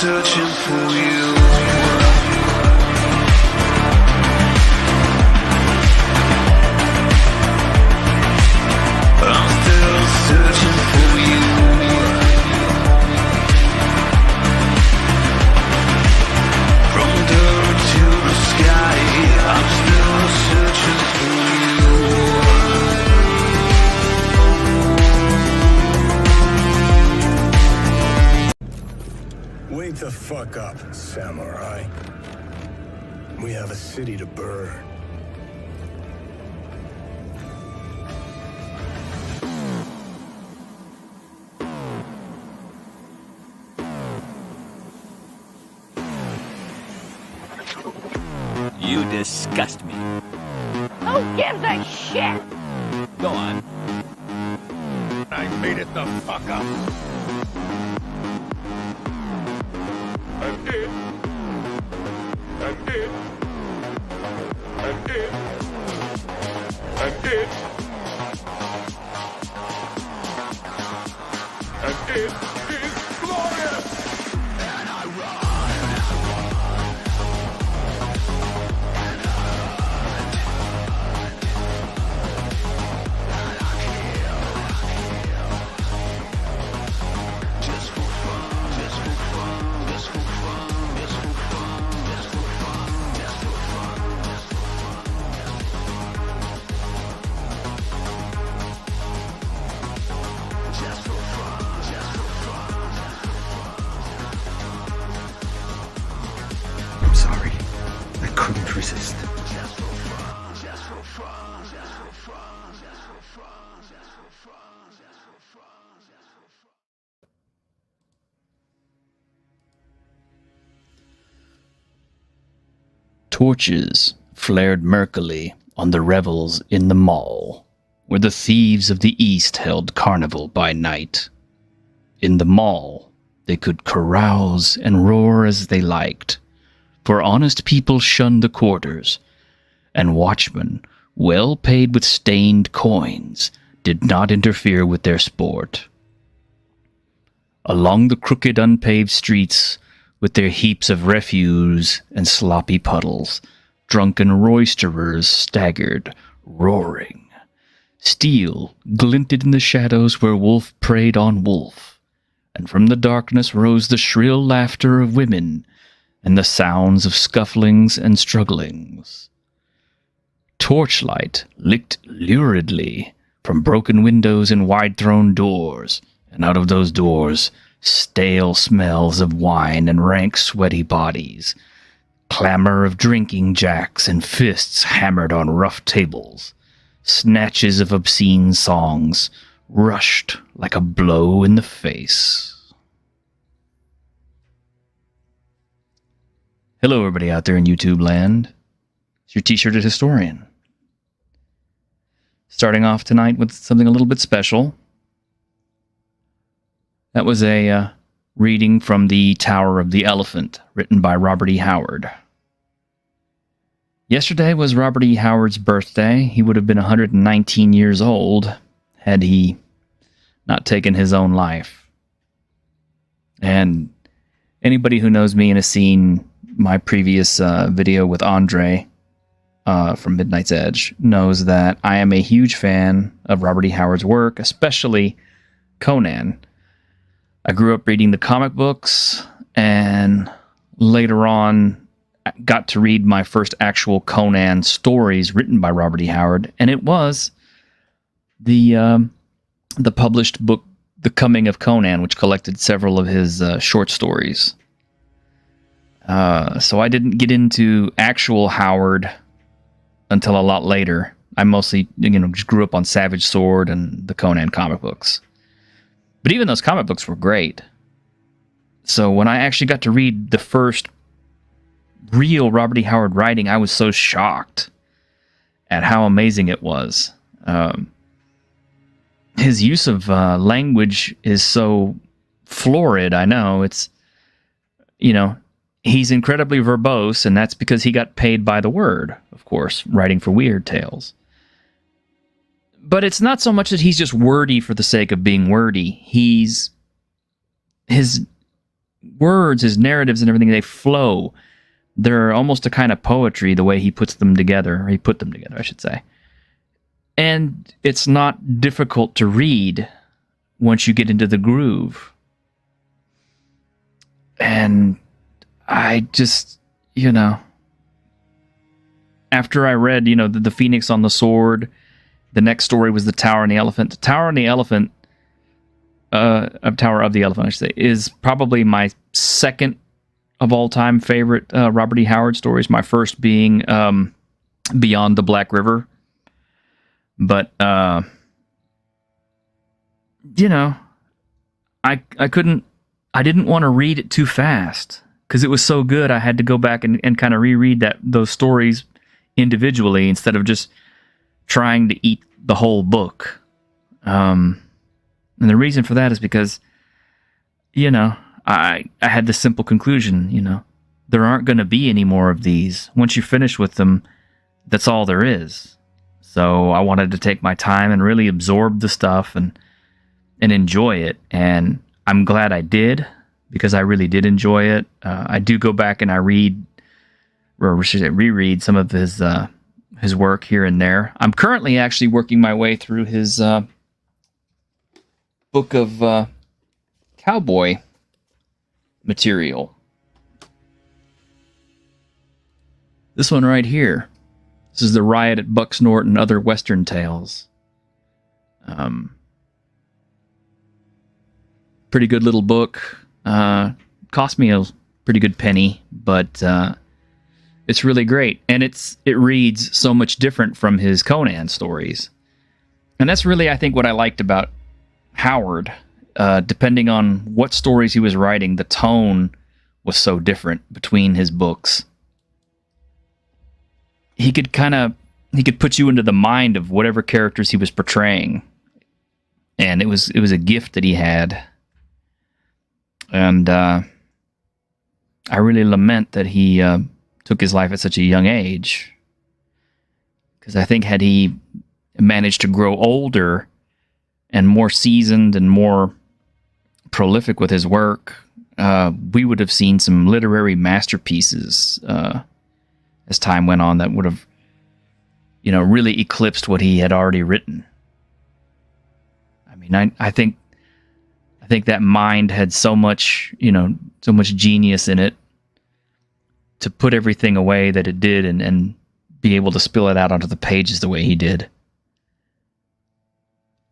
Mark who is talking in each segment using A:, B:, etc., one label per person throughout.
A: searching for you. I'm still searching for you. From dirt to the sky, I'm still searching for
B: you. Wake the fuck up, samurai. We have a city to burn.
C: You disgust me.
D: Who gives a shit?
C: Go on.
B: I made it the fuck up. I'm it. I'm it. I'm it. I'm it. And it is glorious. And I run.
A: I'm sorry. I couldn't resist.
E: Torches flared murkily on the revels in the mall, where the thieves of the East held carnival by night. In the mall, they could carouse and roar as they liked, for honest people shunned the quarters, and watchmen, well paid with stained coins, did not interfere with their sport. Along the crooked, unpaved streets, with their heaps of refuse and sloppy puddles, drunken roisterers staggered, roaring. Steel glinted in the shadows where wolf preyed on wolf, and from the darkness rose the shrill laughter of women and the sounds of scufflings and strugglings. Torchlight licked luridly from broken windows and wide-thrown doors, and out of those doors stale smells of wine and rank sweaty bodies, clamor of drinking jacks and fists hammered on rough tables, snatches of obscene songs rushed like a blow in the face. Hello everybody out there in YouTube land. It's your t-shirted historian. Starting off tonight with something a little bit special. That was a reading from The Tower of the Elephant, written by Robert E. Howard. Yesterday was Robert E. Howard's birthday. He would have been 119 years old had he not taken his own life. And anybody who knows me and has seen my previous video with Andre from Midnight's Edge knows that I am a huge fan of Robert E. Howard's work, especially Conan. I grew up reading the comic books, and later on got to read my first actual Conan stories written by Robert E. Howard, and it was the published book, The Coming of Conan, which collected several of his short stories. So I didn't get into actual Howard until a lot later. I mostly, just grew up on Savage Sword and the Conan comic books. But even those comic books were great. So when I actually got to read the first real Robert E. Howard writing, I was so shocked at how amazing it was. His use of language is so florid, I know. It's, he's incredibly verbose, and that's because he got paid by the word, of course, writing for Weird Tales. But it's not so much that he's just wordy for the sake of being wordy. His words, his narratives and everything, they flow. They're almost a kind of poetry the way he puts them together, or he put them together, I should say. And it's not difficult to read once you get into the groove. And I just, after I read, the Phoenix on the Sword, the next story was the Tower and the Elephant. The Tower and the Elephant, Tower of the Elephant, I should say, is probably my second of all time favorite Robert E. Howard stories. My first being Beyond the Black River. But I didn't want to read it too fast because it was so good. I had to go back and kind of reread those stories individually instead of just trying to eat the whole book. And the reason for that is because, I had the simple conclusion, there aren't going to be any more of these. Once you finish with them, that's all there is. So I wanted to take my time and really absorb the stuff and enjoy it. And I'm glad I did, because I really did enjoy it. I do go back and I reread some of his work here and there. I'm currently actually working my way through his book of cowboy material. This one right here. This is the Riot at Bucksnort and Other Western Tales. Pretty good little book. Cost me a pretty good penny, but it's really great. And it reads so much different from his Conan stories. And that's really, I think, what I liked about Howard. Depending on what stories he was writing, the tone was so different between his books. He could put you into the mind of whatever characters he was portraying. And it was a gift that he had. And I really lament that he took his life at such a young age. Because I think had he managed to grow older and more seasoned and more prolific with his work, we would have seen some literary masterpieces as time went on that would have, really eclipsed what he had already written. I mean, I think that mind had so much, so much genius in it to put everything away that it did and be able to spill it out onto the pages the way he did.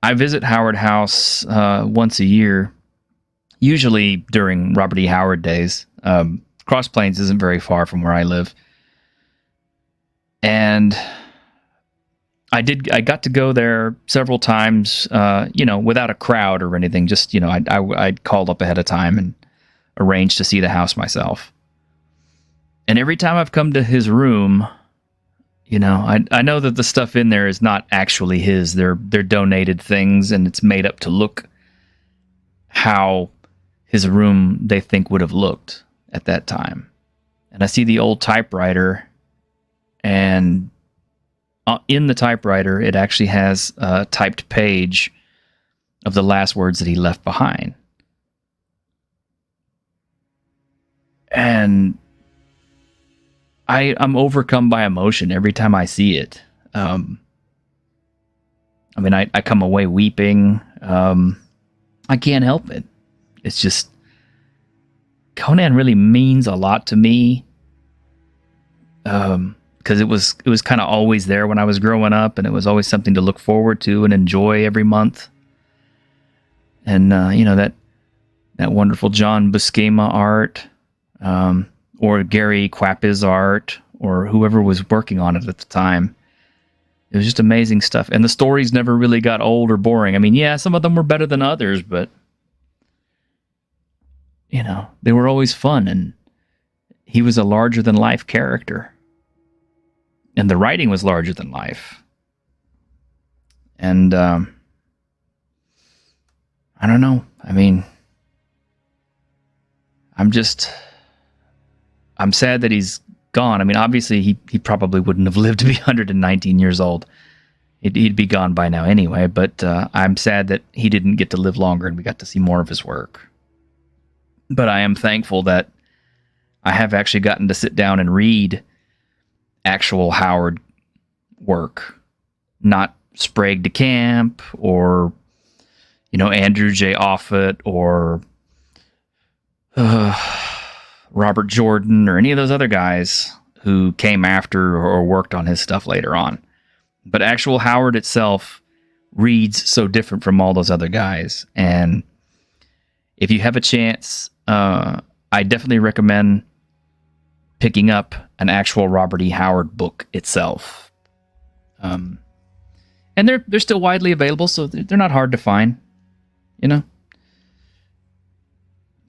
E: I visit Howard House once a year, usually during Robert E. Howard days. Cross Plains isn't very far from where I live. And I got to go there several times, without a crowd or anything. Just, I'd called up ahead of time and arranged to see the house myself. And every time I've come to his room, I know that the stuff in there is not actually his. They're donated things, and it's made up to look how his room they think would have looked at that time. And I see the old typewriter, and in the typewriter, it actually has a typed page of the last words that he left behind. And I'm overcome by emotion every time I see it. I come away weeping. I can't help it. It's just, Conan really means a lot to me. Because it was kind of always there when I was growing up, and it was always something to look forward to and enjoy every month. And that wonderful John Buscema art, or Gary Quappi's art, or whoever was working on it at the time. It was just amazing stuff. And the stories never really got old or boring. I mean, yeah, some of them were better than others, but they were always fun, and he was a larger than life character. And the writing was larger than life. And I don't know. I mean, I'm sad that he's gone. I mean, obviously he probably wouldn't have lived to be 119 years old. He'd be gone by now anyway, but I'm sad that he didn't get to live longer and we got to see more of his work. But I am thankful that I have actually gotten to sit down and read actual Howard work, not Sprague de Camp or, Andrew J. Offutt or Robert Jordan or any of those other guys who came after or worked on his stuff later on. But actual Howard itself reads so different from all those other guys. And if you have a chance, I definitely recommend picking up an actual Robert E. Howard book itself. And they're still widely available, so they're not hard to find,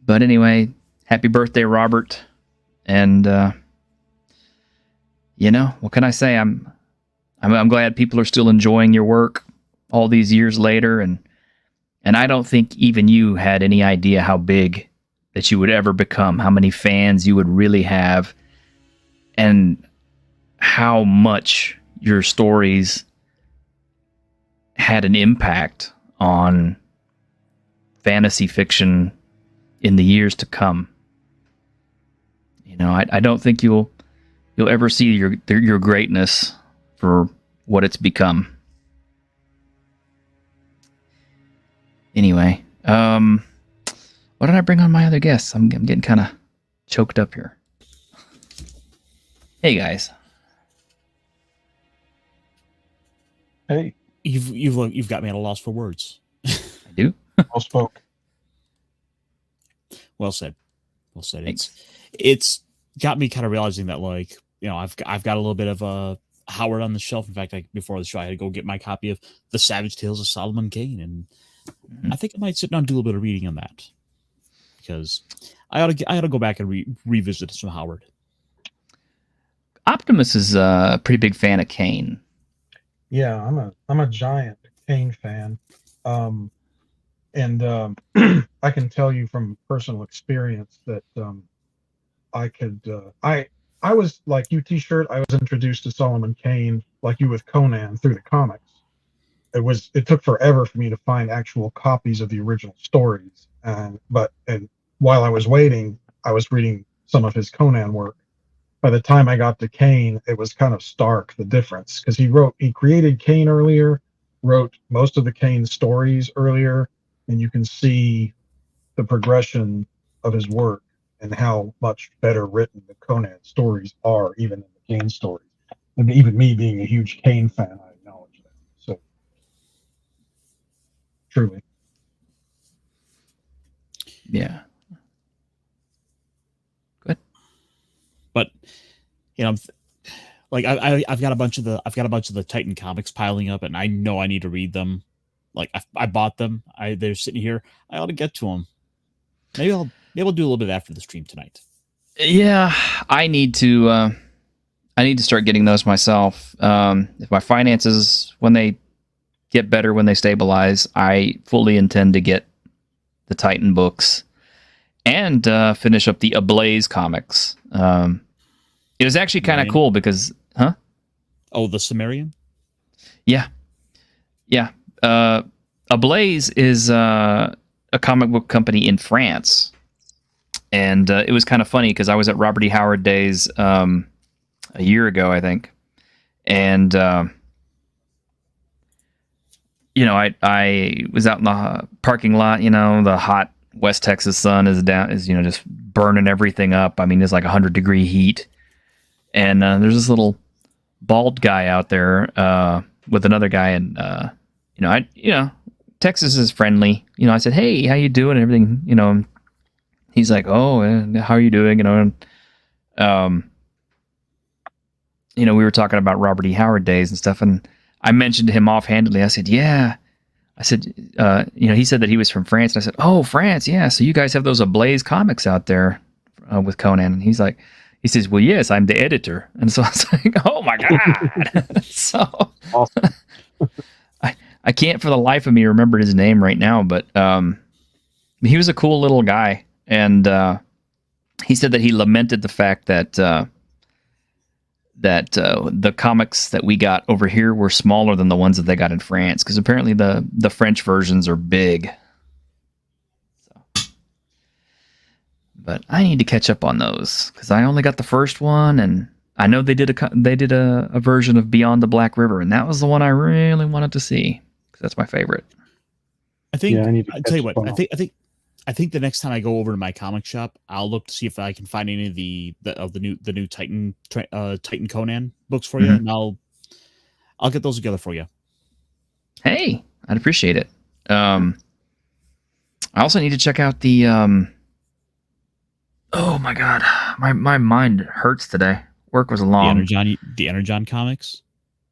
E: But anyway, happy birthday, Robert. And what can I say? I'm glad people are still enjoying your work all these years later, and I don't think even you had any idea how big that you would ever become, how many fans you would really have, and how much your stories had an impact on fantasy fiction in the years to come. I don't think you'll ever see your greatness for what it's become. Anyway, what did I bring on my other guests? I'm getting kind of choked up here. Hey guys.
F: Hey,
G: you've got me at a loss for words.
E: I do.
F: well spoke.
G: Well said. Well said. It's got me kind of realizing that, like, I've got a little bit of Howard on the shelf. In fact, before the show, I had to go get my copy of The Savage Tales of Solomon Kane, and I think I might sit down and do a little bit of reading on that, because I ought to go back and revisit some Howard.
E: Optimus is a pretty big fan of Kane.
F: Yeah, I'm a giant Kane fan, and I can tell you from personal experience that I was like you, T-shirt. I was introduced to Solomon Kane like you with Conan through the comics. It took forever for me to find actual copies of the original stories, and while I was waiting, I was reading some of his Conan work. By the time I got to Kane, it was kind of stark, the difference, because he created Kane earlier, wrote most of the Kane stories earlier, and you can see the progression of his work and how much better written the Conan stories are, even in the Kane stories. And even me being a huge Kane fan, I acknowledge that. So, truly.
E: Yeah. Good.
G: But like I've got a bunch of the Titan comics piling up, and I know I need to read them. Like I bought them. They're sitting here. I ought to get to them. Maybe I'll do a little bit after the stream tonight.
E: Yeah, I need to start getting those myself. If my finances, when they get better, when they stabilize, I fully intend to get the Titan books and finish up the Ablaze comics. It was actually kind of cool because, huh?
G: Oh, the Sumerian?
E: Yeah. Ablaze is a comic book company in France. And it was kind of funny because I was at Robert E. Howard Days a year ago, I think. And, I was out in the parking lot, the hot West Texas sun is just burning everything up. I mean, it's like 100-degree heat. And there's this little bald guy out there with another guy. And, Texas is friendly. I said, hey, how you doing? And everything, he's like, oh, how are you doing? We were talking about Robert E. Howard Days and stuff. And I mentioned to him offhandedly, I said, yeah. I said, he said that he was from France. And I said, oh, France, yeah. So you guys have those Ablaze comics out there with Conan. And he says, well, yes, I'm the editor. And so I was like, oh my God. So
F: Awesome.
E: I can't for the life of me remember his name right now, but he was a cool little guy. And he said that he lamented the fact that the comics that we got over here were smaller than the ones that they got in France, because apparently the French versions are big. So, But I need to catch up on those because I only got the first one, and I know they did a version of Beyond the Black River, and that was the one I really wanted to see because that's my favorite.
G: I think.
F: Yeah, I need to
G: I'll tell you
F: catch
G: what.
F: up on
G: I think the next time I go over to my comic shop, I'll look to see if I can find any of the new Titan Titan Conan books for you, and I'll get those together for you.
E: Hey, I'd appreciate it. I also need to check out the. Oh my god, my mind hurts today. Work was long.
G: The Energon comics.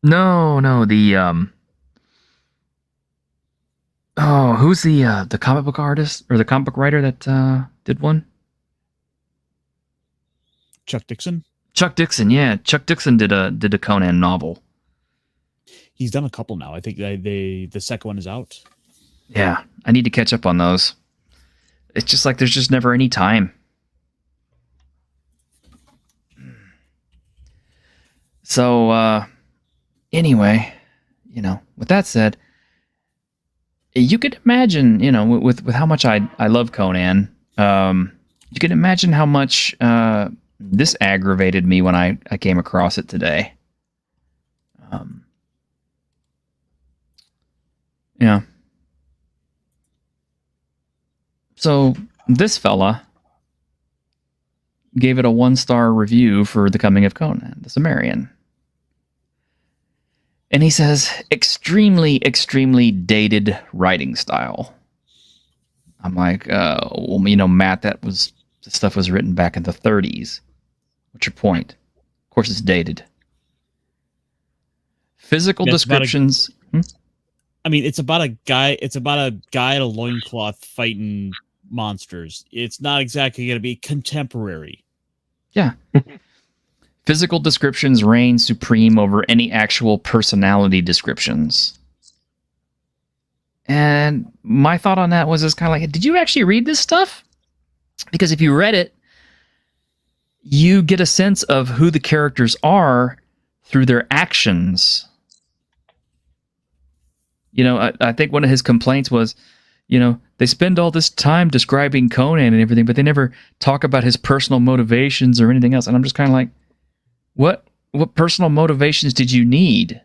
E: No, the Oh, who's the comic book artist or the comic book writer that did one?
G: Chuck Dixon.
E: Chuck Dixon, yeah. Chuck Dixon did a Conan novel.
G: He's done a couple now. I think the second one is out.
E: Yeah, I need to catch up on those. It's just like there's just never any time. So anyway, with that said, you could imagine, with how much I love Conan, you can imagine how much this aggravated me when I came across it today. Yeah. So this fella gave it a 1-star review for The Coming of Conan, the Cimmerian. And he says, extremely, extremely dated writing style. I'm like, well, Matt, this stuff was written back in the 30s. What's your point? Of course it's dated. Physical descriptions.
G: I mean, it's about a guy in a loincloth fighting monsters. It's not exactly going to be contemporary.
E: Yeah. Physical descriptions reign supreme over any actual personality descriptions. And my thought on that was kind of like, did you actually read this stuff? Because if you read it, you get a sense of who the characters are through their actions. I think one of his complaints was, they spend all this time describing Conan and everything, but they never talk about his personal motivations or anything else. And I'm just kind of like, what personal motivations did you need?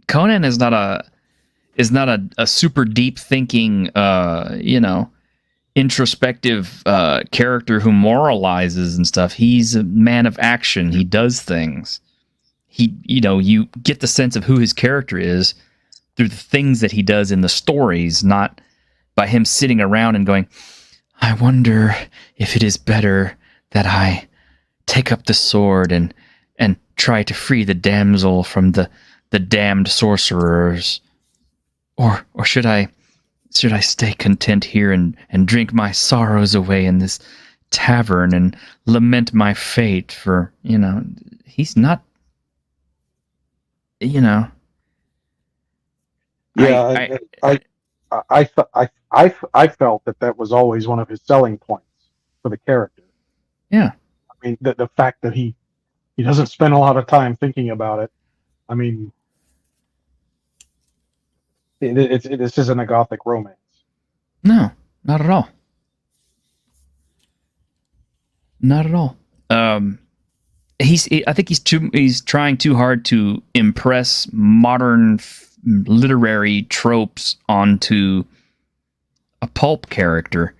E: Conan is not a super deep thinking, introspective character who moralizes and stuff. He's a man of action. He does things. You get the sense of who his character is through the things that he does in the stories, not by him sitting around and going, I wonder if it is better that I take up the sword and try to free the damsel from the damned sorcerers, or should I stay content here and drink my sorrows away in this tavern and lament my fate? For he's not.
F: Yeah, I felt that was always one of his selling points for the character.
E: Yeah.
F: I mean, the fact that he doesn't spend a lot of time thinking about it. I mean, this isn't a gothic romance.
E: No, not at all. Not at all. I think he's trying too hard to impress modern literary tropes onto a pulp character.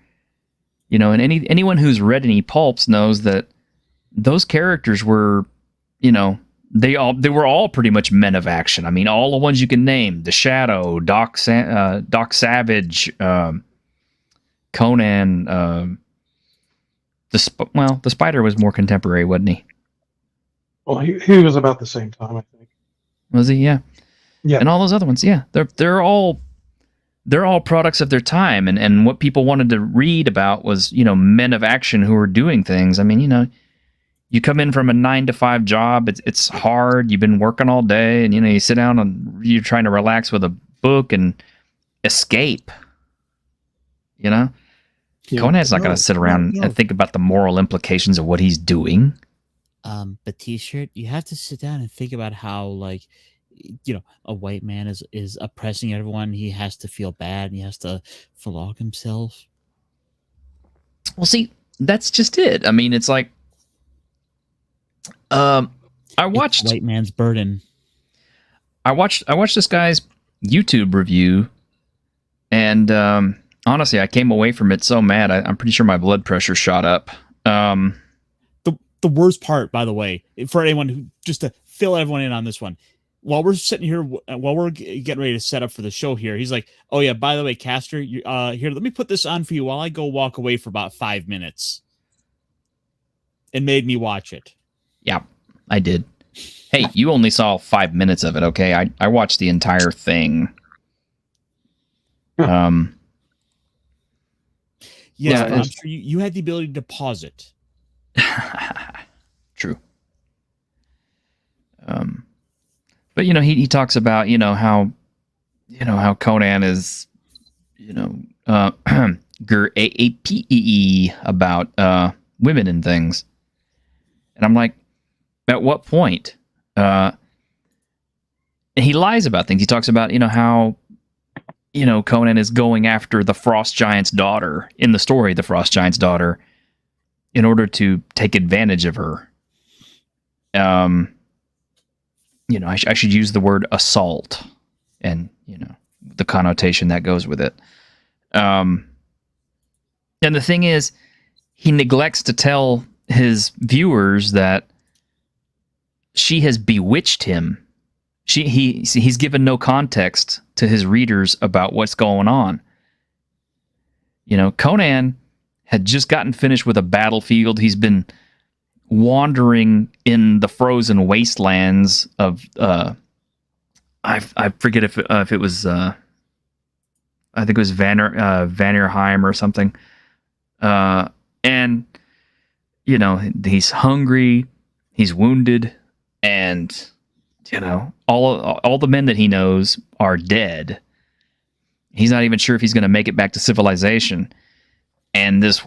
E: And anyone who's read any pulps knows that those characters were, they were all pretty much men of action. I mean, all the ones you can name: the Shadow, Doc Savage, Conan. The Spider was more contemporary, wasn't he?
F: Well, he was about the same time, I think.
E: Was he? Yeah.
F: Yeah.
E: And all those other ones, yeah, they're all products of their time, and what people wanted to read about was men of action who were doing things. I mean, you come in from a 9-to-5 job, it's hard. You've been working all day, and you sit down and you're trying to relax with a book and escape.
F: Yeah.
E: Conan's not going to sit around and think about the moral implications of what he's doing.
G: But T-shirt, you have to sit down and think about how, like, a white man is oppressing everyone. He has to feel bad and he has to flog himself.
E: Well, see, that's just it. I mean, it's like, I watched
G: It's white man's burden.
E: I watched this guy's YouTube review, and honestly, I came away from it so mad. I'm pretty sure my blood pressure shot up.
G: The worst part, by the way, for anyone who, just to fill everyone in on this one, while we're sitting here, while we're getting ready to set up for the show here, he's like, "Oh yeah, by the way, Caster, here, let me put this on for you while I go walk away for about 5 minutes," and made me watch it.
E: Yeah, I did. Hey, you only saw 5 minutes of it, okay? I watched the entire thing.
G: Yeah,
E: Yeah,
G: I'm sure you had the ability to pause it.
E: True. But he talks about how Conan is APE about women and things, and I'm like, at what point? And he lies about things. He talks about how Conan is going after the Frost Giant's daughter in the story, the Frost Giant's daughter, in order to take advantage of her. I should use the word assault, and the connotation that goes with it. And the thing is, he neglects to tell his viewers that she has bewitched him. He's given no context to his readers about what's going on. Conan had just gotten finished with a battlefield. He's been wandering in the frozen wastelands of I forget if it was I think it was Vanirheim or something. And he's hungry, he's wounded, and all the men that he knows are dead. He's not even sure if he's going to make it back to civilization. And this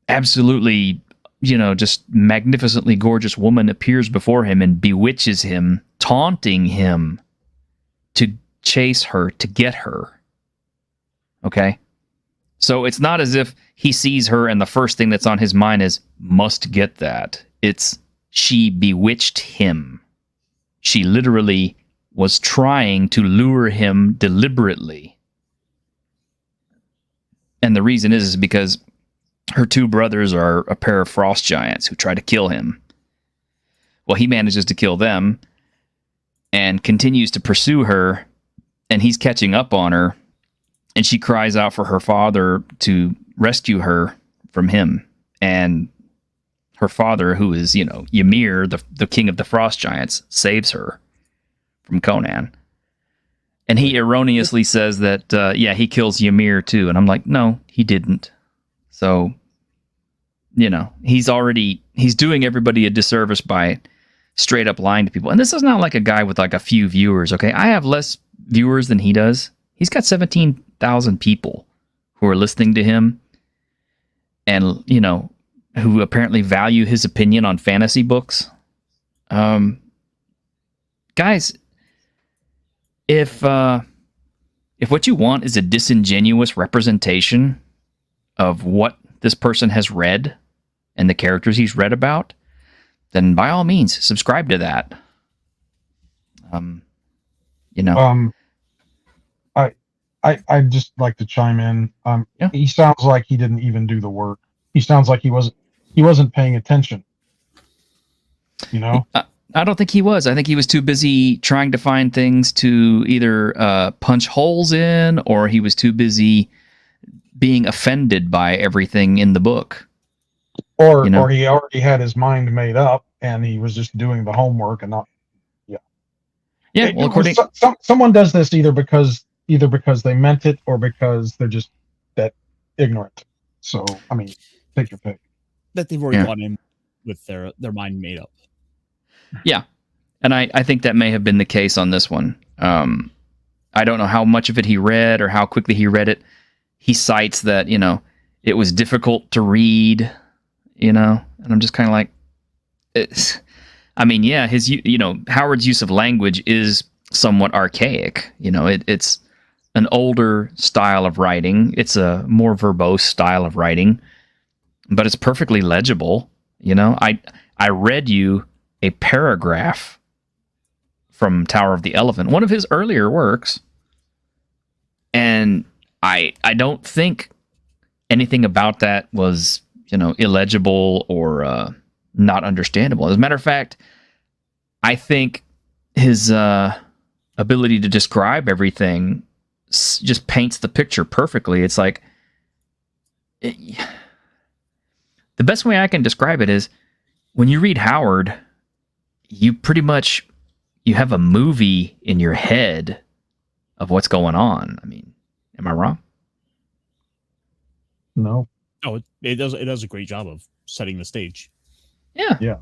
E: absolutely, just magnificently gorgeous woman appears before him and bewitches him, taunting him to chase her, to get her. Okay? So it's not as if he sees her and the first thing that's on his mind is, must get that. It's, she bewitched him. She literally was trying to lure him deliberately. And the reason is because her two brothers are a pair of frost giants who try to kill him. Well, he manages to kill them and continues to pursue her, and he's catching up on her, and she cries out for her father to rescue her from him. And her father, who is, Ymir, the king of the frost giants, saves her from Conan. And he erroneously says that, he kills Ymir too. And I'm like, no, he didn't. So, he's doing everybody a disservice by straight up lying to people. And this is not like a guy with like a few viewers, okay? I have less viewers than he does. He's got 17,000 people who are listening to him and, who apparently value his opinion on fantasy books. Guys, if what you want is a disingenuous representation of what this person has read and the characters he's read about, then by all means subscribe to that.
F: I'd just like to chime in.
E: Yeah.
F: He sounds like he didn't even do the work. He sounds like he wasn't paying attention.
E: I don't think he was. I think he was too busy trying to find things to either punch holes in, or he was too busy being offended by everything in the book.
F: Or he already had his mind made up and he was just doing the homework and not.
E: Yeah. Well, according
F: someone does this either because they meant it or because they're just that ignorant. So I mean, take your pick.
G: That they've already gone in with their mind made up.
E: Yeah. And I think that may have been the case on this one. I don't know how much of it he read or how quickly he read it. He cites that, it was difficult to read, and I'm just kind of like, Howard's use of language is somewhat archaic. It's an older style of writing. It's a more verbose style of writing. but it's perfectly legible. You know, I read you a paragraph from Tower of the Elephant, one of his earlier works, and I don't think anything about that was, you know, illegible or not understandable. As a matter of fact, I think his ability to describe everything just paints the picture perfectly. It's like the best way I can describe it is when you read Howard, you pretty much you have a movie in your head of what's going on. I mean, am I wrong?
F: No.
G: No, it does a great job of setting the stage.
E: Yeah.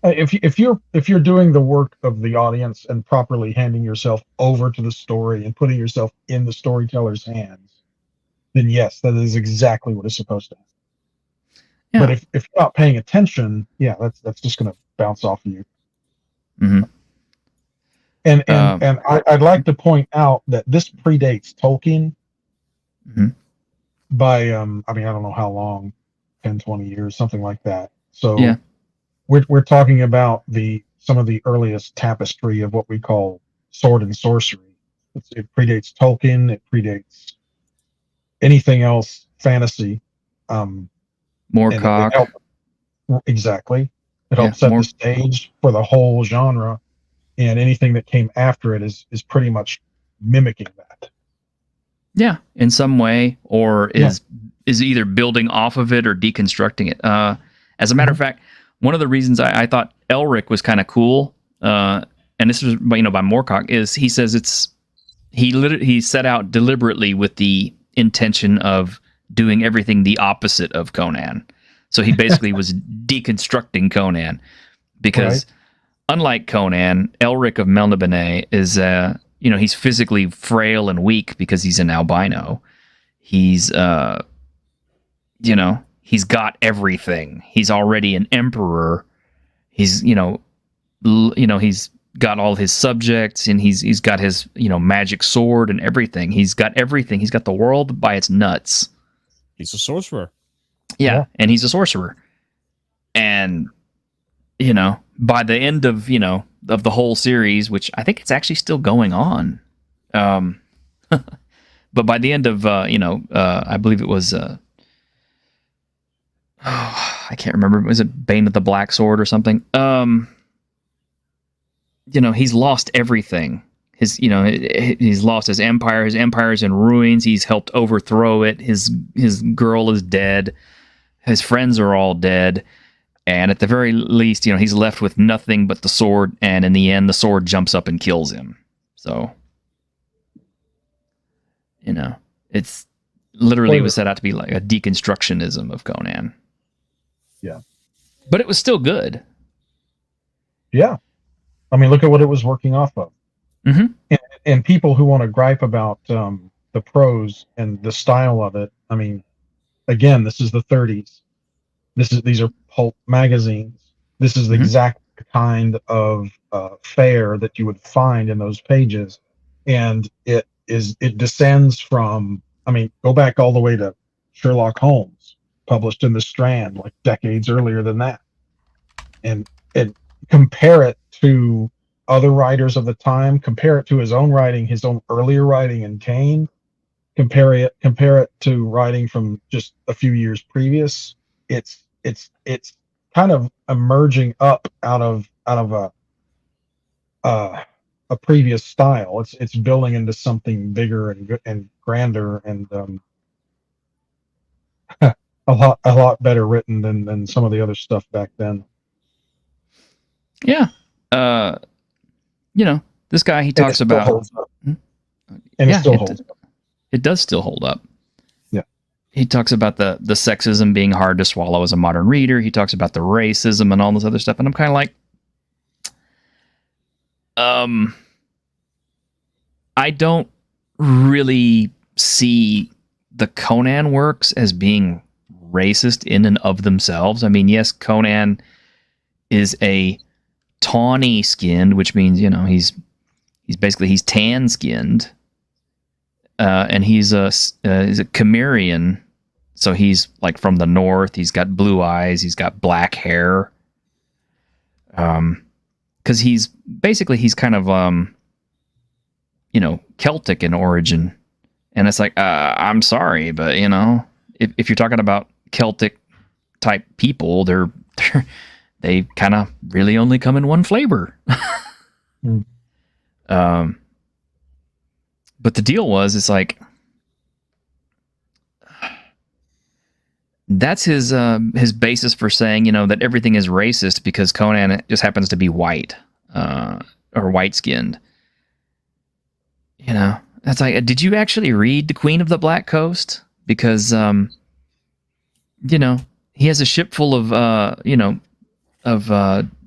F: If you're doing the work of the audience and properly handing yourself over to the story and putting yourself in the storyteller's hands, then yes, that is exactly what is supposed to happen.
E: Yeah.
F: But if you're not paying attention, that's just going to bounce off of you.
E: Mm-hmm.
F: And I'd like to point out that this predates Tolkien
E: Mhm.
F: by I mean, I don't know how long, 10, 20 years, something like that. So
E: Yeah.
F: we're talking about some of the earliest tapestry of what we call sword and sorcery. It predates Tolkien. It predates anything else fantasy.
E: Moorcock.
F: It helped, exactly. It
E: Yeah,
F: helped set
E: more-
F: the stage for the whole genre, and anything that came after it is pretty much mimicking that.
E: Yeah, in some way, or is either building off of it or deconstructing it. As a matter of fact, one of the reasons I thought Elric was kind of cool, and this was by Moorcock, is he says he set out deliberately with the intention of doing everything the opposite of Conan. So he basically was deconstructing Conan because unlike Conan, Elric of Melniboné is he's physically frail and weak because he's an albino. He's he's got everything. He's already an emperor. He's he's got all his subjects, and he's got his magic sword and everything. He's got everything. He's got the world by its nuts.
G: He's a sorcerer.
E: Yeah, and he's a sorcerer. And by the end of of the whole series, which I think it's actually still going on, but by the end of I believe it was I can't remember, was it Bane of the Black Sword or something? He's lost everything. He's lost his empire. His empire's in ruins. He's helped overthrow it. His girl is dead. His friends are all dead. And at the very least, he's left with nothing but the sword. And in the end, the sword jumps up and kills him. So, it's literally was set out to be like a deconstructionism of Conan.
F: Yeah.
E: But it was still good.
F: Yeah. I mean, look at what it was working off of.
E: Mm-hmm.
F: And people who want to gripe about the prose and the style of it, I mean, again, this is the 30s. These are pulp magazines. This is the exact kind of fare that you would find in those pages, and it descends from. I mean, go back all the way to Sherlock Holmes, published in the Strand like decades earlier than that, and compare it to other writers of the time. Compare it to his own writing, his own earlier writing in Kane. Compare it to writing from just a few years previous. It's kind of emerging up out of a previous style. It's building into something bigger and grander and a lot better written than some of the other stuff back then.
E: Yeah. This guy, he talks about.
F: And it still holds up.
E: It does still hold up.
F: Yeah.
E: He talks about the sexism being hard to swallow as a modern reader. He talks about the racism and all this other stuff. And I'm kind of like, I don't really see the Conan works as being racist in and of themselves. I mean, yes, Conan is a tawny skinned, which means, he's tan skinned. And he's a Cimmerian, So he's like from the north. He's got blue eyes. He's got black hair. Because he's kind of Celtic in origin, and it's like I'm sorry, but if you're talking about Celtic type people, they kind of really only come in one flavor. But the deal was, it's like that's his basis for saying, that everything is racist because Conan just happens to be white, or white skinned. That's like, did you actually read The Queen of the Black Coast? Because, he has a ship full of,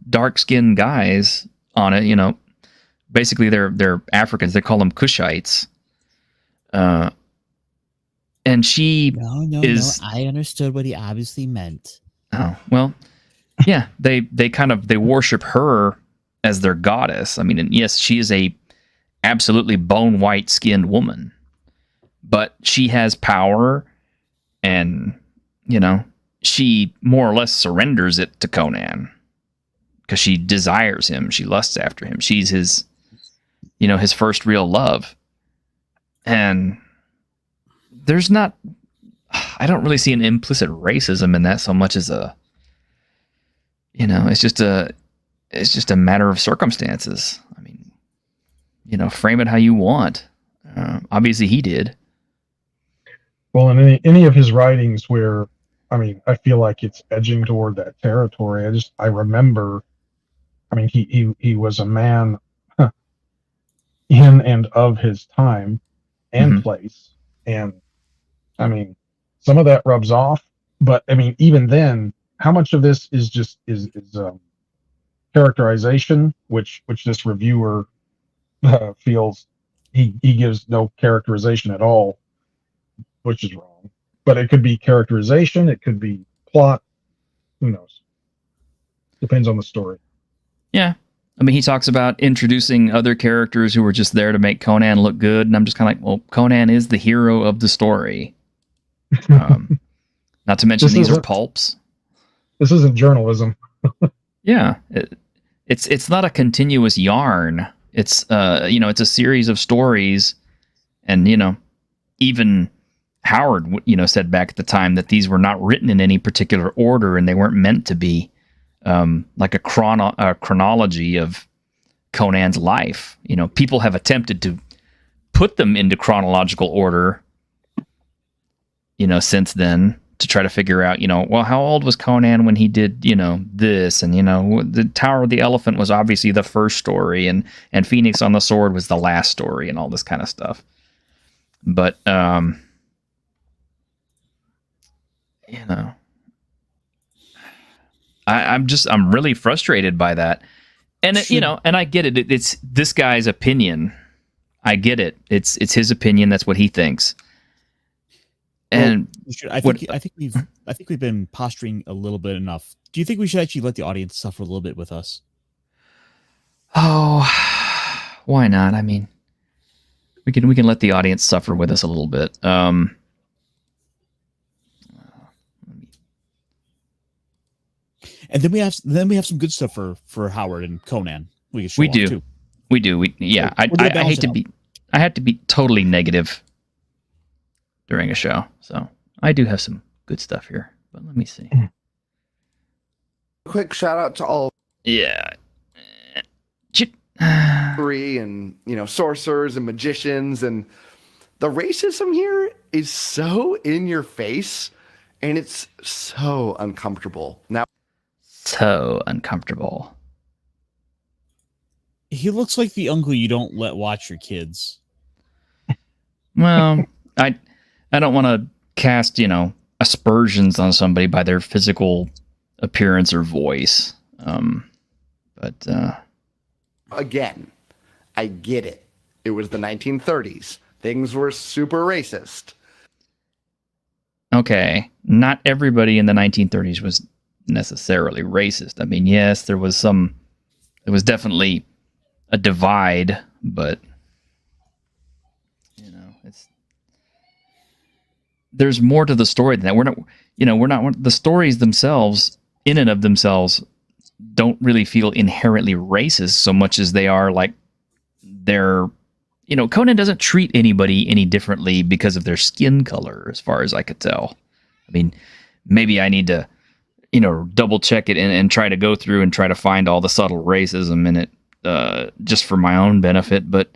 E: dark skinned guys on it. Basically they're Africans. They call them Kushites. And she is.
G: No. I understood what he obviously meant.
E: Oh, well, yeah. They worship her as their goddess. I mean, and yes, she is a absolutely bone white skinned woman, but she has power, and she more or less surrenders it to Conan because she desires him. She lusts after him. She's his, his first real love. And there's not, I don't really see an implicit racism in that so much as it's just a matter of circumstances. I mean, frame it how you want. Obviously he did.
F: Well, in any of his writings where, I feel like it's edging toward that territory. I remember, he was a man in and of his time and place. And some of that rubs off, but even then, how much of this is just is characterization, which this reviewer feels he gives no characterization at all, which is wrong. But it could be characterization, it could be plot, who knows? Depends on the story.
E: Yeah. He talks about introducing other characters who were just there to make Conan look good, and I'm just kind of like, well, Conan is the hero of the story. Not to mention these are pulps.
F: This isn't journalism.
E: Yeah, it's not a continuous yarn. It's it's a series of stories, and even Howard said back at the time that these were not written in any particular order, and they weren't meant to be. Like a chronology of Conan's life. People have attempted to put them into chronological order, since then, to try to figure out, well, how old was Conan when he did, this, and, the Tower of the Elephant was obviously the first story, and Phoenix on the Sword was the last story, and all this kind of stuff. But, I'm really frustrated by that. And and I get it. It's this guy's opinion. I get it. It's his opinion. That's what he thinks. And
G: I think we've been posturing a little bit enough. Do you think we should actually let the audience suffer a little bit with us?
E: Oh, why not? We can let the audience suffer with us a little bit.
G: And then we have some good stuff for Howard and Conan. We do. Too.
E: We do. I have to be totally negative during a show. So I do have some good stuff here. But let me see.
H: Quick shout out to all
E: Yeah.
H: three and sorcerers and magicians, and the racism here is so in your face and it's so uncomfortable. Now
E: So uncomfortable.
G: He looks like the uncle you don't let watch your kids.
E: Well, I don't want to cast, aspersions on somebody by their physical appearance or voice. But
H: again, I get it. It was the 1930s. Things were super racist.
E: Okay, not everybody in the 1930s was necessarily racist. Yes, there was definitely a divide, but there's more to the story than that. We're not the stories themselves in and of themselves don't really feel inherently racist so much as they are like they're, Conan doesn't treat anybody any differently because of their skin color, as far as I could tell. I mean, maybe I need to, double check it and try to go through and try to find all the subtle racism in it, just for my own benefit. But,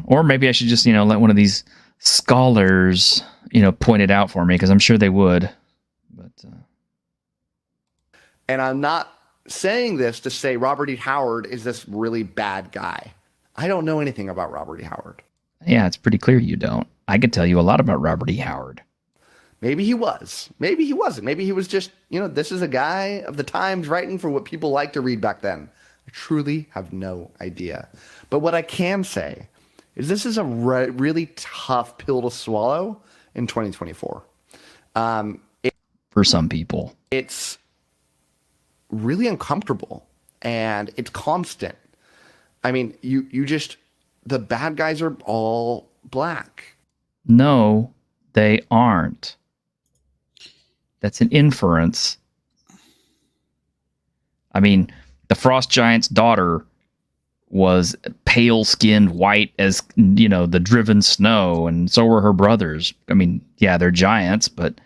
E: or maybe I should just, let one of these scholars, point it out for me, because I'm sure they would. But,
H: And I'm not saying this to say Robert E. Howard is this really bad guy. I don't know anything about Robert E. Howard.
E: yeah, it's pretty clear you don't. I could tell you a lot about Robert E. Howard.
H: Maybe he was. Maybe he wasn't. Maybe he was just, this is a guy of the times writing for what people liked to read back then. I truly have no idea. But what I can say is this is a really tough pill to swallow in 2024.
E: For some people.
H: It's really uncomfortable and it's constant. I mean, the bad guys are all black.
E: No, they aren't. That's an inference. I mean, the Frost Giant's daughter was pale-skinned white as, the driven snow, and so were her brothers. I mean, yeah, they're giants, but,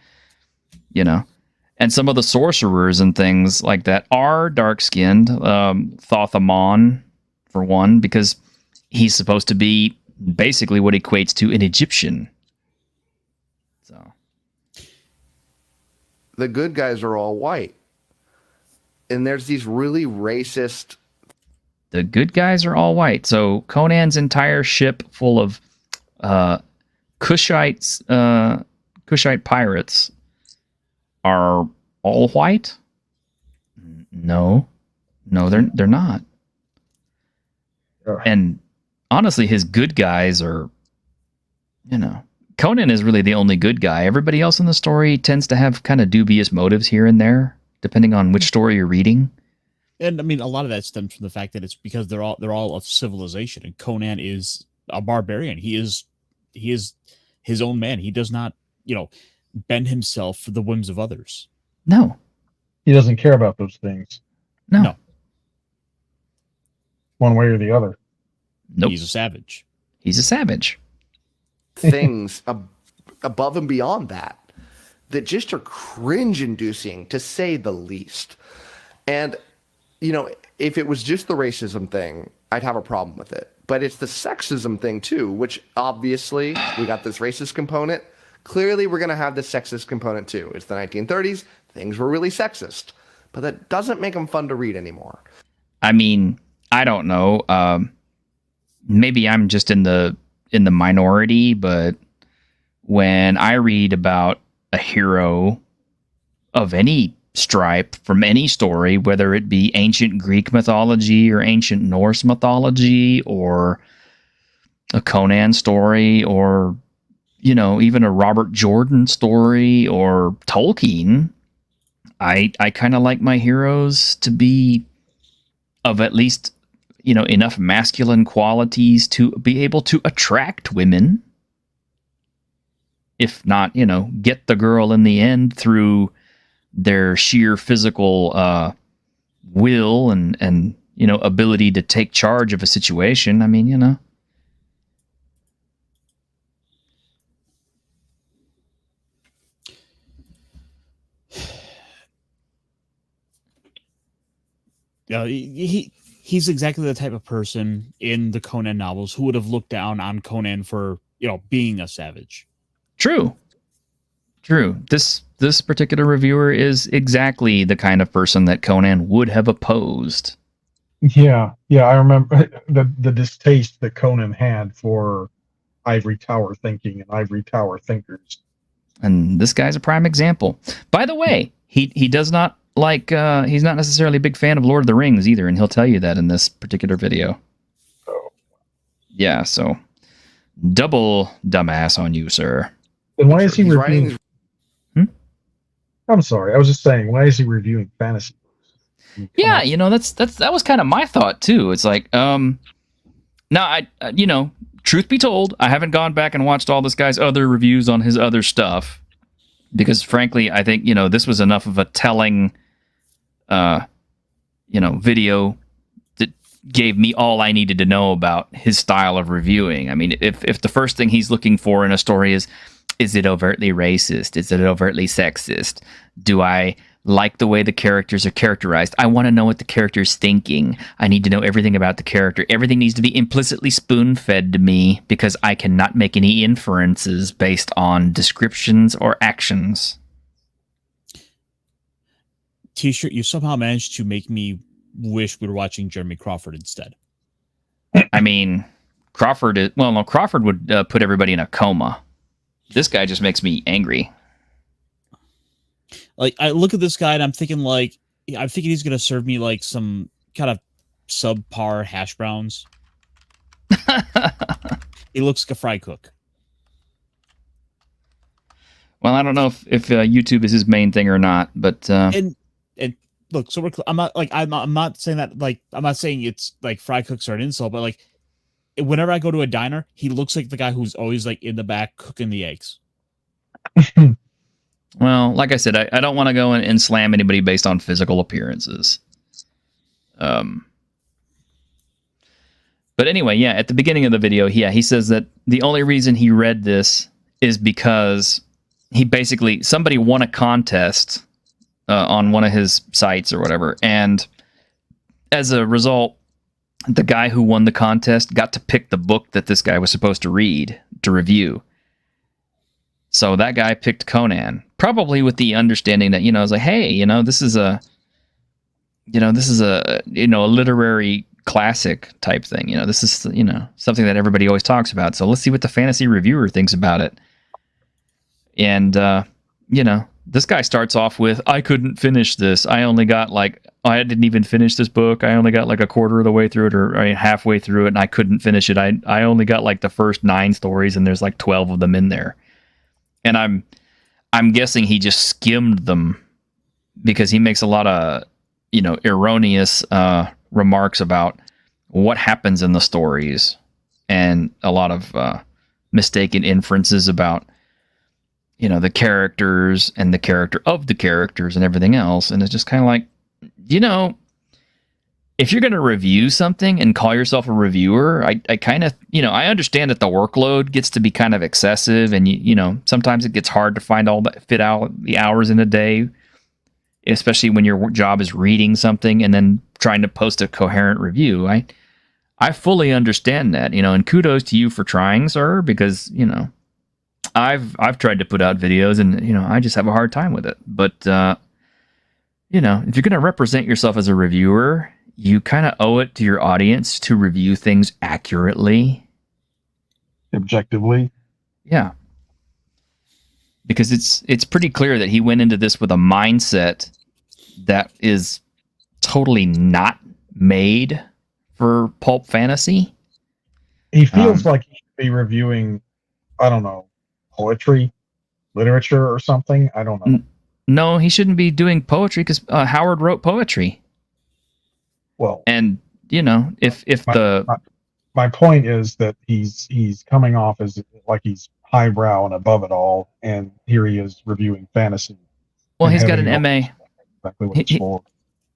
E: and some of the sorcerers and things like that are dark-skinned. Thothamon, for one, because he's supposed to be basically what equates to an Egyptian. So
H: the good guys are all white. And there's these really racist...
E: The good guys are all white. So Conan's entire ship full of Kushite pirates are all white? No, they're not. And honestly, his good guys are, Conan is really the only good guy. Everybody else in the story tends to have kind of dubious motives here and there, depending on which story you're reading.
G: And I mean, a lot of that stems from the fact that it's because they're all of civilization, and Conan is a barbarian. He is his own man. He does not, bend himself for the whims of others.
E: No,
F: He doesn't care about those things,
E: no.
F: one way or the other.
E: Nope.
G: He's a savage.
E: He's a savage.
H: things above and beyond that just are cringe-inducing, to say the least. And, if it was just the racism thing, I'd have a problem with it. But it's the sexism thing, too, which obviously we got this racist component. Clearly, we're going to have this sexist component, too. It's the 1930s. Things were really sexist. But that doesn't make them fun to read anymore.
E: I mean, I don't know. Maybe I'm just in the minority, but when I read about a hero of any stripe from any story, whether it be ancient Greek mythology or ancient Norse mythology or a Conan story or, even a Robert Jordan story or Tolkien, I kind of like my heroes to be of at least, enough masculine qualities to be able to attract women. If not, get the girl in the end through their sheer physical will and ability to take charge of a situation. I mean,
G: Yeah, he's exactly the type of person in the Conan novels who would have looked down on Conan for, being a savage.
E: True. This particular reviewer is exactly the kind of person that Conan would have opposed.
F: Yeah, I remember the distaste that Conan had for ivory tower thinking and ivory tower thinkers.
E: And this guy's a prime example. By the way, he does not like, he's not necessarily a big fan of Lord of the Rings either, and he'll tell you that in this particular video.
F: Oh.
E: Yeah, so double dumbass on you, sir.
F: Then why is he
H: He's
F: reviewing?
H: writing-
F: I'm sorry, I was just saying, why is he reviewing fantasy?
E: Yeah, that was kind of my thought too. It's like, now Now, truth be told, I haven't gone back and watched all this guy's other reviews on his other stuff because, frankly, I think, this was enough of a telling, video that gave me all I needed to know about his style of reviewing. I mean, if the first thing he's looking for in a story is it overtly racist? Is it overtly sexist? Do I like the way the characters are characterized? I want to know what the character's thinking. I need to know everything about the character. Everything needs to be implicitly spoon-fed to me because I cannot make any inferences based on descriptions or actions.
G: T-shirt, you somehow managed to make me wish we were watching Jeremy Crawford instead.
E: I mean, Crawford would put everybody in a coma. This guy just makes me angry.
G: Like, I look at this guy and I'm thinking he's going to serve me like some kind of subpar hash browns. He looks like a fry cook.
E: Well, I don't know if YouTube is his main thing or not, but
G: and look, so I'm not saying that, like, I'm not saying it's like fry cooks are an insult, but like, whenever I go to a diner, he looks like the guy who's always like in the back cooking the eggs.
E: Well, like I said, I don't want to go and slam anybody based on physical appearances. But anyway, yeah, at the beginning of the video, he says that the only reason he read this is because somebody won a contest on one of his sites or whatever, and as a result, the guy who won the contest got to pick the book that this guy was supposed to read to review. So that guy picked Conan, probably with the understanding that, it's like, hey, this is a literary classic type thing. This is, something that everybody always talks about. So let's see what the fantasy reviewer thinks about it. And, this guy starts off with, I couldn't finish this. I didn't even finish this book. I only got like a quarter of the way through it, or halfway through it, and I couldn't finish it. I only got like the first 9 stories, and there's like 12 of them in there. And I'm guessing he just skimmed them because he makes a lot of, erroneous remarks about what happens in the stories, and a lot of mistaken inferences about, the characters and the character of the characters and everything else. And it's just kind of like, if you're going to review something and call yourself a reviewer, I kind of, I understand that the workload gets to be kind of excessive, and sometimes it gets hard to fit out the hours in a day, especially when your job is reading something and then trying to post a coherent review. I fully understand that, and kudos to you for trying, sir, because, I've tried to put out videos and, I just have a hard time with it. But, if you're going to represent yourself as a reviewer, you kind of owe it to your audience to review things accurately.
F: Objectively.
E: Yeah. Because it's pretty clear that he went into this with a mindset that is totally not made for pulp fantasy.
F: He feels like he should be reviewing, I don't know, poetry, literature, or something. I don't know.
E: No, he shouldn't be doing poetry because Howard wrote poetry.
F: Well,
E: and
F: my point is that he's coming off as like he's highbrow and above it all, and here he is reviewing fantasy.
E: Well, he's got an MA.
F: Exactly what it's for.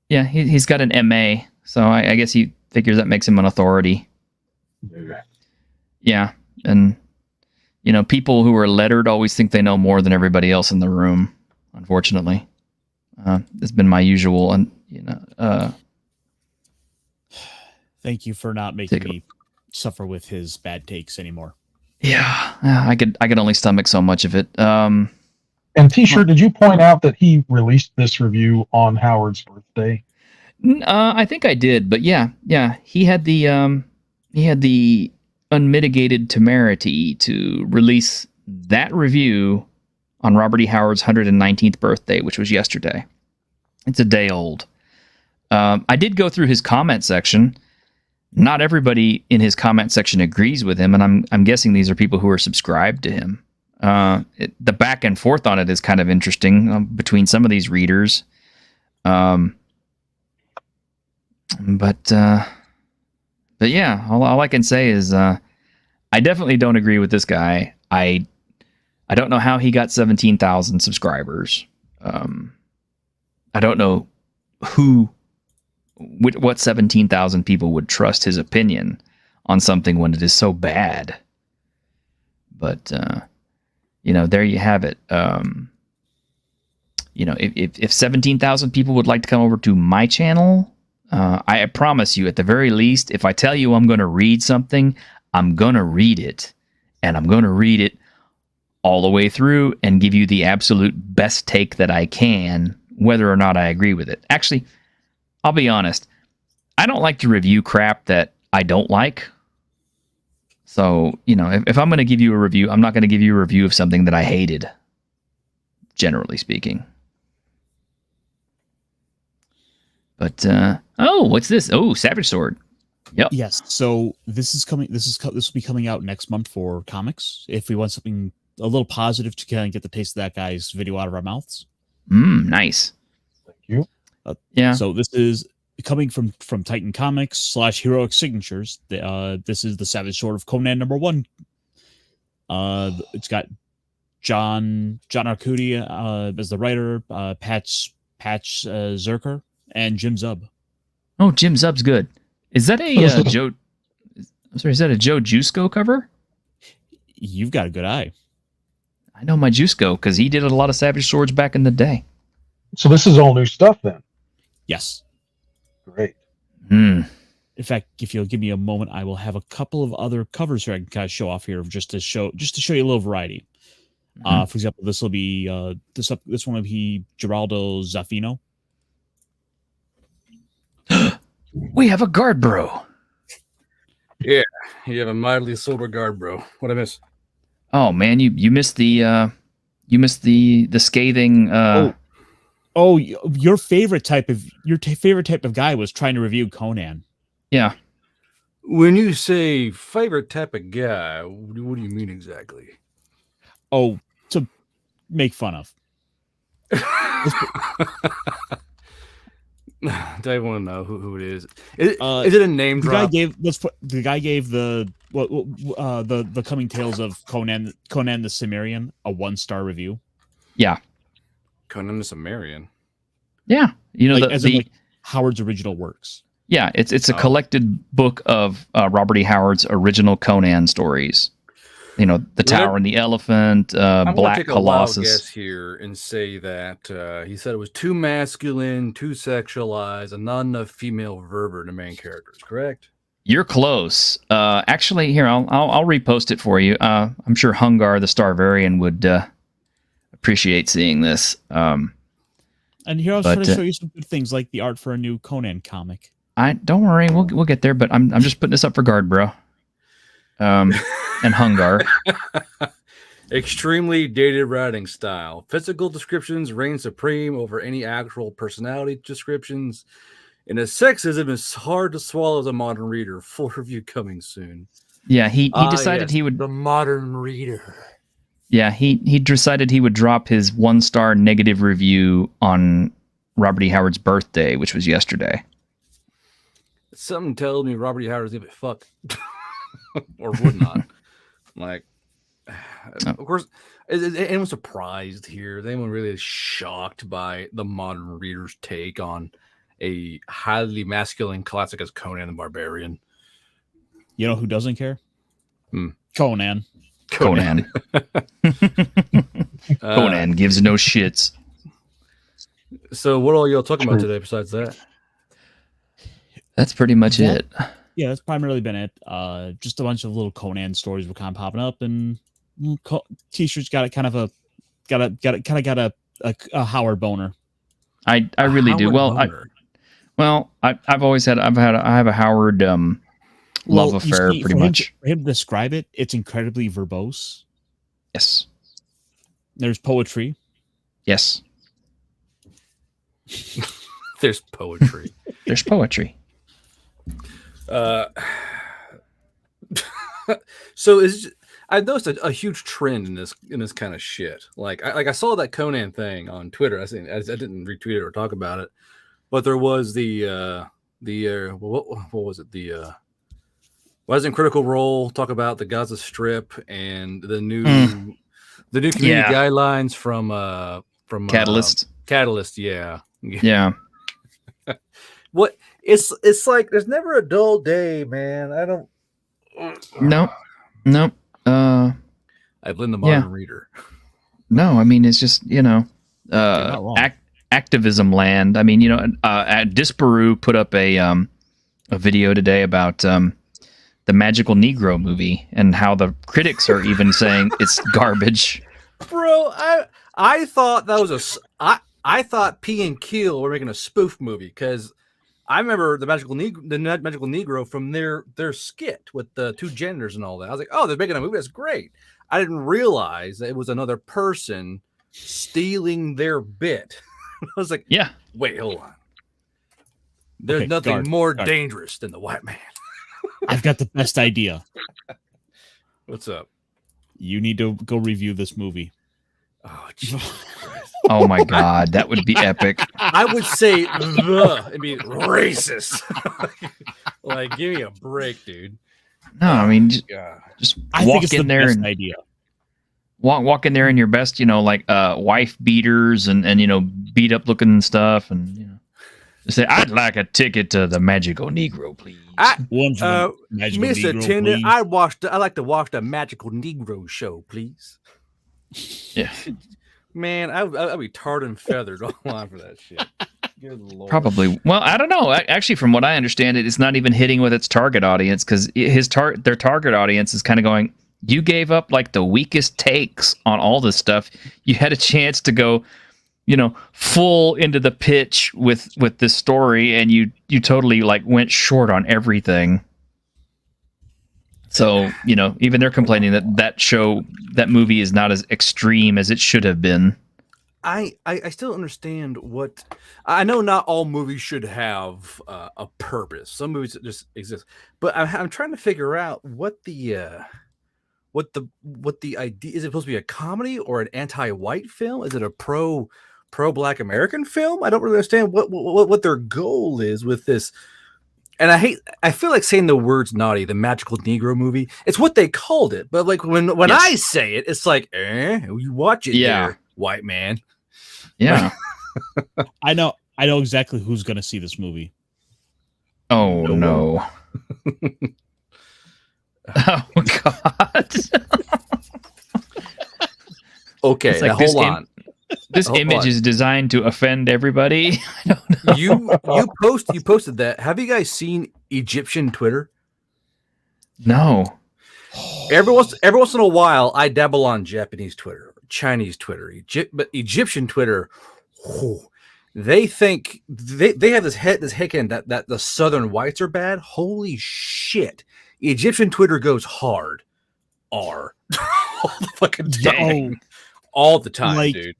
E: Yeah, he's got an MA, so I guess he figures that makes him an authority. Yeah, and people who are lettered always think they know more than everybody else in the room. Unfortunately, it's been my usual, and
G: Thank you for not making me suffer with his bad takes anymore.
E: Yeah, I could only stomach so much of it.
F: And T-shirt, did you point out that he released this review on Howard's birthday?
E: I think I did, but yeah, he had the unmitigated temerity to release that review on Robert E. Howard's 119th birthday, which was yesterday. It's a day old. I did go through his comment section. Not everybody in his comment section agrees with him, and I'm guessing these are people who are subscribed to him. The back and forth on it is kind of interesting between some of these readers. But But yeah, all I can say is I definitely don't agree with this guy. I don't know how he got 17,000 subscribers. I don't know what 17,000 people would trust his opinion on something when it is so bad. But there you have it. If 17,000 people would like to come over to my channel, I promise you, at the very least, if I tell you I'm going to read something, I'm going to read it. And I'm going to read it all the way through and give you the absolute best take that I can, whether or not I agree with it. Actually, I'll be honest. I don't like to review crap that I don't like. So, if I'm going to give you a review, I'm not going to give you a review of something that I hated, generally speaking. But, what's this? Oh, Savage Sword. Yep.
G: Yes. So this is coming. This will be coming out next month for comics. If we want something a little positive to kind of get the taste of that guy's video out of our mouths.
E: Nice.
F: Thank you.
E: Yeah.
G: So this is coming from Titan Comics / Heroic Signatures. This is the Savage Sword of Conan #1. It's got John Arcudi as the writer, Patch Zerker, and Jim Zub.
E: Oh, Jim Zub's good. Is that a Joe? I'm sorry, is that a Joe Jusko cover?
G: You've got a good eye.
E: I know my Jusko because he did a lot of Savage Swords back in the day.
F: So this is all new stuff then.
G: Yes.
F: Great.
G: In fact, if you'll give me a moment, I will have a couple of other covers here I can kind of show off here, just to show you a little variety. For example, this will be this one will be Geraldo Zaffino.
E: We have a guard bro.
I: Yeah, you have a mildly sober guard, bro. What I miss?
E: Oh man, you missed the scathing.
G: Your favorite type of guy was trying to review Conan.
E: Yeah.
I: When you say favorite type of guy, what do you mean exactly?
G: Oh, to make fun of.
I: Do I want to know who it is? Is it a name drop?
G: The guy gave the Coming Tales of Conan the Cimmerian a 1-star review.
E: Yeah.
I: Conan the Cimmerian.
E: Yeah.
G: Like Howard's original works.
E: Yeah, it's a collected book of Robert E. Howard's original Conan stories. The Tower and the Elephant,
I: I'm
E: Black
I: take
E: Colossus.
I: A wild guess here and say that he said it was too masculine, too sexualized, and not enough female verb in the main characters. Correct?
E: You're close. Actually, here I'll repost it for you. I'm sure Hungar the Starvarian would appreciate seeing this.
G: And here I'll try to show you some good things, like the art for a new Conan comic.
E: Don't worry, we'll get there. But I'm just putting this up for guard, bro. And Hungar.
I: Extremely dated writing style. Physical descriptions reign supreme over any actual personality descriptions. And his sexism is hard to swallow as a modern reader. Full review coming soon.
E: Yeah, he decided he would.
I: The modern reader.
E: Yeah, he decided he would drop his 1-star negative review on Robert E. Howard's birthday, which was yesterday.
I: Something tells me Robert E. Howard's gonna be fucked. Or would not. Of course, is anyone surprised here? Is anyone really shocked by the modern reader's take on a highly masculine classic as Conan the Barbarian?
G: You know who doesn't care?
E: Conan. Conan gives no shits.
I: So what are y'all talking about today besides that?
E: That's pretty much it.
G: Yeah, that's primarily been it. Just a bunch of little Conan stories were kind of popping up, and T-shirts got a Howard boner.
E: I really do. Well, I have a Howard love affair, pretty much.
G: For him to describe it, it's incredibly verbose.
E: Yes.
G: There's poetry.
E: Yes.
I: There's poetry.
E: There's poetry.
I: So I've noticed a huge trend in this kind of shit. I saw that Conan thing on Twitter. I didn't retweet it or talk about it, but there was the what was it, the Was in Critical Role talk about the Gaza Strip and the new community guidelines from
E: Catalyst.
I: Catalyst, yeah.
E: Yeah.
I: What it's like there's never a dull day, man. I don't
E: No.
I: I blame the modern reader.
E: No, I mean it's just,
G: not wrong.
E: activism land. I mean, Disparu put up a video today about the Magical Negro movie and how the critics are even saying it's garbage.
I: Bro, I thought that was I thought P and Keel were making a spoof movie because I remember the Magical Negro from their skit with the two genders and all that. I was like, oh, they're making a movie. That's great. I didn't realize that it was another person stealing their bit. I was like,
E: yeah,
I: wait, hold on. There's nothing more dangerous than the white man.
G: I've got the best idea.
I: What's up?
G: You need to go review this movie.
I: Oh, Jesus Christ.
E: Oh my God, that would be epic.
I: I would say it'd be racist. Like, give me a break, dude.
E: No, I mean, just
G: I
E: walk
G: think it's
E: in
G: the
E: there
G: best
E: and
G: idea.
E: Walk in there in your best, wife beaters and beat up looking stuff, and say, I'd like a ticket to the Magical Negro, please.
I: Mr. Tender, I'd like to watch the Magical Negro show, please.
E: Yeah.
I: Man, I'd be tarred and feathered online for that shit. Good Lord.
E: Probably. Well, I don't know. Actually, from what I understand, it's not even hitting with its target audience because their target audience is kind of going, you gave up like the weakest takes on all this stuff. You had a chance to go, full into the pitch with this story, and you totally like went short on everything. So, even they're complaining that movie is not as extreme as it should have been.
I: I still understand what I know. Not all movies should have a purpose. Some movies just exist, but I'm trying to figure out what the idea is. It supposed to be a comedy or an anti-white film? Is it a pro-Black American film? I don't really understand what their goal is with this. And I feel like saying the words naughty, the Magical Negro movie. It's what they called it, but like when
E: Yes.
I: I say it, it's like, you watch it, there, white man.
E: Yeah.
G: I know exactly who's going to see this movie.
E: Oh no. Oh God.
I: Okay,
E: like
I: now hold on.
E: This image is designed to offend everybody. I don't know.
I: You posted that. Have you guys seen Egyptian Twitter?
E: No.
I: Every once in a while, I dabble on Japanese Twitter, Chinese Twitter, but Egyptian Twitter. They think they have this head that the Southern whites are bad. Holy shit! Egyptian Twitter goes hard, all the fucking time, all the time, dude.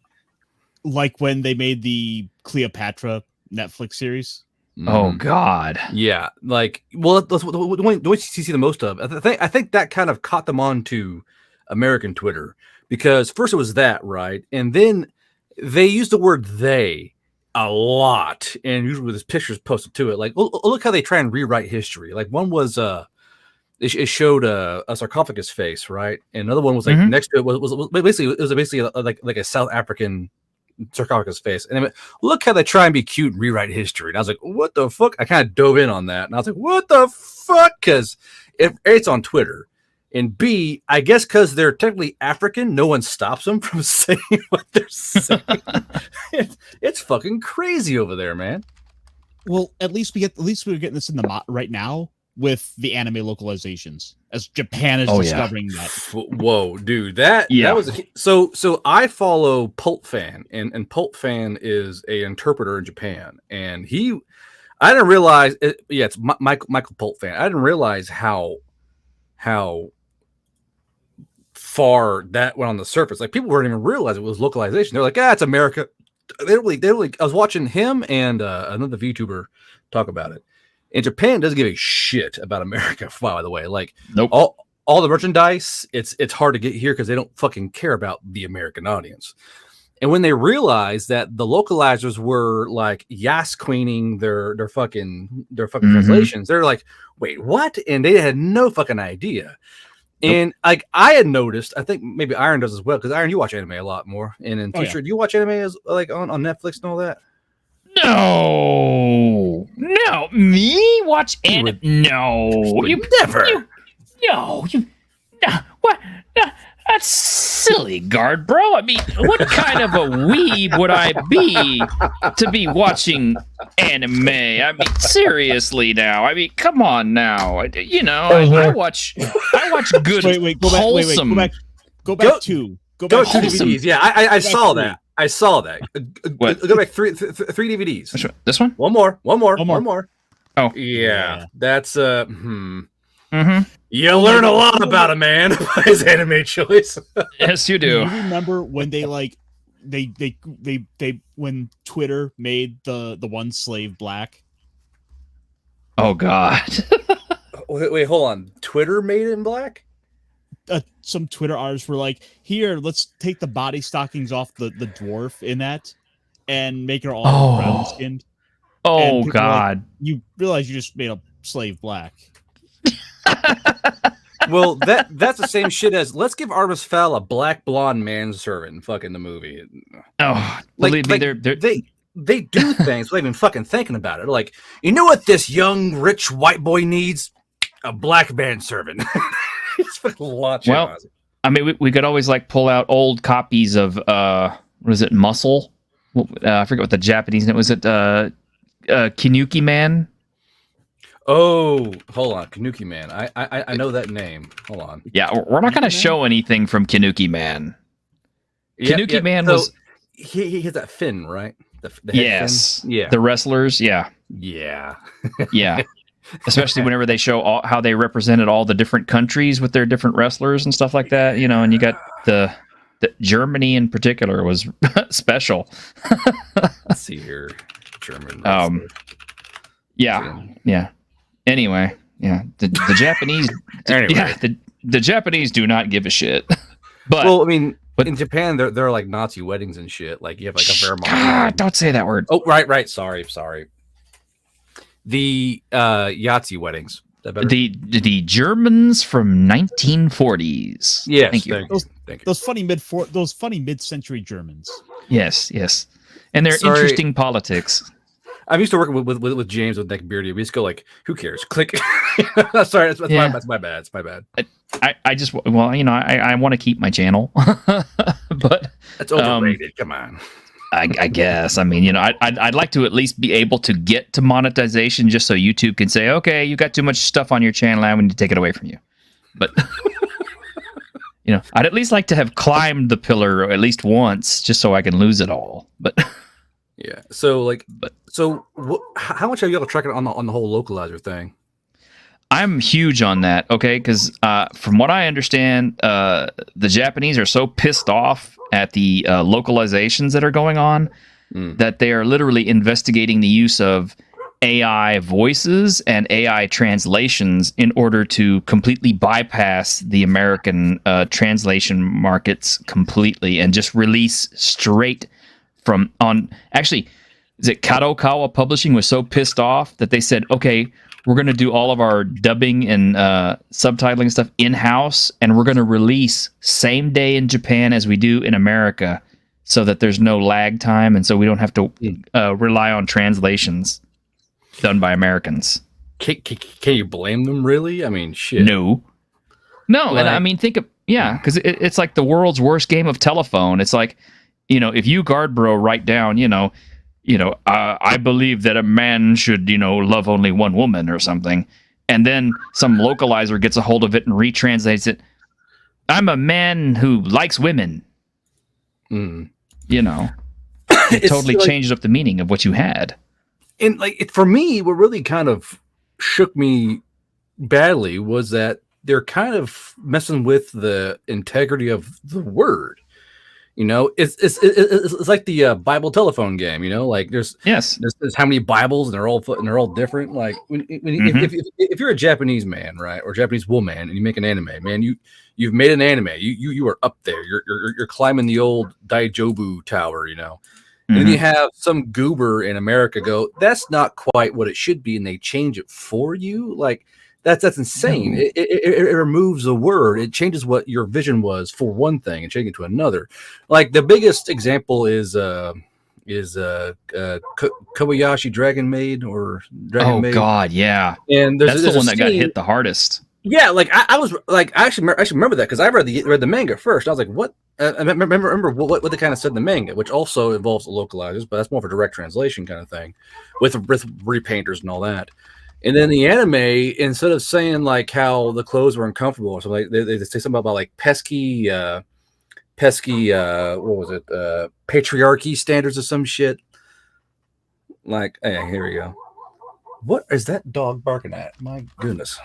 G: Like when they made the Cleopatra Netflix series.
E: Oh God.
I: Yeah, like what you see the most of. I think that kind of caught them on to American Twitter because first it was that, right, and then they used the word "they" a lot, and usually with his pictures posted to it. Like, look how they try and rewrite history. Like one was it showed a sarcophagus face, right, and another one was like next to it was basically like a South African sarcophagus face, and I mean, look how they try and be cute and rewrite history. And I was like, what the fuck? I kind of dove in on that, and I was like, what the fuck? Because if it's on Twitter, and B, I guess because they're technically African, no one stops them from saying what they're saying. It's fucking crazy over there, man.
G: Well, at least we're getting this in the right now with the anime localizations, as Japan is discovering that.
I: Whoa, dude, that was so I follow Pulp Fan, and Pulp Fan is a interpreter in Japan, and I didn't realize it. Yeah, it's Michael Pulp Fan. I didn't realize how far that went on the surface. Like people weren't even realize it was localization. They're like, it's America. They really. I was watching him and another VTuber talk about it. And Japan doesn't give a shit about America, by the way. Like,
E: nope.
I: All the merchandise, it's hard to get here because they don't fucking care about the American audience. And when they realized that the localizers were like yas queening their fucking translations, they're like, wait, what? And they had no fucking idea. And like I had noticed, I think maybe Iron does as well, because Iron, you watch anime a lot more. And in T-shirt, do you watch anime as like on Netflix and all that?
E: No, me watch anime? No, you never. What? That's silly, guard, bro. I mean, what kind of a weeb would I be to be watching anime? I mean, seriously now. I mean, come on now. I watch good, wholesome.
G: Go back two
I: DVDs. Yeah, I saw that. I saw that.
E: What?
I: Go back three DVDs.
E: Which one? This one?
I: One more.
E: Oh,
I: yeah. That's You learn a lot about a man by his anime choice.
E: Yes, you do.
G: Do you remember when they when Twitter made the one slave black?
E: Oh God.
I: Wait, hold on. Twitter made it in black?
G: Some Twitter artists were like, "Here, let's take the body stockings off the dwarf in that, and make her all brown skinned."
E: Oh God!
G: Like, you realize you just made a slave black.
I: Well, that's the same shit as let's give Artemis Fowl a black blonde manservant. Fucking the movie.
E: Oh, believe me,
I: they do things without even fucking thinking about it. Like, you know what this young rich white boy needs? A black manservant. It's fucking launching.
E: Well, I mean, we could always like pull out old copies of what is it, Muscle? I forget what the Japanese name was. It Kinuki Man.
I: Oh, hold on, Kanuki Man. I know that name. Hold on.
E: Yeah, we're not going to show anything from Kanuki Man. Kanuki Man was
I: he has that fin, right? The
E: yes,
I: fin? Yeah.
E: The wrestlers, yeah.
I: Yeah.
E: Especially whenever they show how they represented all the different countries with their different wrestlers and stuff like that, and you got the Germany in particular was special.
I: Let's see here, German.
E: Yeah. Anyway, yeah, the Japanese.
I: Anyway.
E: Yeah, the Japanese do not give a shit. But
I: well, I mean, in Japan, they're like Nazi weddings and shit. Like you have like a Vermont.
E: Don't say that word.
I: Oh, right. Sorry. The Yahtzee weddings.
E: The Germans from 1940s.
I: Yes,
E: thank you.
G: Those funny mid-century Germans.
E: Yes, and their interesting politics.
I: I'm used to working with James with Nick Beardy. We just go like, who cares? Click. Sorry, that's my bad. It's my bad.
E: I just I want to keep my channel, but
I: that's overrated. Come on.
E: I guess. I mean, I'd like to at least be able to get to monetization just so YouTube can say, okay, you got too much stuff on your channel. I need to take it away from you. But I'd at least like to have climbed the pillar at least once just so I can lose it all. But
I: yeah. How much have you all tracking on the whole localizer thing?
E: I'm huge on that, okay? Because from what I understand, the Japanese are so pissed off at the localizations that are going on that they are literally investigating the use of AI voices and AI translations in order to completely bypass the American translation markets completely and just release straight from on. Actually, is it Kadokawa Publishing was so pissed off that they said, okay, we're going to do all of our dubbing and subtitling stuff in-house, and we're going to release same day in Japan as we do in America so that there's no lag time, and so we don't have to rely on translations done by Americans.
I: Can you blame them, really? I mean, shit.
E: No, and I mean, think of, because it's like the world's worst game of telephone. It's like, if you, guard bro, write down, I believe that a man should, love only one woman or something. And then some localizer gets a hold of it and retranslates it. I'm a man who likes women. It totally changed up the meaning of what you had.
I: And for me, what really kind of shook me badly was that they're kind of messing with the integrity of the word. It's like the Bible telephone game. Like there's how many Bibles and they're all different. Like if you're a Japanese man, right, or Japanese woman, and you make an anime, man, you You've made an anime. You are up there. You're climbing the old Daijobu tower, you know. And then you have some goober in America go, that's not quite what it should be, and they change it for you. Like that's insane.
E: No.
I: It removes a word. It changes what your vision was for one thing and changing it to another. Like the biggest example is Kobayashi Dragon Maid or Dragon Maid.
E: Oh God, yeah.
I: And
E: that's
I: there's
E: the one
I: a
E: that got
I: scene-
E: hit the hardest.
I: Yeah, like I was like I actually remember that because I read the manga first. I was like, what? I remember what they kind of said in the manga, which also involves the localizers, but that's more of a direct translation kind of thing, with repainters and all that. And then the anime, instead of saying like how the clothes were uncomfortable or something, they say something about like pesky what was it? Patriarchy standards or some shit. Like, hey, here we go. What is that dog barking at? My goodness.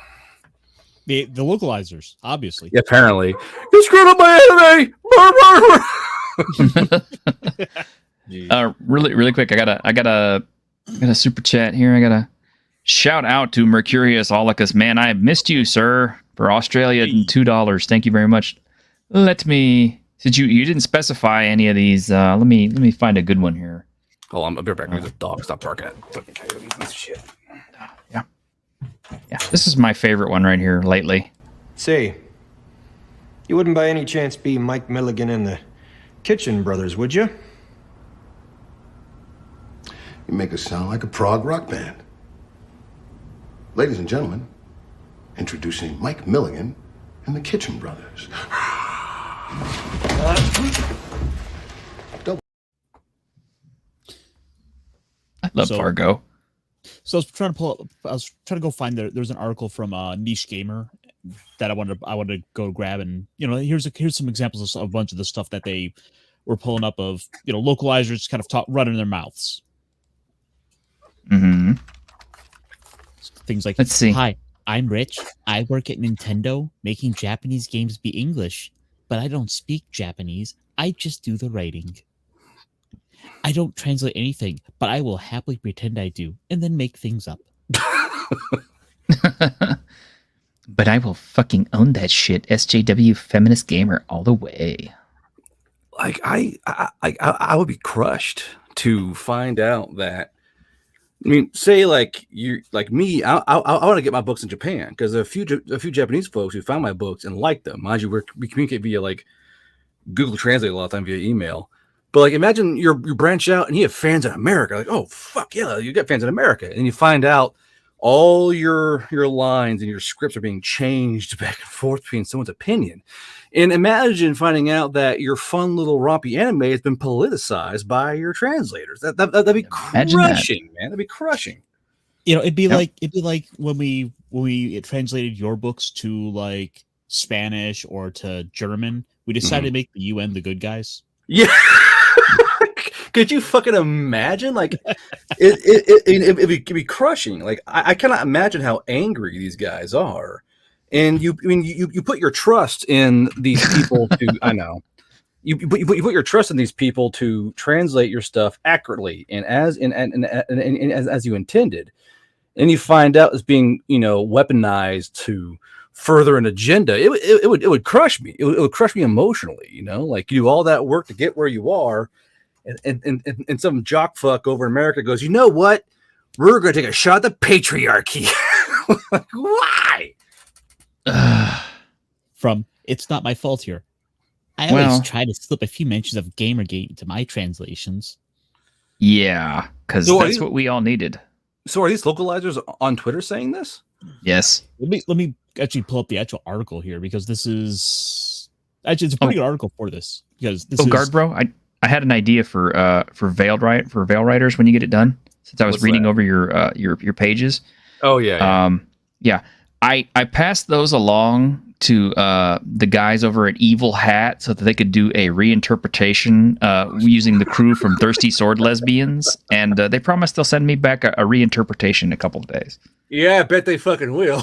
G: The localizers, obviously.
I: Yeah, apparently. You screwed up my anime!
E: Really quick, I got a super chat here. I got a shout out to Mercurius Aulicus. Man, I missed you, sir, for Australia and $2. Thank you very much. Let me, since you didn't specify any of these, let me find a good one here.
I: Hold on, I'll be back with the dog. Stop barking at fucking coyote. Piece of shit.
E: Yeah, this is my favorite one right here lately.
J: Say, you wouldn't by any chance be Mike Milligan and the Kitchen Brothers, would you?
B: You make us sound like a prog rock band. Ladies and gentlemen, introducing Mike Milligan and the Kitchen Brothers.
E: I love Fargo.
G: So I was trying to go find there's an article from Niche Gamer that I wanted to go grab, and here's some examples of a bunch of the stuff that they were pulling up of localizers kind of running their mouths.
E: Mm-hmm.
G: Things like,
E: let's see.
K: Hi, I'm Rich. I work at Nintendo making Japanese games be English, but I don't speak Japanese. I just do the writing. I don't translate anything, but I will happily pretend I do and then make things up.
E: But I will fucking own that shit. SJW feminist gamer all the way.
I: Like I would be crushed to find out that. I mean, say like you like me. I want to get my books in Japan because a few Japanese folks who found my books and liked them. Mind you, we communicate via like Google Translate a lot of time via email. But like, imagine you branch out and you have fans in America. Like, oh fuck yeah, you got fans in America, and you find out all your lines and your scripts are being changed back and forth between someone's opinion. And imagine finding out that your fun little rompy anime has been politicized by your translators. That'd be crushing, man. That'd be crushing.
G: It'd be like when we translated your books to like Spanish or to German. We decided to make the UN the good guys.
I: Yeah. Could you fucking imagine? Like, it'd be crushing. Like, I cannot imagine how angry these guys are. And you put your trust in these people to. I know. You put your trust in these people to translate your stuff accurately and as you intended, and you find out it's being weaponized to further an agenda. It would crush me. It would crush me emotionally. Like you do all that work to get where you are. And some jock fuck over in America goes, you know what? We're going to take a shot at the patriarchy. Like, why?
K: From it's not my fault here. I always try to slip a few mentions of Gamergate into my translations.
E: Yeah, because that's what we all needed.
I: So are these localizers on Twitter saying this?
E: Yes.
G: Let me actually pull up the actual article here because this is actually it's a pretty good article for this because this is
E: Guard Bro. I had an idea for Veil Writers when you get it done. Since I was reading over your pages.
I: Oh yeah.
E: Yeah. I passed those along to the guys over at Evil Hat so that they could do a reinterpretation using the crew from Thirsty Sword Lesbians, and they promised they'll send me back a reinterpretation in a couple of days.
I: Yeah, I bet they fucking will.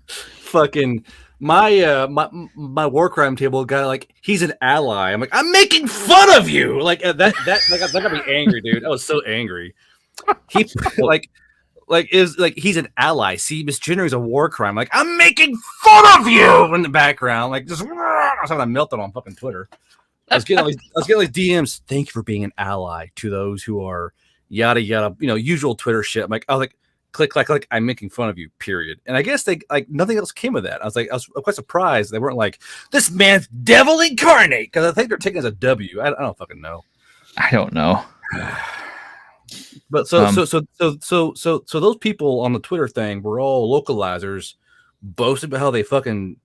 I: Fucking. My war crime table guy, like, he's an ally. I'm like, I'm making fun of you. Like that got me angry, dude. I was so angry. He like like he's an ally. See, misgendering is a war crime. Like, I'm making fun of you in the background. Like, just I was having a meltdown on fucking Twitter. I was getting all these DMs. Thank you for being an ally to those who are yada yada. Usual Twitter shit. I was like, click. I'm making fun of you. Period. And I guess they nothing else came of that. I was quite surprised they weren't like, this man's devil incarnate, because I think they're taking it as a W. I don't fucking know.
E: I don't know.
I: But so those people on the Twitter thing were all localizers, boasting about how they fucking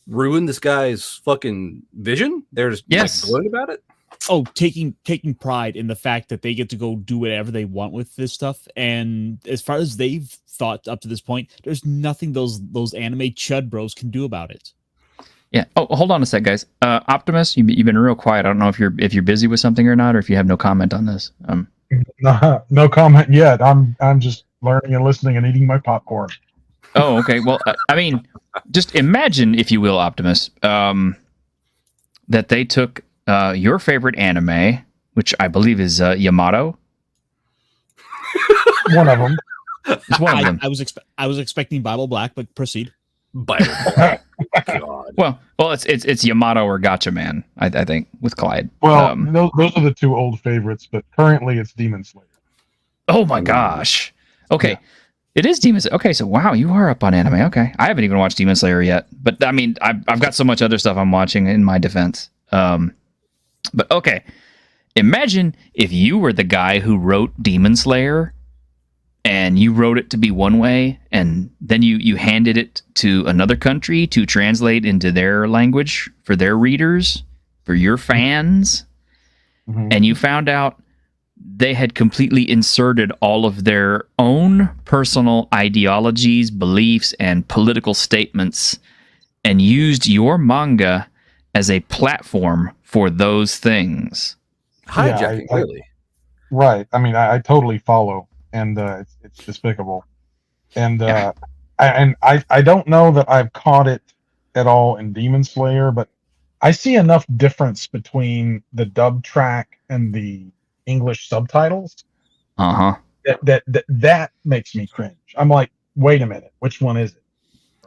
I: ruined this guy's fucking vision. They're just glowing about it.
G: Oh, taking pride in the fact that they get to go do whatever they want with this stuff. And as far as they've thought up to this point, there's nothing those anime chud bros can do about it.
E: Yeah. Oh, hold on a sec, guys. Optimus, you've been real quiet. I don't know if you're busy with something or not, or if you have no comment on this.
F: No comment yet. I'm just learning and listening and eating my popcorn.
E: Oh, okay. Well, I mean, just imagine, if you will, Optimus, that they took your favorite anime, which I believe is Yamato.
F: One of them.
E: It's one of them.
G: I was expecting Bible Black, but proceed.
I: Bible Black. God.
E: Well, it's Yamato or Gotcha Man, I think, with Clyde.
F: Well, those are the two old favorites, but currently it's Demon Slayer.
E: Oh my gosh. Okay. Yeah. It is Demon Slayer. Okay, so wow, you are up on anime. Okay. I haven't even watched Demon Slayer yet, but I mean, I've got so much other stuff I'm watching in my defense. But okay. Imagine if you were the guy who wrote Demon Slayer and you wrote it to be one way, and then you handed it to another country to translate into their language for their readers, for your fans, and you found out they had completely inserted all of their own personal ideologies, beliefs, and political statements and used your manga as a platform for those things.
I: Hijacking, really.
F: Right. I mean, I totally follow. And it's despicable, and I don't know that I've caught it at all in Demon Slayer, but I see enough difference between the dub track and the English subtitles. That makes me cringe. I'm like, wait a minute, which one is it?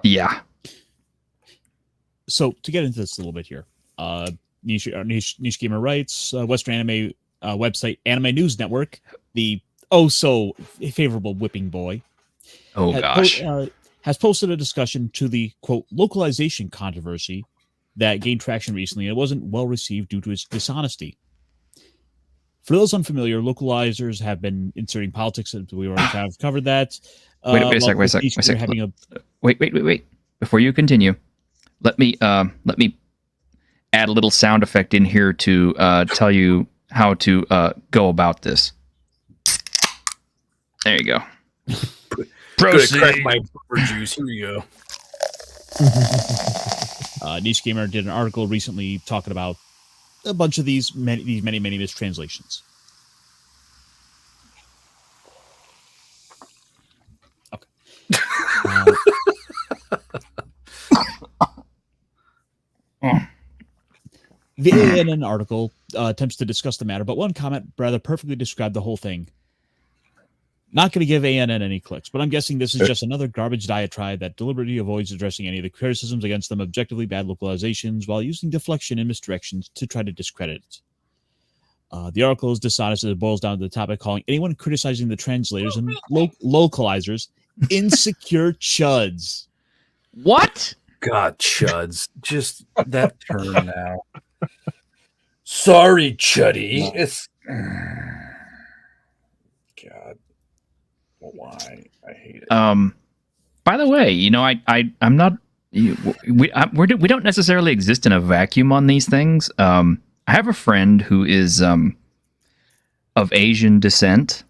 E: Yeah.
G: So to get into this a little bit here, Niche Gamer writes, Western anime website Anime News Network, the so favorable whipping boy.
E: Oh gosh.
G: Has posted a discussion to the quote localization controversy that gained traction recently. And it wasn't well received due to its dishonesty. For those unfamiliar, localizers have been inserting politics. We already kind of covered that.
E: Wait a second. Wait. Before you continue, let me add a little sound effect in here to tell you how to go about this. There you go.
I: Proceed. Crack my booger juice. Here you
G: go. Niche Gamer did an article recently talking about a bunch of these many mistranslations. Okay. The ANN article attempts to discuss the matter, but one comment rather perfectly described the whole thing. Not going to give ANN any clicks, but I'm guessing this is just another garbage diatribe that deliberately avoids addressing any of the criticisms against them objectively bad localizations while using deflection and misdirections to try to discredit it. The article is dishonest as it boils down to the topic, calling anyone criticizing the translators and localizers insecure chuds.
E: What?
I: God, chuds. Just that term now. Sorry, chuddy. No. It's... God. Why? I hate it.
E: By the way, I'm not. We don't necessarily exist in a vacuum on these things. I have a friend who is of Asian descent,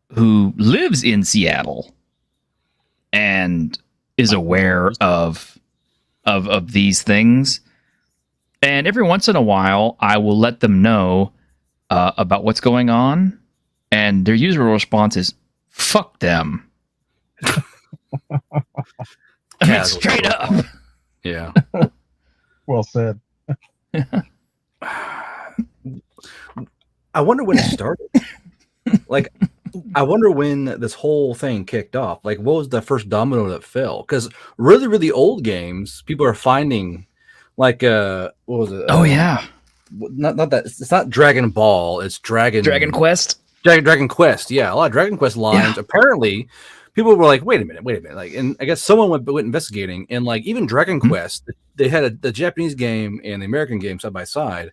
E: who lives in Seattle, and is aware of these things. And every once in a while, I will let them know about what's going on. And their usual response is, fuck them. I mean, straight up.
I: Yeah.
F: Well said.
I: I wonder when it started. Like, I wonder when this whole thing kicked off. Like, what was the first domino that fell? Because really, really old games, people are finding, like, what was it?
E: Oh yeah,
I: Not that it's not Dragon Ball. It's Dragon
E: Quest.
I: Dragon Quest. Yeah, a lot of Dragon Quest lines.
E: Yeah.
I: Apparently, people were like, wait a minute. Like, and I guess someone went investigating, and like even Dragon Quest, they had the Japanese game and the American game side by side.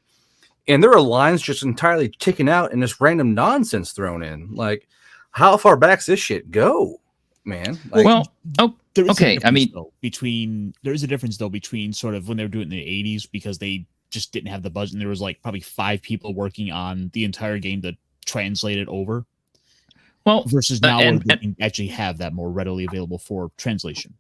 I: And there are lines just entirely taken out and just random nonsense thrown in. Like, how far back's this shit go, man? Like,
K: There is a
E: okay. I
K: difference,
E: mean,
K: though, there is a difference though between sort of when they were doing it in the 80s because they just didn't have the budget and there was like probably 5 people working on the entire game to translate it over.
E: Well,
K: versus now where they can actually have that more readily available for translation.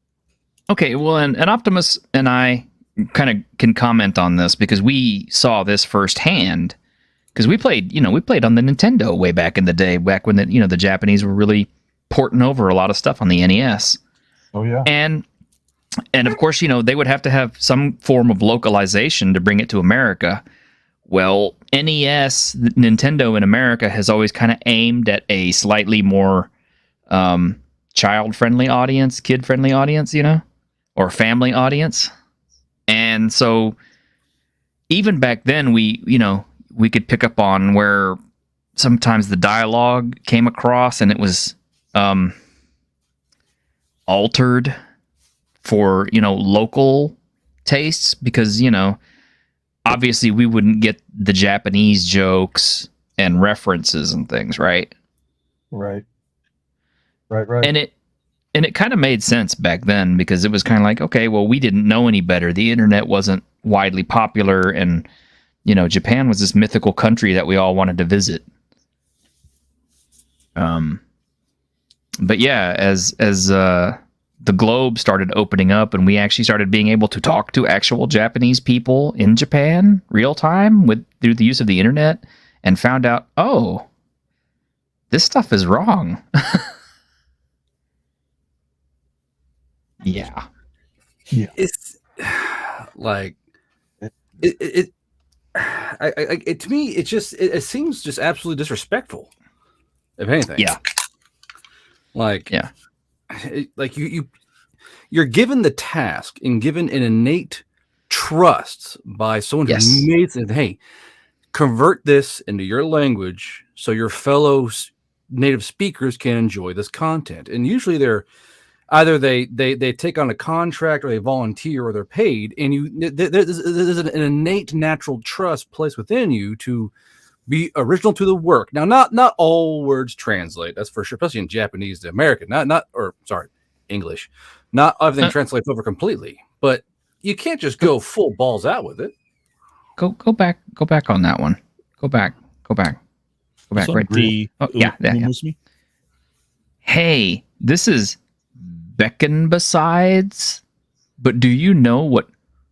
E: Okay, well, and Optimus and I kind of can comment on this because we saw this firsthand. Because we played on the Nintendo way back in the day, back when the Japanese were really porting over a lot of stuff on the NES.
F: Oh yeah,
E: and of course, they would have to have some form of localization to bring it to America. Well, NES, Nintendo in America has always kind of aimed at a slightly more child-friendly audience, kid-friendly audience, or family audience. And so even back then, we could pick up on where sometimes the dialogue came across and it was altered for, local tastes because, obviously we wouldn't get the Japanese jokes and references and things, right?
F: Right.
E: And it kind of made sense back then because it was kind of like, okay, well, we didn't know any better. The internet wasn't widely popular, and Japan was this mythical country that we all wanted to visit. But yeah, as the globe started opening up and we actually started being able to talk to actual Japanese people in Japan real time through the use of the internet, and found out, oh, this stuff is wrong. Yeah.
I: It's like it to me, it seems just absolutely disrespectful, if anything.
E: Yeah.
I: Like, yeah. Like you're given the task and given an innate trust by someone who made it. Hey, convert this into your language so your fellow native speakers can enjoy this content. And usually they're either they take on a contract or they volunteer or they're paid, and there's an innate natural trust placed within you to be original to the work. Now, not all words translate, that's for sure, especially in Japanese to American. English. Not everything translates over completely, but you can't just go full balls out with it.
E: Go back on that one. Go back. Right. Yeah. Hey, this is Beckon besides, but do you know what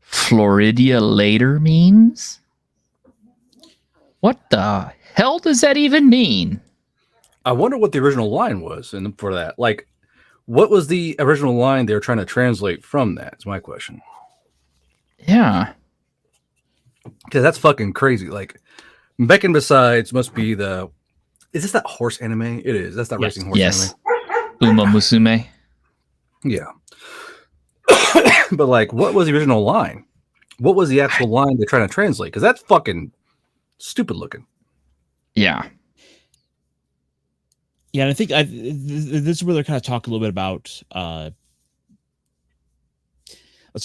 E: Floridia later means? What the hell does that even mean?
I: I wonder what the original line was, and for that, like, what was the original line they were trying to translate from that? Is my question.
E: Yeah,
I: because that's fucking crazy. Like, Beckon besides must be the. Is this that horse anime? It is. That's that racing horse anime.
E: Uma Musume.
I: Yeah. But like, what was the original line? What was the actual line they're trying to translate? Because that's fucking stupid looking.
E: Yeah.
K: Yeah, and I think this is where they're kind of talk a little bit about. The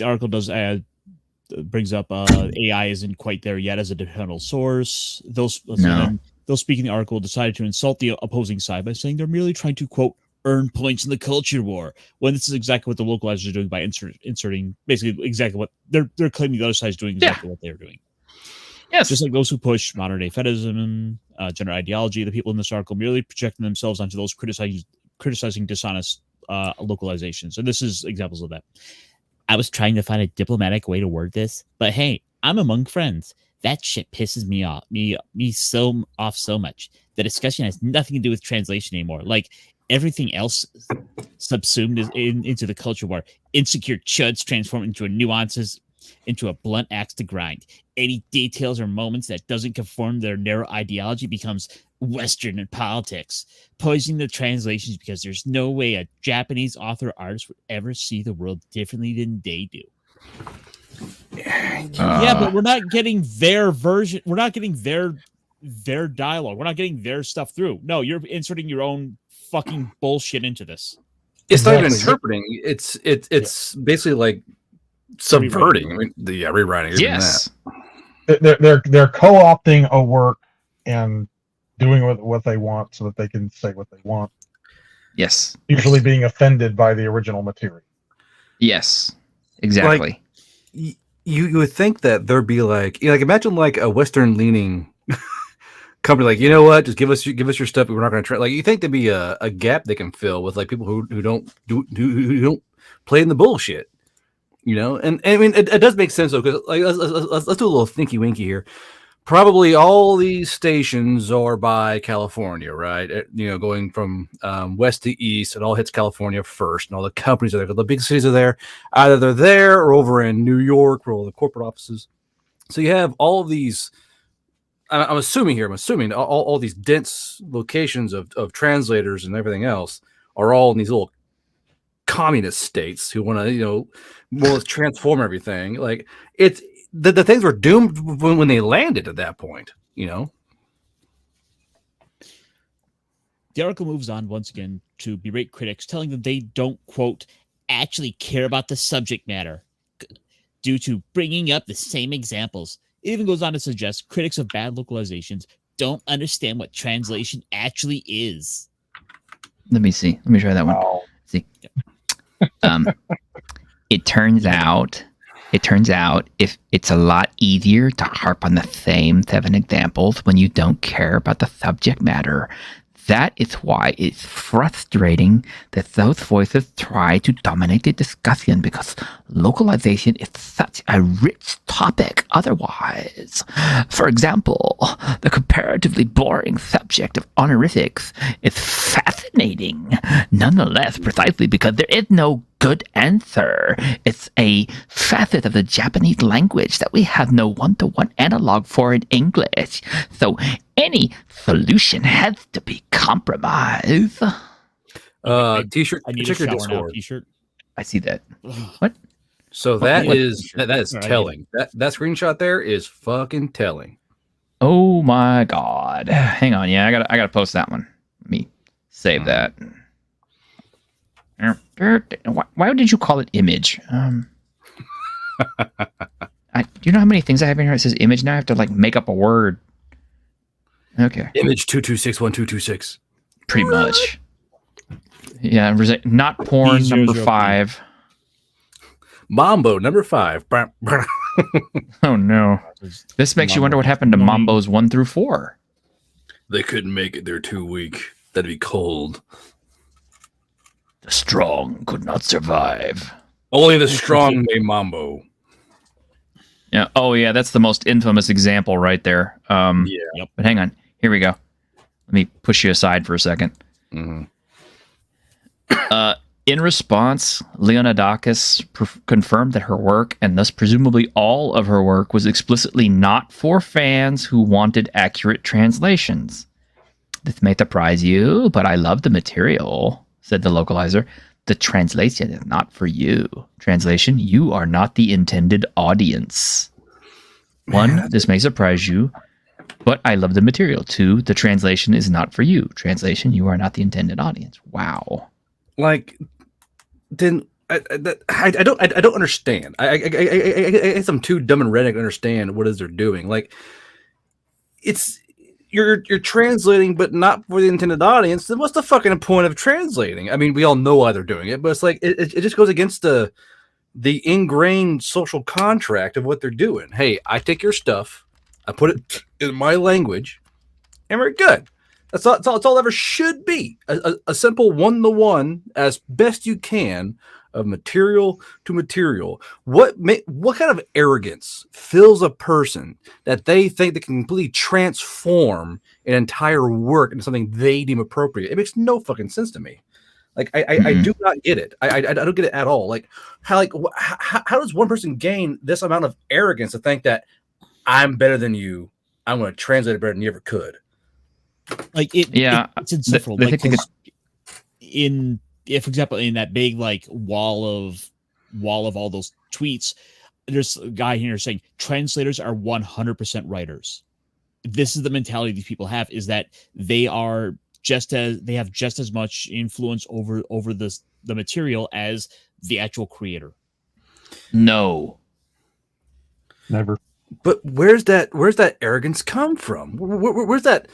K: article brings up AI isn't quite there yet as a dependable source. Those speaking the article decided to insult the opposing side by saying they're merely trying to, quote, earn points in the culture war, when this is exactly what the localizers are doing by inserting basically exactly what they're claiming the other side is doing exactly what they're doing.
E: Yes.
K: Just like those who push modern day fetishism, gender ideology, the people in this article merely projecting themselves onto those criticizing dishonest localizations. And this is examples of that. I was trying to find a diplomatic way to word this, but hey, I'm among friends. That shit pisses me off so much. The discussion has nothing to do with translation anymore. Like everything else subsumed into the culture war. Insecure chuds transform into nuances into a blunt axe to grind. Any details or moments that doesn't conform their narrow ideology becomes Western in politics, poisoning the translations because there's no way a Japanese author or artist would ever see the world differently than they do. Yeah, but we're not getting their version. We're not getting their dialogue. We're not getting their stuff through. No, you're inserting your own fucking bullshit into this.
I: It's not even interpreting. It's basically like subverting. Rewriting.
E: Yes.
F: They're co-opting a work and doing what they want so that they can say what they want.
E: Yes.
F: Usually being offended by the original material.
E: Yes. Exactly.
I: Like, you would think that there'd be like imagine like a Western leaning company, like, you know what, just give us your stuff, but we're not going to try. Like, you think there'd be a gap they can fill with like people who don't play in the bullshit, And I mean, it does make sense though, because like let's do a little thinky winky here. Probably all these stations are by California, right? Going from west to east, it all hits California first, and all the companies are there. The big cities are there. Either they're there or over in New York, where all the corporate offices. So you have all of these. I'm assuming all these dense locations of translators and everything else are all in these little communist states who want to, more or less transform everything. Like it's. The things were doomed when they landed at that point, The
K: article moves on once again to berate critics, telling them they don't, quote, actually care about the subject matter due to bringing up the same examples. It even goes on to suggest critics of bad localizations don't understand what translation actually is.
E: Let me see. Let me try that one.
F: Wow.
E: See. It turns out if it's a lot easier to harp on the same 7 examples when you don't care about the subject matter. That is why it's frustrating that those voices try to dominate the discussion, because localization is such a rich topic otherwise. For example, the comparatively boring subject of honorifics is fascinating, nonetheless, precisely because there is no good answer. It's a facet of the Japanese language that we have no one-to-one analog for in English. So any solution has to be compromise.
I: T-shirt.
K: I need
I: check
K: a
I: your
K: shower now.
I: Discord.
K: T-shirt.
E: I see that. What?
I: So that
E: What?
I: is
K: Alright,
I: telling. That screenshot there is fucking telling.
E: Oh my god. Hang on. Yeah, I gotta post that one. Let me save that. Why did you call it image? Do you know how many things I have in here that says image now? I have to like make up a word. Okay.
I: Image 2261226.
E: Pretty much. Yeah, not porn number 5.
I: Mambo number 5.
E: Oh no. This makes you wonder what happened to Mambos 1 through 4.
I: They couldn't make it. They're too weak. That'd be cold.
E: The strong could not survive.
I: Only the strong may mambo.
E: Yeah. Oh yeah, that's the most infamous example right there.
I: Yep.
E: But hang on. Here we go. Let me push you aside for a second.
I: Mm-hmm.
E: In response, Leonidakis confirmed that her work, and thus presumably all of her work, was explicitly not for fans who wanted accurate translations. This may surprise you, but I love the material, said the localizer. The translation is not for you. Translation, you are not the intended audience. 1, this may surprise you, but I love the material. 2, the translation is not for you. Translation, you are not the intended audience. Wow.
I: Like, then I don't understand. I guess I'm too dumb and redneck to understand what is they're doing. Like, it's you're translating, but not for the intended audience. Then what's the fucking point of translating? I mean, we all know why they're doing it, but it's like it just goes against the ingrained social contract of what they're doing. Hey, I take your stuff, I put it in my language, and we're good. That's all ever should be. A simple one-to-one, as best you can, of material to material. What kind of arrogance fills a person that they think they can completely transform an entire work into something they deem appropriate? It makes no fucking sense to me. Like I do not get it. I don't get it at all. Like how does one person gain this amount of arrogance to think that I'm better than you? I'm going to translate it better than you ever could.
G: Like it's insufferable. Like for example, in that big like wall of all those tweets, there's a guy here saying translators are 100% writers. This is the mentality these people have, is that they have just as much influence over the material as the actual creator.
E: No,
F: Never.
I: But where's that arrogance come from? Where's that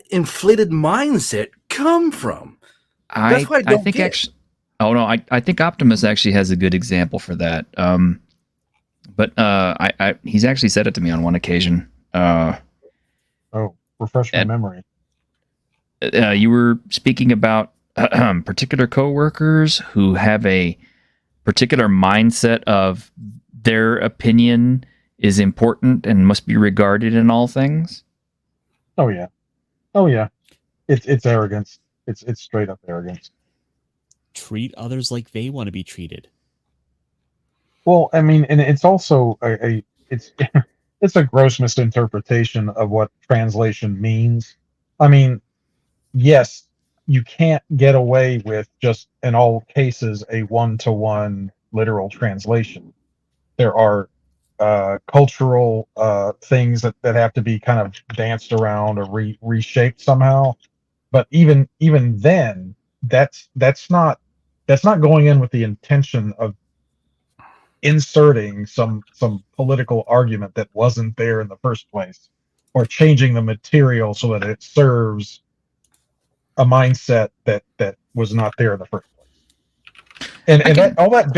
I: inflated mindset come from? That's what I don't
E: think
I: get.
E: actually. Oh no, I think Optimus actually has a good example for that. But he's actually said it to me on one occasion.
F: Refresh my memory.
E: You were speaking about particular coworkers who have a particular mindset of their opinion is important and must be regarded in all things.
F: Oh yeah. It's arrogance. It's straight up arrogance.
G: Treat others like they want to be treated.
F: Well, I mean, and it's also it's it's a gross misinterpretation of what translation means. I mean, yes, you can't get away with just in all cases a one-to-one literal translation. There are cultural things that have to be kind of danced around or reshaped somehow. But even then, that's not going in with the intention of inserting some political argument that wasn't there in the first place, or changing the material so that it serves a mindset that was not there in the first place. And all that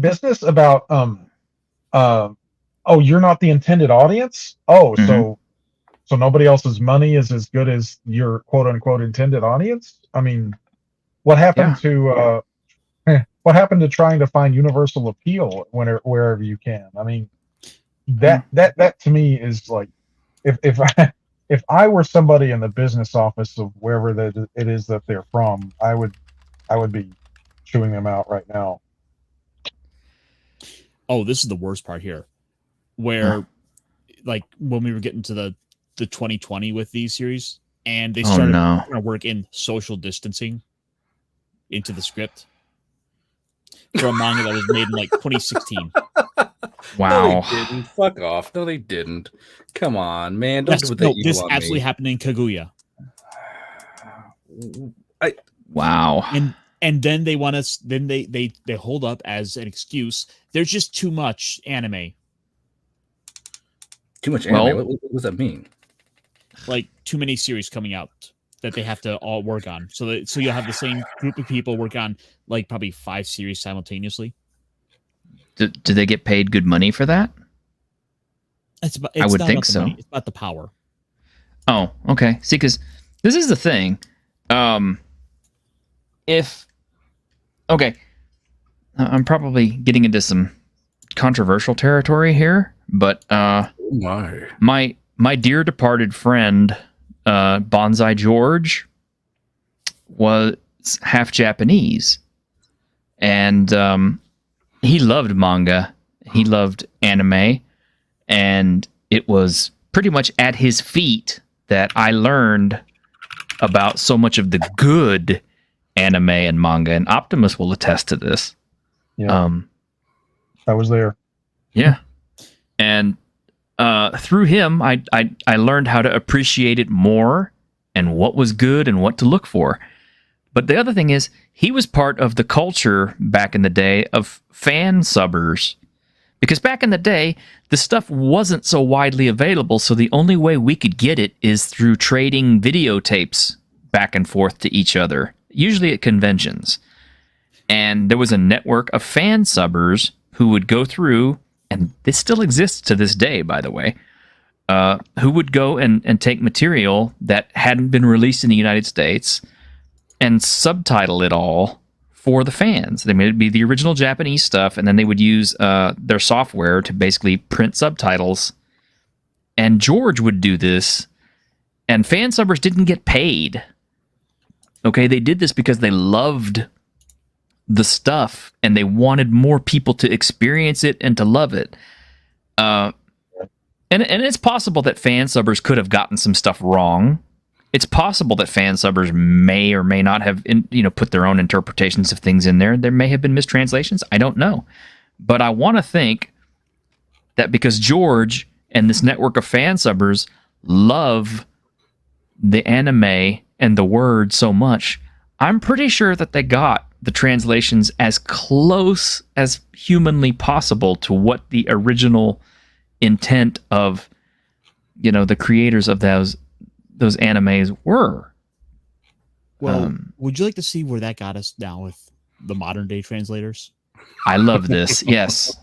F: business about oh, you're not the intended audience. Oh, so nobody else's money is as good as your quote unquote intended audience. I mean, what happened to trying to find universal appeal wherever you can? I mean, that to me is like, if I were somebody in the business office of wherever it is that they're from, I would be chewing them out right now.
G: Oh, this is the worst part here, where like when we were getting to the 2020 with these series, and they started trying to work in social distancing into the script for a manga that was made in like 2016.
E: Wow.
I: No, they didn't. Fuck off. No, they didn't. Come on, man. Don't do what they
G: this absolutely happened in Kaguya.
E: Wow.
G: And then they want us. Then they hold up as an excuse. There's just too much anime.
I: Too much anime. What does that mean?
G: Like too many series coming out that they have to all work on. So you'll have the same group of people work on like probably 5 series simultaneously.
E: Do they get paid good money for that?
G: I would think so. Money. It's about the power.
E: Oh, okay. See, because this is the thing. I'm probably getting into some controversial territory here, but my dear departed friend, Bonsai George, was half Japanese, and he loved manga, he loved anime, and it was pretty much at his feet that I learned about so much of the good anime and manga, and Optimus will attest to this.
F: Yeah. I was there.
E: Yeah. And through him, I learned how to appreciate it more and what was good and what to look for. But the other thing is, he was part of the culture back in the day of fan subbers. Because back in the day, the stuff wasn't so widely available, so the only way we could get it is through trading videotapes back and forth to each other, usually at conventions. And there was a network of fan subbers who would go through, and this still exists to this day, by the way, who would go and take material that hadn't been released in the United States and subtitle it all for the fans. They made it be the original Japanese stuff, and then they would use their software to basically print subtitles. And George would do this, and fan subbers didn't get paid Okay, they did this because they loved the stuff and they wanted more people to experience it and to love it. And it's possible that fan subbers could have gotten some stuff wrong. It's possible that fan subbers may or may not have put their own interpretations of things in there. There may have been mistranslations. I don't know. But I want to think that because George and this network of fan subbers love the anime and the word so much, I'm pretty sure that they got the translations as close as humanly possible to what the original intent of, the creators of those animes were.
G: Well, would you like to see where that got us now with the modern day translators?
E: I love this. Yes.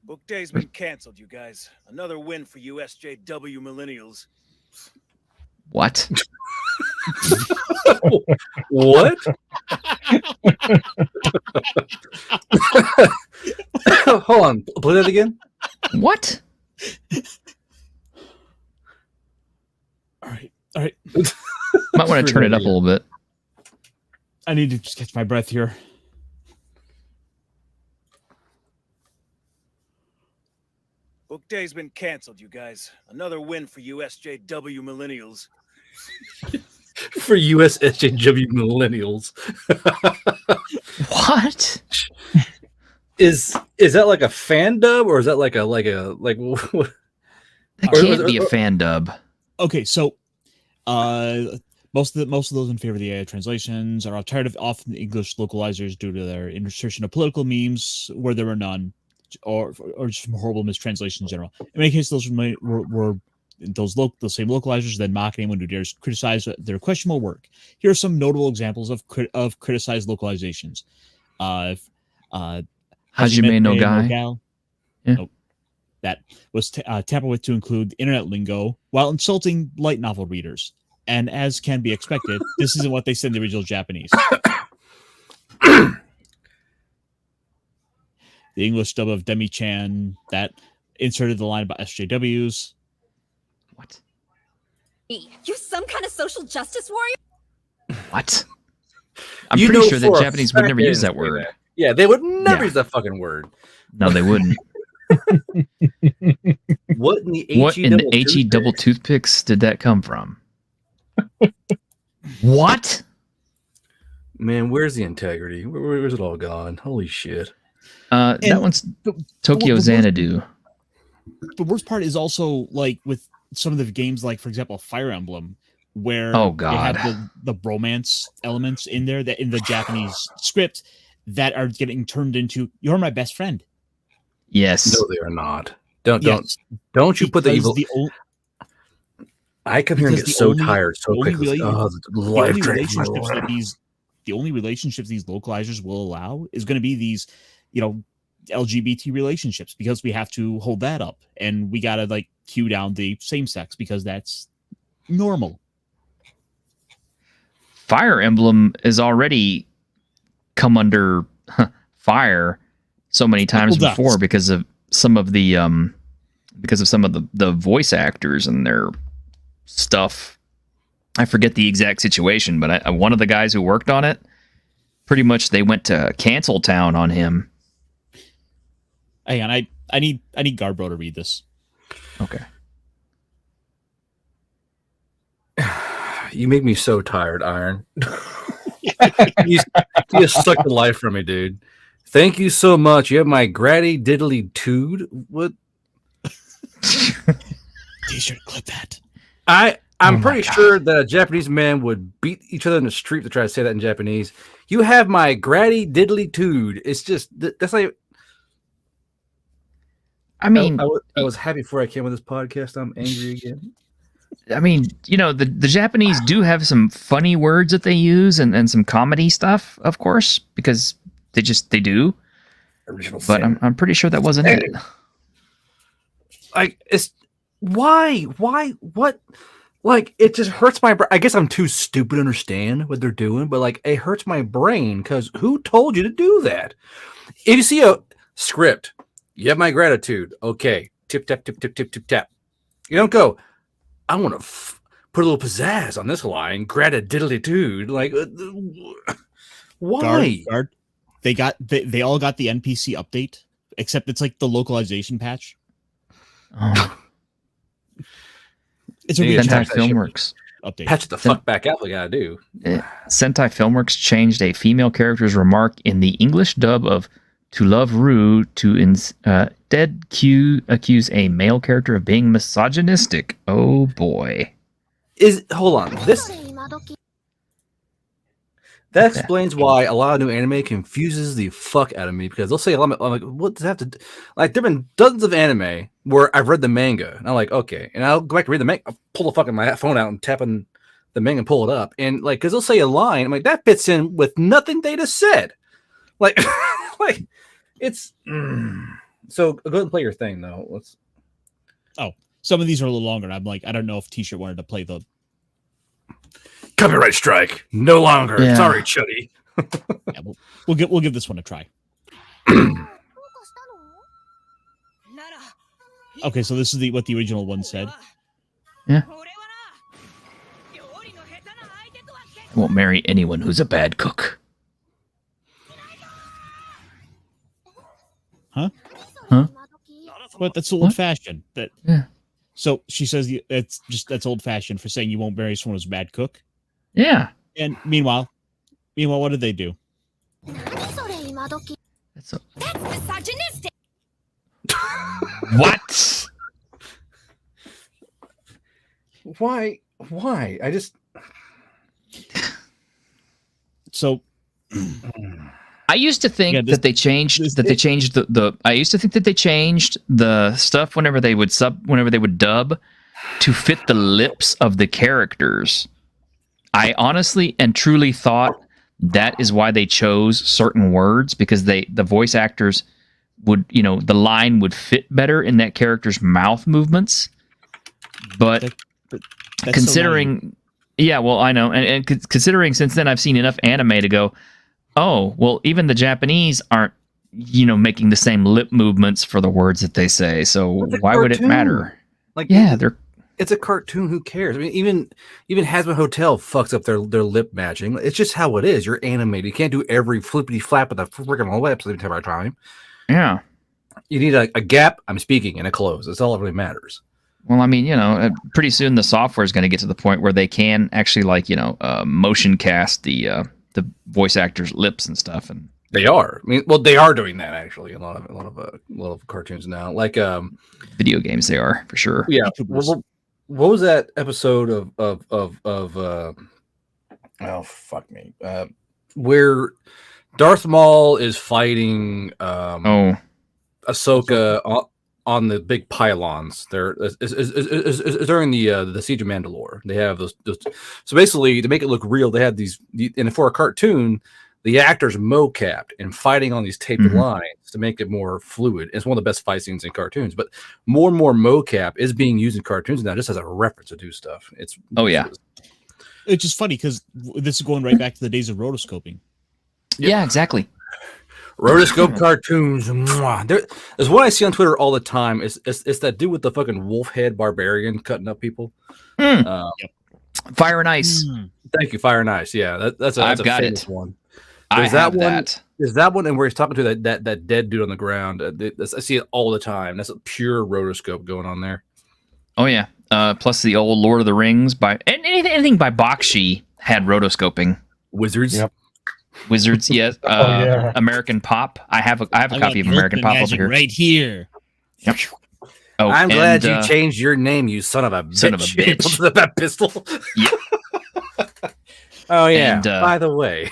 L: Book day's been canceled, you guys. Another win for you SJW millennials.
E: What?
I: What? Hold on. Play that again.
E: What?
G: All right.
E: Might want to turn it up a little bit.
G: I need to just catch my breath here.
L: Book day's been canceled, you guys. Another win for you SJW millennials.
I: For US SJW millennials.
E: What?
I: Is that like a fan dub or is that like what?
E: That can't be a fan dub.
G: Okay, so most of those in favor of the AI translations are alternative, often English localizers due to their insertion of political memes where there were none, or just horrible mistranslation in general. In many cases, those were those same localizers then mock anyone who dares criticize their questionable work. Here are some notable examples of criticized localizations.
E: Hajime no Gai.
G: Yeah. Nope. That was tampered with to include internet lingo while insulting light novel readers. And as can be expected, this isn't what they said in the original Japanese. The English dub of Demi-chan that inserted the line about SJWs.
E: What?
M: You're some kind of social justice warrior?
E: What? I'm pretty sure that Japanese would never use that word.
I: Yeah, they would never use that fucking word.
E: No, they wouldn't.
I: What in the
E: HE double toothpicks did that come from? What?
I: Man, where's the integrity? Where's it all gone? Holy shit.
E: That one's Tokyo Xanadu.
G: The worst part is also like with some of the games, like for example, Fire Emblem, where
E: they
G: have the romance elements in there that in the Japanese script that are getting turned into "You're my best friend."
E: Yes.
I: No, they are not. Don't you put the evil. I come here and get so tired so quickly.
G: The only relationships these localizers will allow is going to be these, LGBT relationships, because we have to hold that up, and we got to like cue down the same sex because that's normal.
E: Fire Emblem is already come under fire so many times before because of some of the voice actors and their stuff. I forget the exact situation, but one of the guys who worked on it, pretty much they went to cancel town on him.
G: Hang on, I need Garbro to read this.
E: Okay.
I: You make me so tired, Iron. you just sucked the life from me, dude. Thank you so much. You have my gratty diddly tood. What?
G: T-shirt, clip that.
I: I'm pretty sure that a Japanese man would beat each other in the street to try to say that in Japanese. You have my gratty diddly tood. It's just that's like.
E: I mean,
I: I was happy before I came on this podcast. I'm angry again.
E: I mean, the Japanese do have some funny words that they use and some comedy stuff, of course, because they do.
I: Original
E: but I'm pretty sure that wasn't it.
I: Like, it's why what? Like, it just hurts my brain. I guess I'm too stupid to understand what they're doing, but like, it hurts my brain because who told you to do that? If you see a script, you have my gratitude. Okay, tip tap tip tip tip tip tap. You don't go, I want to put a little pizzazz on this line. Grata diddly dude. Like, why?
G: Guard. They all got the NPC update, except it's like the localization patch.
E: Oh.
G: It's a
E: Sentai Filmworks
G: update.
I: Patch the fuck back out. We gotta do.
E: Sentai Filmworks changed a female character's remark in the English dub of "To love Ru" to instead accuse a male character of being misogynistic. Oh boy!
I: Hold on this. That explains why a lot of new anime confuses the fuck out of me, because they'll say a lot of, I'm like, what does that have to do? Like, there have been dozens of anime where I've read the manga, and I'm like, okay, and I'll go back to read the manga, I'll pull the fucking my phone out and tap on the manga and pull it up, and like, because they'll say a line, I'm like, that fits in with nothing they just said. Like, like it's so go ahead and play your thing though. Let's.
G: Oh, some of these are a little longer. And I'm like, I don't know if T-shirt wanted to play the.
I: Copyright strike. No longer.
E: Yeah.
I: Sorry, Chuddy.
G: Yeah, we'll give this one a try. Okay, so this is what the original one said.
E: Yeah. I won't marry anyone who's a bad cook.
G: Huh?
E: Huh?
G: But that's old fashioned. That.
E: Yeah.
G: So she says that's old fashioned for saying you won't marry someone who's a bad cook.
E: Yeah.
G: And meanwhile, what did they do?
E: That's
M: misogynistic.
E: What?
I: Why? I just.
E: So. I used to think that they changed the I used to think that they changed the stuff whenever they would dub to fit the lips of the characters. I honestly and truly thought that is why they chose certain words, because the voice actors would, the line would fit better in that character's mouth movements. But considering, yeah, well, I know, and considering since then I've seen enough anime to go, oh, well, even the Japanese aren't, making the same lip movements for the words that they say. So why would it matter?
I: Like,
E: yeah,
I: it's a cartoon. Who cares? I mean, even Hazbin Hotel fucks up their lip matching. It's just how it is. You're animated. You can't do every flippity flap of the freaking lips every time.
E: Yeah.
I: You need a gap. I'm speaking and a close. That's all that really matters.
E: Well, I mean, pretty soon the software is going to get to the point where they can actually, motion cast the voice actors' lips and stuff, and
I: they are. I mean, well, they are doing that actually. A lot of cartoons now, like
E: video games. They are for sure.
I: Yeah. What was that episode of oh fuck me, where Darth Maul is fighting Ahsoka on the big pylons? There is during the Siege of Mandalore. They have those. So basically, to make it look real, they had these. And for a cartoon, the actors mocapped and fighting on these taped lines to make it more fluid. It's one of the best fight scenes in cartoons. But more and more mocap is being used in cartoons now, just as a reference to do stuff. It's
G: It's just funny because this is going right back to the days of rotoscoping.
E: Yeah, exactly.
I: Rotoscope cartoons. There's one I see on Twitter all the time. It's that dude with the fucking wolf head barbarian cutting up people.
E: Fire and Ice.
I: Thank you, Fire and Ice. Yeah, that's
E: I've
I: a
E: got
I: famous
E: it.
I: one.
E: I have that.
I: There's that one, and where he's talking to that dead dude on the ground. I see it all the time. That's a pure rotoscope going on there.
E: Oh yeah. Plus the old Lord of the Rings anything by Bakshi had rotoscoping.
I: Wizards.
E: Yep. Wizards, yes.
G: yeah.
E: American Pop. I have a copy of American Pop over here.
K: Right here.
E: Yep. Oh,
I: I'm glad you changed your name, you son of a bitch.
E: Son of a bitch.
I: That pistol.
E: Yep.
I: Oh yeah.
E: And,
I: by the way.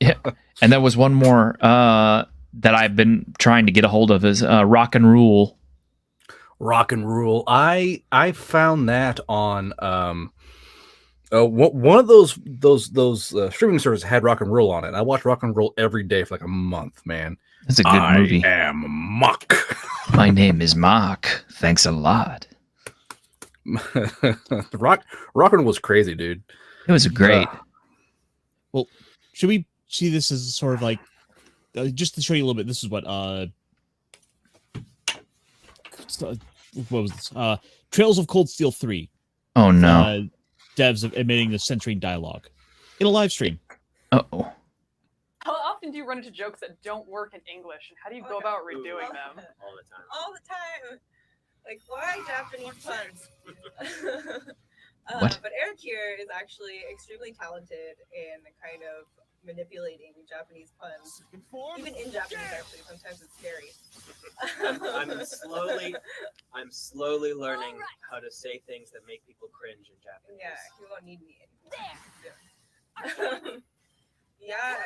E: Yeah. And there was one more that I've been trying to get a hold of is Rock and Rule.
I: Rock and Rule. I found that on one of those streaming services had Rock and Roll on it. I watched Rock and Roll every day for like a month, man.
E: That's a good movie.
I: I am Mock.
E: My name is Mark. Thanks a lot.
I: Rock and Roll was crazy, dude.
E: It was great.
G: Well, should we see this as sort of like just to show you a little bit? This is what was this? Trails of Cold Steel 3.
E: Oh no.
G: Devs of admitting the censoring dialogue in a live stream.
E: Uh-oh.
N: How often do you run into jokes that don't work in English, and how do you go about redoing them?
O: All the time. All the time. Like, why Japanese puns?
E: What?
O: But Eric here is actually extremely talented in kind of manipulating Japanese puns. Even in Japanese, actually. Sometimes it's scary.
P: I'm slowly learning how to say things that make people cringe in Japanese.
O: Yeah, you won't need me anymore. Yeah,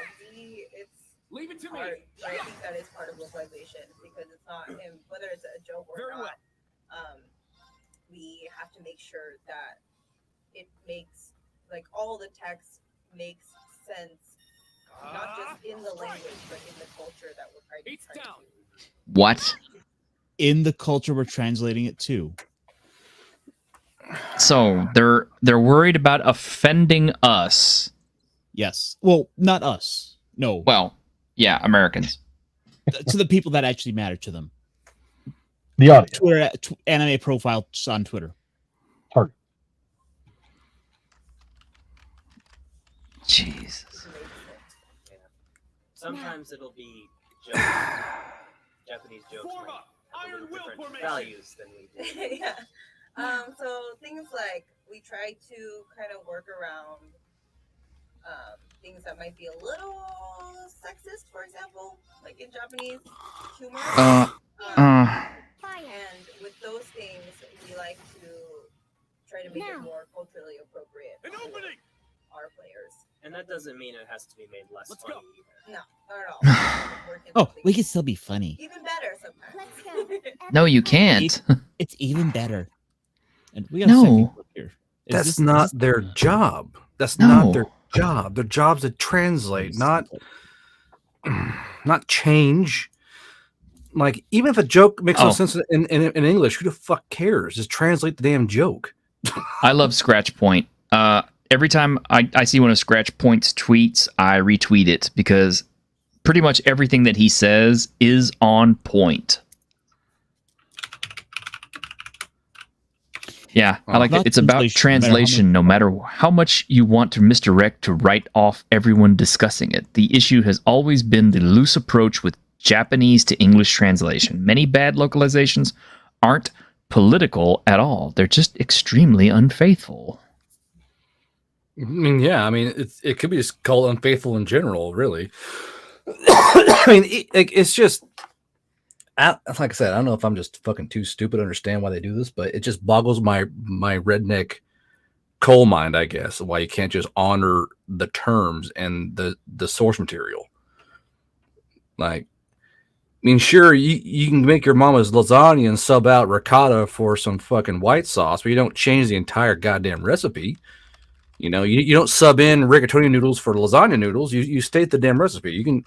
O: it's
C: Leave it to
O: hard,
C: me.
O: but I think that is part of localization because it's not him, whether it's a joke or
C: Very
O: not. We have to make sure that it makes, like, all the text makes sense, not just in the language, but in the culture that we're trying to.
E: What?
G: In the culture we're translating it to.
E: So they're worried about offending us.
G: Yes. Well, not us. No.
E: Well, yeah, Americans.
G: To the people that actually matter to them.
F: The audience.
G: Twitter, anime profiles on Twitter.
F: Target.
E: Jesus.
P: Yeah. Sometimes it'll be jokes. Japanese jokes might have a little different values than we do.
O: Yeah. So things like we try to kind of work around things that might be a little sexist, for example, like in Japanese humor. And with those things, we like to try to make it more culturally appropriate for our players.
P: And that doesn't mean it has to be made less funny either.
O: No, not at all.
K: Oh, we can still be funny.
O: Even better sometimes. Let's go.
E: No, you can't.
K: It's even better.
G: And we got a second
E: No.
G: clip here.
I: That's not their job. That's not their job. Their job's to translate, not change. Like, even if a joke makes no sense in English, who the fuck cares? Just translate the damn joke.
E: I love Scratch Point. Every time I see one of Scratch Point's tweets, I retweet it because pretty much everything that he says is on point. Yeah, I like it. It's about translation, no matter how much you want to misdirect to write off everyone discussing it. The issue has always been the loose approach with Japanese to English translation. Many bad localizations aren't political at all. They're just extremely unfaithful.
I: I mean, yeah, I mean, it could be just called unfaithful in general, really. I mean, it's just, like I said, I don't know if I'm just fucking too stupid to understand why they do this, but it just boggles my redneck coal mind, I guess, why you can't just honor the terms and the source material. Like, I mean, sure, you can make your mama's lasagna and sub out ricotta for some fucking white sauce, but you don't change the entire goddamn recipe. You know, you don't sub in rigatoni noodles for lasagna noodles. You state the damn recipe. You can.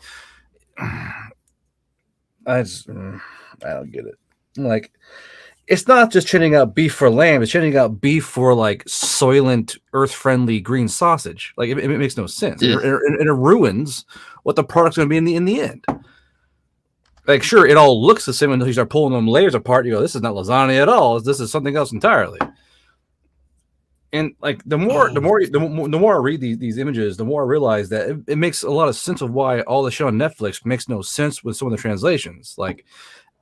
I: I don't get it. Like, it's not just churning out beef for lamb. It's churning out beef for like soylent, earth-friendly green sausage. Like, it makes no sense.
E: Yeah.
I: It ruins what the product's going to be in the end. Like, sure, it all looks the same until you start pulling them layers apart. You go, this is not lasagna at all. This is something else entirely. And like the more I read these images, the more I realize that it makes a lot of sense of why all the shit on Netflix makes no sense with some of the translations, like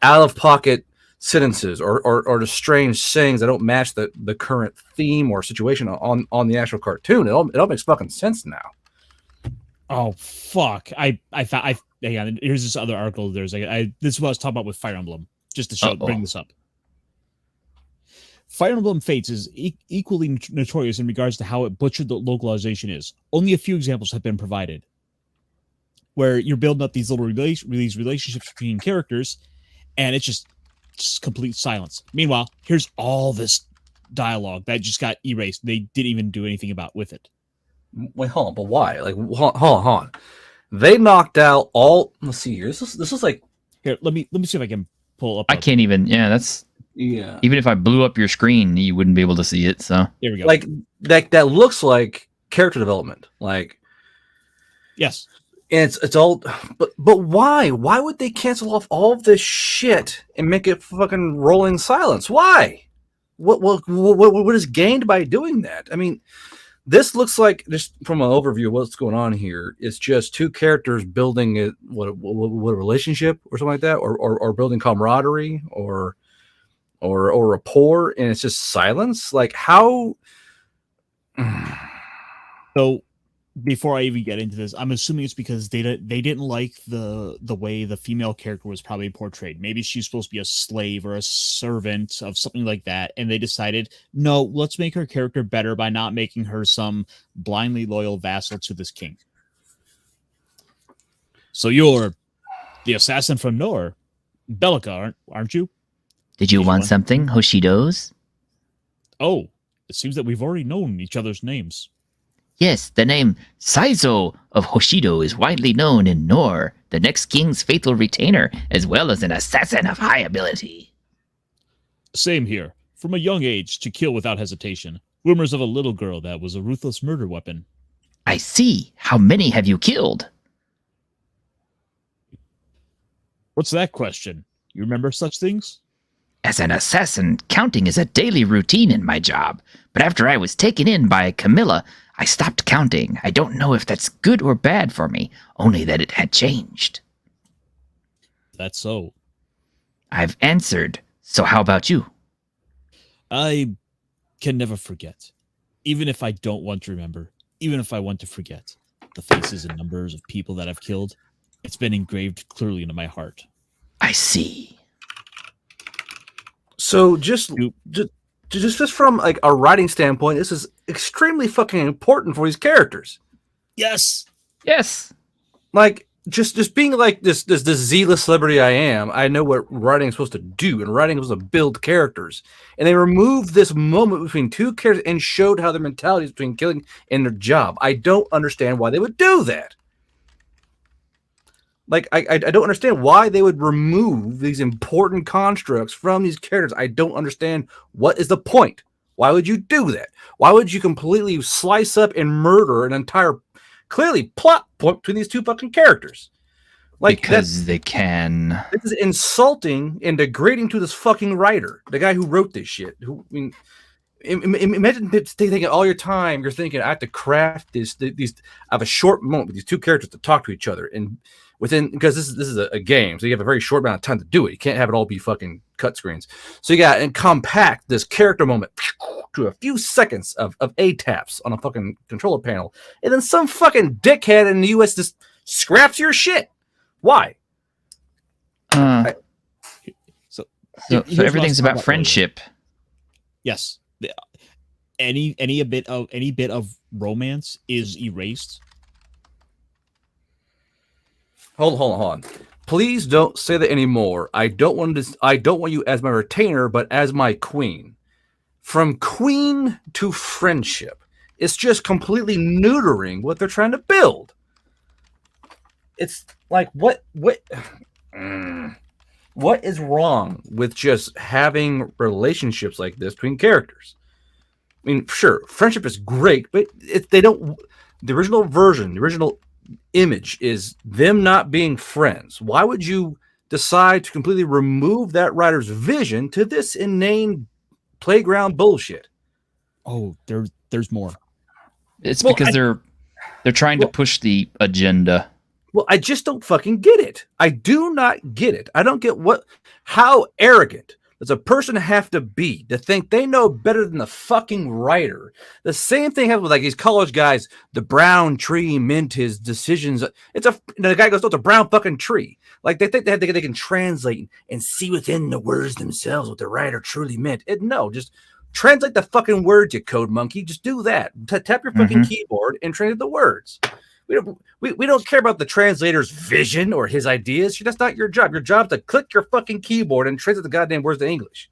I: out of pocket sentences or the strange sayings that don't match the current theme or situation on the actual cartoon. It all makes fucking sense now.
G: Oh fuck! I found hang on. Here's this other article. There's this is what I was talking about with Fire Emblem. Just to bring this up. Fire Emblem Fates is equally notorious in regards to how it butchered the localization is. Only a few examples have been provided, where you're building up these little relationships between characters, and it's just complete silence. Meanwhile, here's all this dialogue that just got erased. They didn't even do anything with it.
I: Wait, hold on, but why? Like, hold on. They knocked out all. Let's see here. This is like.
G: Here, let me see if I can pull up.
E: I can't even. Yeah, that's.
I: Yeah.
E: Even if I blew up your screen, you wouldn't be able to see it. So
G: there we go.
I: Like that looks like character development. Like,
G: yes,
I: and it's all. But why? Why would they cancel off all of this shit and make it fucking rolling silence? Why? what is gained by doing that? I mean, this looks like, just from an overview of what's going on here, it's just two characters building a relationship or something like that, or building camaraderie or rapport, and it's just silence. Like, how?
G: So before I even get into this, I'm assuming it's because they didn't like the way the female character was probably portrayed. Maybe she's supposed to be a slave or a servant of something like that, and they decided, no, let's make her character better by not making her some blindly loyal vassal to this king. So you're the assassin from Nor, Bellica, aren't you?
K: Did you want something, Hoshidos?
G: Oh, it seems that we've already known each other's names.
K: Yes, the name Saizo of Hoshido is widely known in Nor, the next king's faithful retainer, as well as an assassin of high ability.
G: Same here. From a young age, to kill without hesitation. Rumors of a little girl that was a ruthless murder weapon.
K: I see. How many have you killed?
G: What's that question? You remember such things?
K: As an assassin, counting is a daily routine in my job. But after I was taken in by Camilla, I stopped counting. I don't know if that's good or bad for me, only that it had changed.
G: That's so.
K: I've answered. So how about you?
G: I can never forget. Even if I don't want to remember, even if I want to forget, the faces and numbers of people that I've killed, it's been engraved clearly into my heart.
K: I see.
I: So just from like a writing standpoint, this is extremely fucking important for these characters.
G: Yes.
K: Yes.
I: Like just being like this Z-list celebrity I am, I know what writing is supposed to do, and writing is supposed to build characters. And they removed this moment between two characters and showed how their mentality is between killing and their job. I don't understand why they would do that. Like, I don't understand why they would remove these important constructs from these characters. I don't understand what is the point. Why would you do that? Why would you completely slice up and murder an entire, clearly, plot point between these two fucking characters? Like,
E: because they can.
I: This is insulting and degrading to this fucking writer, the guy who wrote this shit. Who, I mean, imagine taking all your time. You're thinking, I have to craft these. I have a short moment with these two characters to talk to each other, and because this is a game, so you have a very short amount of time to do it. You can't have it all be fucking cut screens. So you got and compact this character moment to a few seconds of A taps on a fucking controller panel, and then some fucking dickhead in the US just scraps your shit. Why?
E: So everything's about friendship.
G: Yes. Any bit of romance is erased.
I: Hold on. Please don't say that anymore. I don't want you as my retainer, but as my queen. From queen to friendship. It's just completely neutering what they're trying to build. It's like what is wrong with just having relationships like this between characters? I mean, sure, friendship is great, but the original version, the original image is them not being friends. Why would you decide to completely remove that writer's vision to this inane playground bullshit?
G: Oh, there's more.
E: It's because they're trying to push the agenda.
I: Well, I just don't fucking get it. I do not get it. I don't get how arrogant does a person have to be to think they know better than the fucking writer? The same thing happens with like these college guys. The brown tree meant his decisions. The guy goes, "Oh, it's a brown fucking tree." Like they think they can translate and see within the words themselves what the writer truly meant. No, just translate the fucking words, you code monkey. Just do that. Tap your fucking keyboard and translate the words. We don't care about the translator's vision or his ideas. That's not your job. Your job is to click your fucking keyboard and translate the goddamn words to English.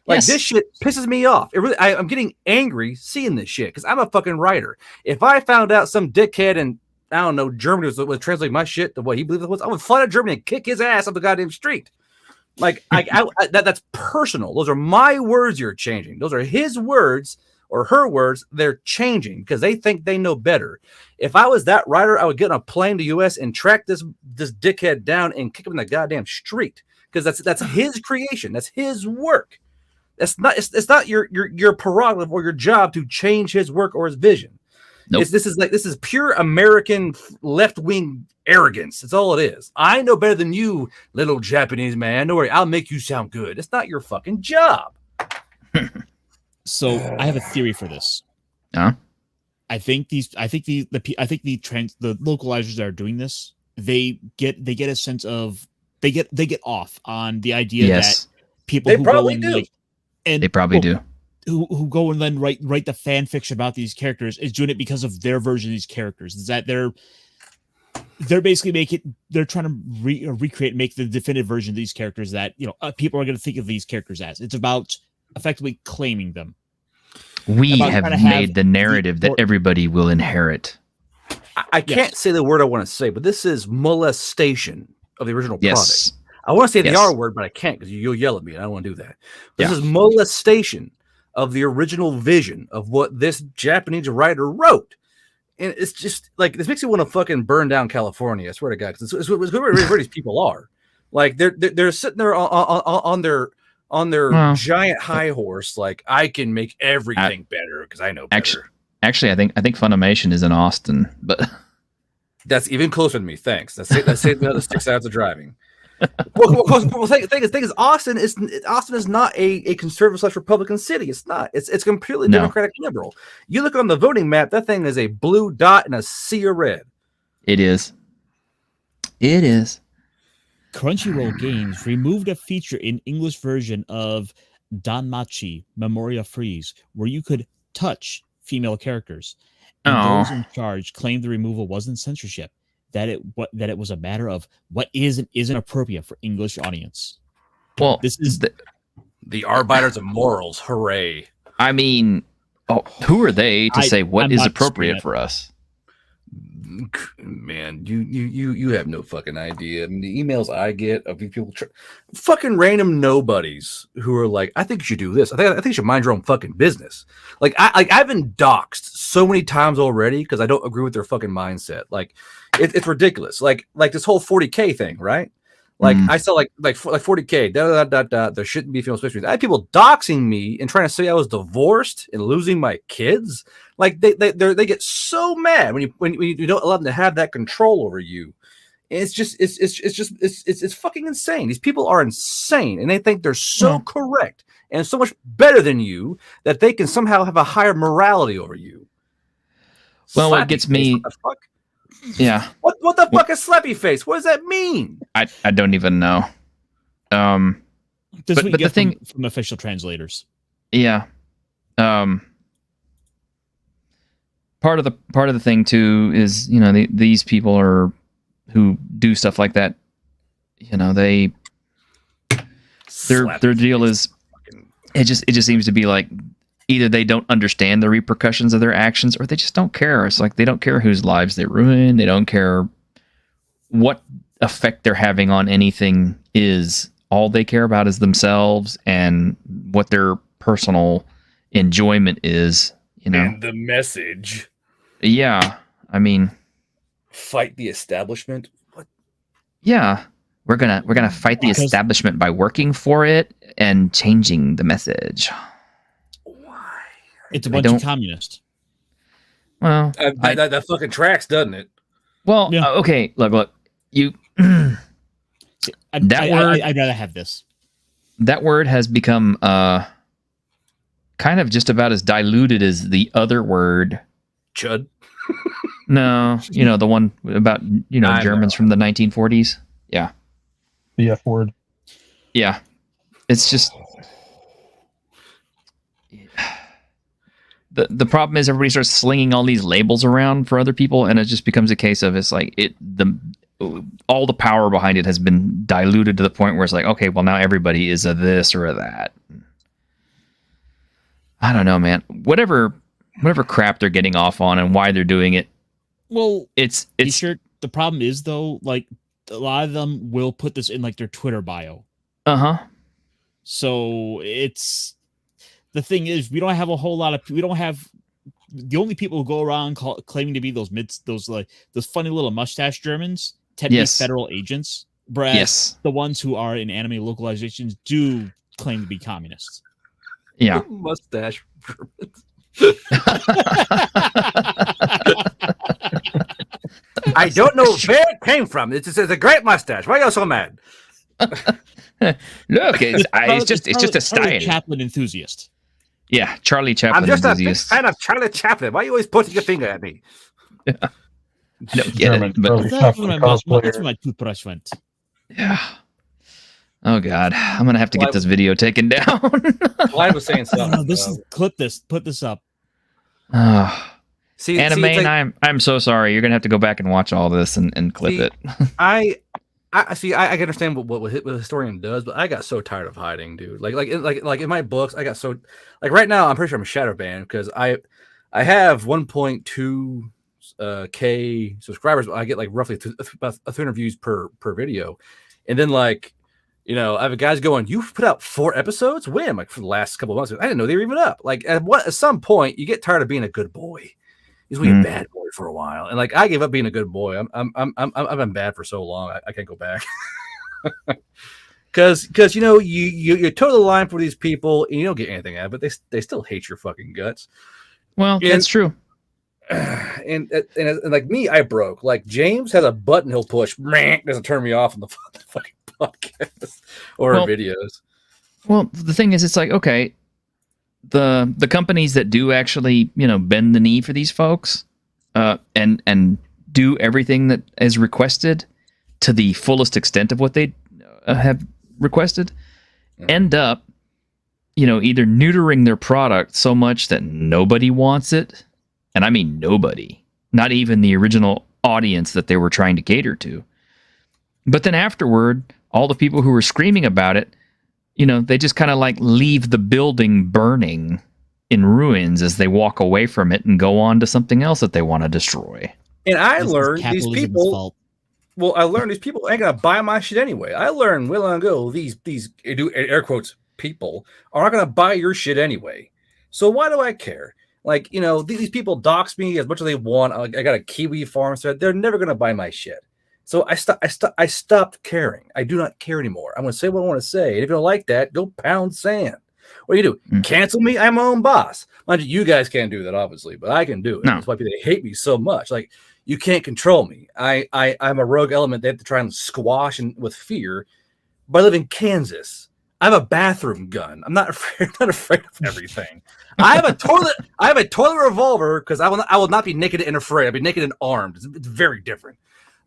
I: Like, This shit pisses me off. I'm getting angry seeing this shit because I'm a fucking writer. If I found out some dickhead in, I don't know, Germany was translating my shit to what he believed it was, I would fly to Germany and kick his ass up the goddamn street. Like, that's personal. Those are my words you're changing. Those are his words or her words, they're changing because they think they know better. If I was that writer, I would get on a plane to US and track this dickhead down and kick him in the goddamn street because that's his creation. That's his work. That's not. It's not your prerogative or your job to change his work or his vision.
E: Nope.
I: This is pure American left wing arrogance. That's all it is. I know better than you, little Japanese man. Don't worry, I'll make you sound good. It's not your fucking job.
G: So I have a theory for this.
E: Huh?
G: I think the localizers that are doing this, they get a sense of they get off on the idea
E: Yes.
G: that people
I: They
G: who
I: probably
G: go and
I: do.
G: like and
E: They probably do.
G: who go and then write the fan fiction about these characters is doing it because of their version of these characters. Is that they're basically they're trying to recreate, make the definitive version of these characters that people are going to think of these characters as. It's about effectively claiming them.
E: We
G: About
E: have
G: trying to
E: made the narrative that everybody will inherit.
I: I can't say the word I want to say, but this is molestation of the original
E: Yes.
I: product. I want to say the
E: Yes.
I: R word, but I can't because you'll yell at me. And I don't want to do that. This
E: Yeah.
I: is molestation of the original vision of what this Japanese writer wrote. And it's just like, this makes me want to fucking burn down California. I swear to God, because it's where these people are. Like they're sitting there on their
E: Well,
I: giant high horse. Like, I can make everything better because I know better.
E: Actually, I think Funimation is in Austin, but
I: That's even closer to me. Thanks. That saves me another 6 hours of driving. The thing is, Austin is not a conservative / Republican city. It's not. It's completely
E: No.
I: Democratic liberal. You look on the voting map, that thing is a blue dot and a sea of red.
E: it is. It is.
G: Crunchyroll Games removed a feature in English version of Danmachi Memoria Freeze where you could touch female characters. And those in charge claimed the removal wasn't censorship, that it was a matter of what is and isn't appropriate for English audience.
E: Well,
G: this is
I: the arbiters of morals. Hooray!
E: I mean, who are they to say what
I: I'm
E: is
I: not
E: appropriate
I: disputing
E: for us?
I: Man, you have no fucking idea. I mean, the emails I get of people, fucking random nobodies who are like, "I think you should do this. I think you should mind your own fucking business." Like I've been doxxed so many times already because I don't agree with their fucking mindset. Like it's ridiculous. Like this whole 40K thing, right? Like I saw like 40K. There shouldn't be female space. I had people doxing me and trying to say I was divorced and losing my kids. Like they get so mad when you don't allow them to have that control over you. And it's fucking insane. These people are insane, and they think they're so correct and so much better than you that they can somehow have a higher morality over you.
E: Well, what
I: Slappy
E: gets
I: face,
E: me,
I: what the fuck?
E: yeah,
I: What the fuck is slappy face? What does that mean?
E: I don't even know.
G: This is what you
E: but
G: get
E: the thing,
G: from official translators.
E: yeah, part of the thing too is these people are who do stuff like that. Their deal is it just seems to be like either they don't understand the repercussions of their actions or they just don't care. It's like they don't care whose lives they ruin. They don't care what effect they're having on anything is. All they care about is themselves and what their personal enjoyment is,
I: And the message.
E: Yeah. I mean,
I: fight the establishment. What?
E: Yeah. We're gonna fight the establishment by working for it and changing the message.
G: It's a bunch of communists.
E: Well,
I: that fucking tracks, doesn't it?
E: Well, okay. Look. You.
G: I'd rather have this.
E: That word has become kind of just about as diluted as the other word.
I: Chud.
E: No, the one about Germans from the 1940s. Yeah.
F: The F word.
E: Yeah. It's just the problem is everybody starts slinging all these labels around for other people, and it just becomes a case of it's like all the power behind it has been diluted to the point where it's like, okay, well now everybody is a this or a that. I don't know, man. Whatever crap they're getting off on and why they're doing it.
G: Well,
E: it's
G: sure. The problem is though, like a lot of them will put this in like their Twitter bio. So it's the thing is we don't have a whole lot of the only people who go around claiming to be those funny little mustache Germans tend to be federal agents, whereas the ones who are in anime localizations do claim to be communists.
E: Yeah.
I: Mustache. I don't know where it came from. It's a great mustache. Why are you so mad?
E: Look, it's just a style.
G: Charlie Chaplin enthusiast.
E: Yeah, Charlie Chaplin
I: I'm just
E: enthusiast.
I: a big fan of Charlie Chaplin. Why are you always pointing your finger at me?
E: I don't get it, but
G: That's where my toothbrush went.
E: yeah. Oh God, I'm gonna have to get this video taken down.
I: Clyde was saying something.
G: No, this is put this up.
E: Anime, like, I'm so sorry. You're gonna have to go back and watch all this and clip it.
I: I see. I can understand what a historian does, but I got so tired of hiding, dude. Like in my books, I got so like right now. I'm pretty sure I'm shadow banned because I have 1.2 K subscribers, but I get like roughly about 300 views per video, and then like. You know, I have guys going, you've put out 4 episodes? When? Like for the last couple of months. I didn't know they were even up. Like at some point you get tired of being a good boy. You just be a bad boy for a while. And like I gave up being a good boy. I've been bad for so long. I can't go back. Cause you know, you toe the line for these people and you don't get anything out of it. They still hate your fucking guts.
E: Well, that's true.
I: And like me, I broke. Like James has a button he'll push, doesn't turn me off on the fucking podcast or videos.
E: Well, the thing is, it's like, okay, the companies that do actually, you know, bend the knee for these folks, and do everything that is requested to the fullest extent of what they have requested, end up, you know, either neutering their product so much that nobody wants it, and I mean nobody, not even the original audience that they were trying to cater to. But then afterward, all the people who were screaming about it, you know, they just kind of like leave the building burning in ruins as they walk away from it and go on to something else that they want to destroy.
I: And I learned these people. Well, I learned these people ain't gonna buy my shit anyway. I learned well ago these do air quotes people are not gonna buy your shit anyway. So why do I care? Like, you know, these people dox me as much as they want. I got a Kiwi farm thread. They're never gonna buy my shit. So I stopped caring. I do not care anymore. I'm going to say what I want to say. And if you don't like that, go pound sand. What do you do? Cancel me? I'm my own boss. Mind you guys can't do that, obviously, but I can do it.
E: No.
I: That's why people hate me so much. Like, you can't control me. I'm a rogue element they have to try and squash with fear. But I live in Kansas. I have a bathroom gun. I'm not afraid of everything. I have a toilet revolver because I will not be naked and afraid. I'll be naked and armed. It's very different.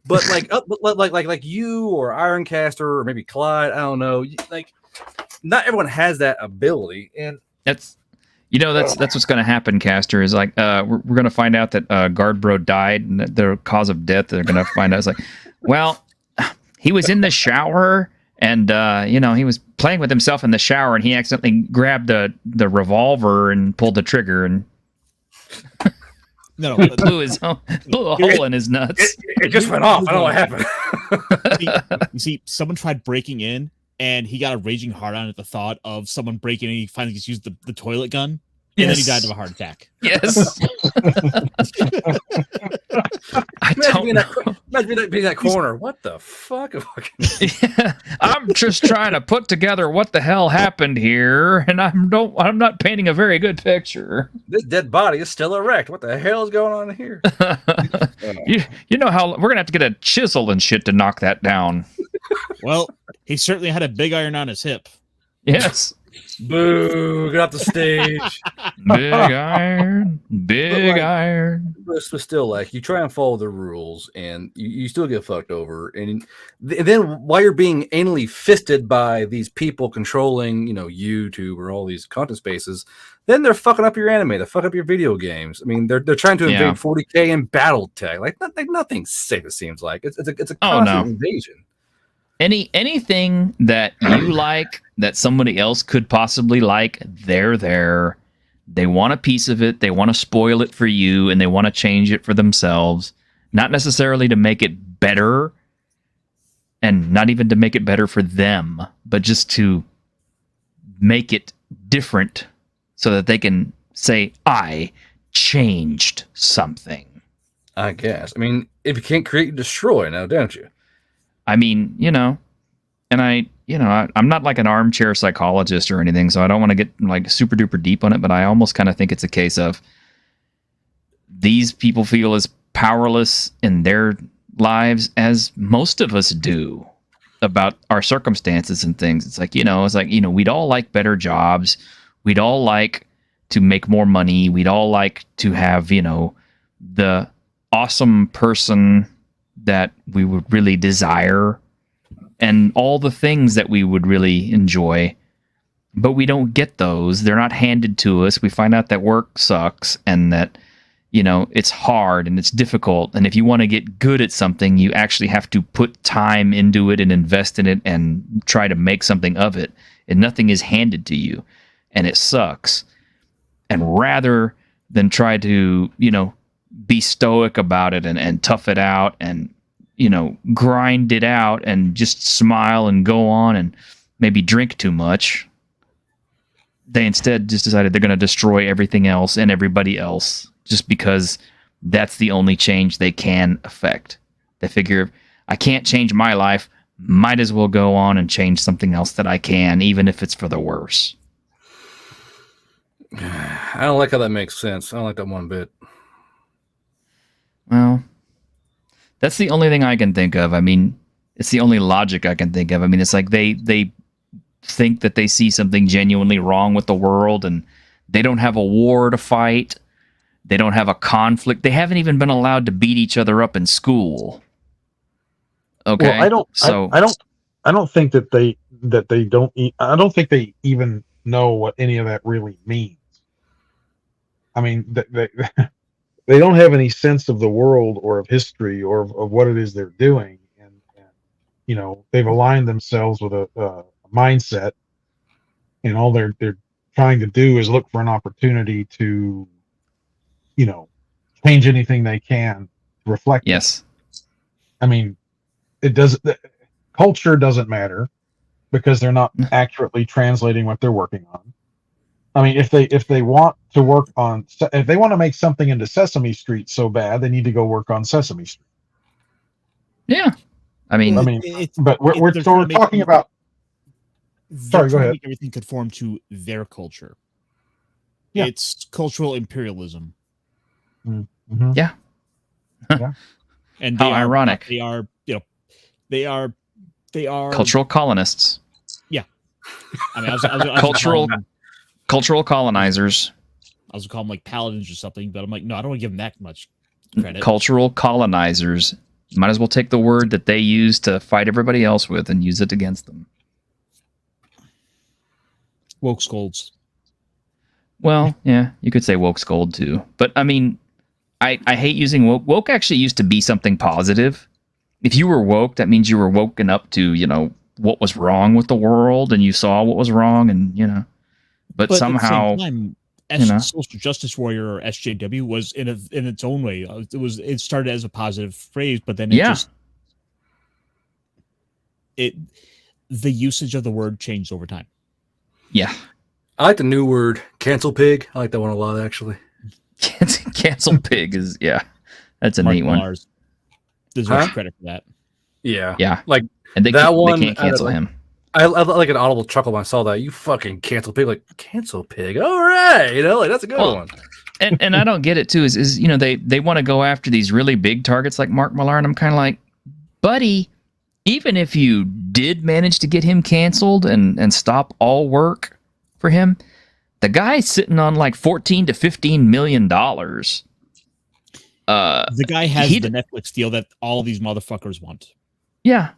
I: But like you or Ironcaster or maybe Clyde, I don't know. Like, not everyone has that ability, and
E: that's what's going to happen. Caster is like, we're going to find out that Guard Bro died, and the cause of death. They're going to find out. It's like, well, he was in the shower, and you know, he was playing with himself in the shower, and he accidentally grabbed the revolver and pulled the trigger and.
G: No,
E: blew a hole in his nuts.
I: It just went off. I don't know what happened.
G: You see, someone tried breaking in, and he got a raging hard on at the thought of someone breaking in. And he finally just used the toilet gun, and then he died of a heart attack.
E: Yes. I don't know.
I: Imagine being that corner. What the fuck?
E: Yeah, I'm just trying to put together what the hell happened here, and I'm not painting a very good picture.
I: This dead body is still erect. What the hell is going on here?
E: You know how we're gonna have to get a chisel and shit to knock that down.
G: Well, he certainly had a big iron on his hip.
E: Yes.
I: Boo! Get off the stage.
E: Big iron.
I: But still, like, you try and follow the rules, and you still get fucked over. And then while you're being anally fisted by these people controlling, you know, YouTube or all these content spaces, then they're fucking up your anime. They're fucking up your video games. I mean, they're trying to invade 40K in BattleTech. Like nothing's safe. It seems like it's a constant invasion.
E: Anything that you like that somebody else could possibly like, they're there. They want a piece of it. They want to spoil it for you, and they want to change it for themselves. Not necessarily to make it better, and not even to make it better for them, but just to make it different so that they can say, I changed something.
I: I guess. I mean, if you can't create, you destroy now, don't you?
E: I mean, you know, and I'm not like an armchair psychologist or anything, so I don't want to get like super duper deep on it, but I almost kind of think it's a case of these people feel as powerless in their lives as most of us do about our circumstances and things. It's like, we'd all like better jobs. We'd all like to make more money. We'd all like to have, the awesome person that we would really desire and all the things that we would really enjoy. But we don't get those. They're not handed to us. We find out that work sucks and that, it's hard and it's difficult. And if you want to get good at something, you actually have to put time into it and invest in it and try to make something of it. And nothing is handed to you. And it sucks. And rather than try to, be stoic about it and tough it out and, grind it out and just smile and go on and maybe drink too much, they instead just decided they're going to destroy everything else and everybody else just because that's the only change they can affect. They figure, I can't change my life, might as well go on and change something else that I can, even if it's for the worse.
I: I don't like how that makes sense. I don't like that one bit.
E: Well, that's the only thing I can think of. I mean, it's the only logic I can think of. I mean, it's like they think that they see something genuinely wrong with the world and they don't have a war to fight. They don't have a conflict. They haven't even been allowed to beat each other up in school. Okay.
F: Well, I don't think that they don't. I don't think they even know what any of that really means. I mean, they don't have any sense of the world or of history or of what it is they're doing, and they've aligned themselves with a mindset, and all they're trying to do is look for an opportunity to, change anything they can to reflect.
E: Yes.
F: I mean, culture doesn't matter because they're not accurately translating what they're working on. I mean, if they want to if they want to make something into Sesame Street so bad, they need to go work on Sesame Street.
E: Yeah.
F: But we're talking about. Sorry, go ahead.
G: Make everything conform to their culture.
F: Yeah.
G: It's cultural imperialism.
F: Mm-hmm.
E: Yeah.
F: Yeah.
G: And
E: how ironic.
G: They are
E: cultural colonists.
G: Yeah. I mean, I was
E: cultural colonizers.
G: I was calling them like paladins or something, but I'm like, no, I don't want to give them that much credit.
E: Cultural colonizers. Might as well take the word that they use to fight everybody else with and use it against them.
G: Woke scolds.
E: Well, yeah, you could say woke scold too. But I mean, I hate using woke. Woke actually used to be something positive. If you were woke, that means you were woken up to, what was wrong with the world and you saw what was wrong and, but somehow,
G: at the same time, social justice warrior or SJW was in its own way. It started as a positive phrase, but then the usage of the word changed over time.
E: Yeah.
I: I like the new word, cancel pig. I like that one a lot, actually.
E: Cancel pig is, that's a neat one.
G: Mars deserves credit for that.
I: Yeah.
E: Yeah.
I: Like
E: and they can't cancel him.
I: I like an audible chuckle when I saw that. You fucking cancel pig. Like, cancel pig. All right. That's a good one.
E: And I don't get it too, is they want to go after these really big targets like Mark Millar, and I'm kind of like, buddy, even if you did manage to get him canceled and stop all work for him, the guy's sitting on like $14 to $15 million. The
G: guy has the Netflix deal that all these motherfuckers want.
E: Yeah.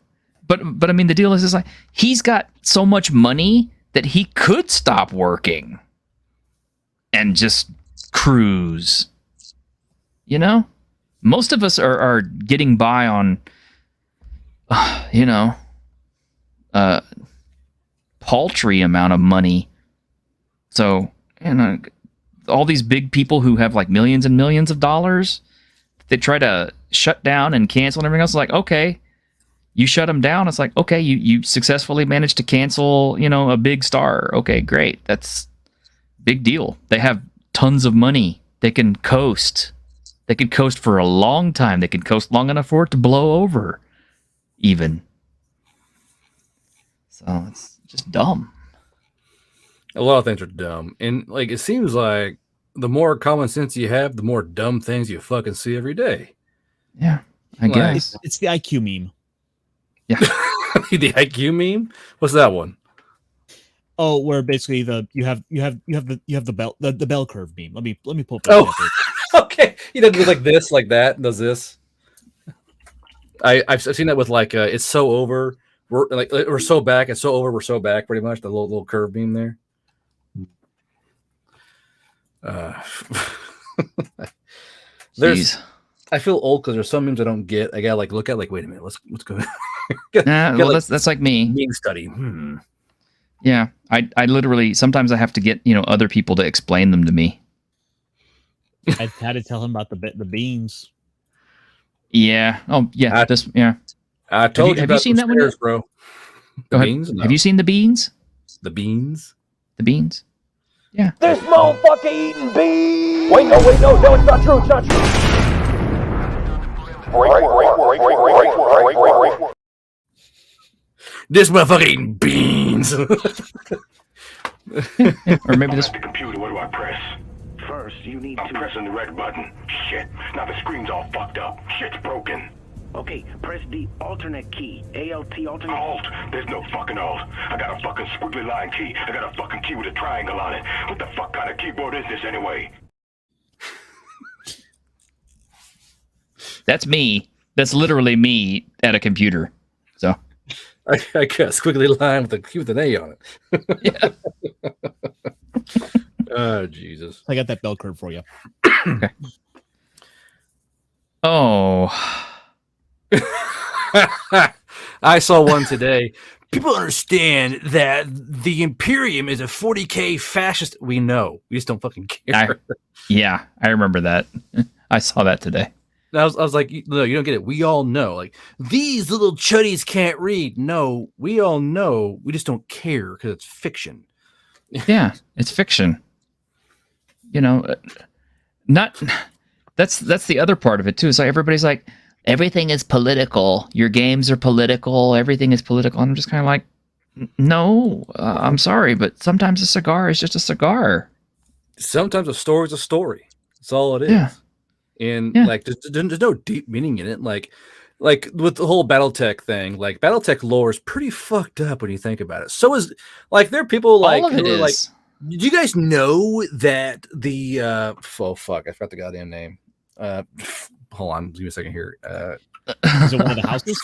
E: But I mean, the deal is like, he's got so much money that he could stop working and just cruise. Most of us are getting by on, paltry amount of money. So, all these big people who have like millions and millions of dollars, they try to shut down and cancel and everything else. It's like, okay, you shut them down. It's like, okay, you successfully managed to cancel, a big star. Okay, great. That's big deal. They have tons of money. They can coast. They can coast for a long time. They can coast long enough for it to blow over even. So it's just dumb.
I: A lot of things are dumb, and like it seems like the more common sense you have, the more dumb things you fucking see every day.
E: Yeah, I guess
K: it's the IQ meme.
E: Yeah,
I: the IQ meme. What's that one?
K: Oh, where basically you have the bell curve meme. Let me pull up.
I: Oh, okay. He does go like this, like that, and does this. I've seen that with like it's so over. We're so back. It's so over. We're so back. Pretty much the little curve beam there.
E: Jeez.
I: I feel old because there's some memes I don't get. I gotta like look at like, wait a minute, let's go.
E: Well, that's like me.
I: Meme study.
E: Yeah, I literally sometimes I have to get other people to explain them to me.
K: I had to tell him about the beans.
E: Yeah. Oh yeah. Yeah.
I: I told you.
E: Have you seen that one yet,
I: bro?
E: The beans? No. Have you seen the beans?
I: The beans?
E: The beans? Yeah.
Q: This motherfucker eating beans! Wait, no, it's not true, it's not true.
I: This motherfucker eating beans.
E: Or maybe this.
R: Computer, what do I press? First, you need I'm pressing the red button. Shit, now the screen's all fucked up. Shit's broken.
Q: Okay, press the alternate key. ALT alternate.
R: Alt? There's no fucking alt. I got a fucking squiggly line key. I got a fucking key with a triangle on it. What the fuck kind of keyboard is this anyway?
E: That's me. That's literally me at a computer. So
I: I got a squiggly line with an A on it.
E: Yeah.
I: Oh Jesus!
K: I got that bell curve for you.
E: Okay. Oh.
I: I saw one today. People understand that the Imperium is a 40K fascist. We know. We just don't fucking care.
E: I remember that. I saw that today.
I: I was like, no, you don't get it. We all know. Like, these little chuddies can't read. No, we all know. We just don't care because it's fiction.
E: Yeah, it's fiction. Not that's the other part of it too. So everybody's like, everything is political. Your games are political. Everything is political. And I'm just kind of like, no, I'm sorry, but sometimes a cigar is just a cigar.
I: Sometimes a story is a story. That's all it is.
E: Yeah.
I: And like, there's no deep meaning in it. Like with the whole BattleTech thing, like BattleTech lore is pretty fucked up when you think about it. So is like there are people like
E: all of it
I: who are
E: is.
I: like, do you guys know that the oh fuck, I forgot the goddamn name. Hold on, give me a second here.
K: Is it one of the houses?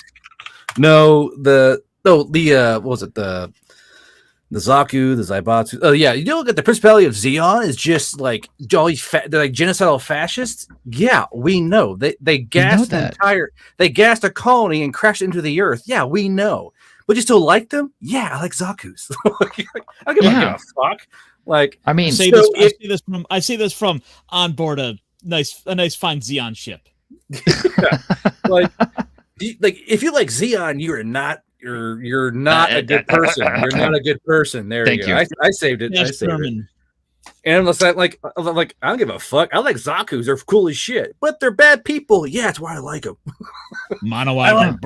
I: No, what was it? The Zaku, the Zaibatsu. Oh yeah, you know that the Principality of Zeon is just like they're like genocidal fascists. Yeah, we know. They gassed they gassed a colony and crashed into the earth. Yeah, we know. But you still like them? Yeah, I like Zaku's. I don't give a fuck. Like,
E: I mean,
K: I see this from on board a nice fine Xeon ship.
I: like if you like Xeon, you're not a good person. You're not a good person. There you go. I saved it.
K: Yes,
I: I saved it. And unless like I don't give a fuck. I like Zaku's. They're cool as shit, but they're bad people. Yeah, that's why I like them.
K: Mono
I: I like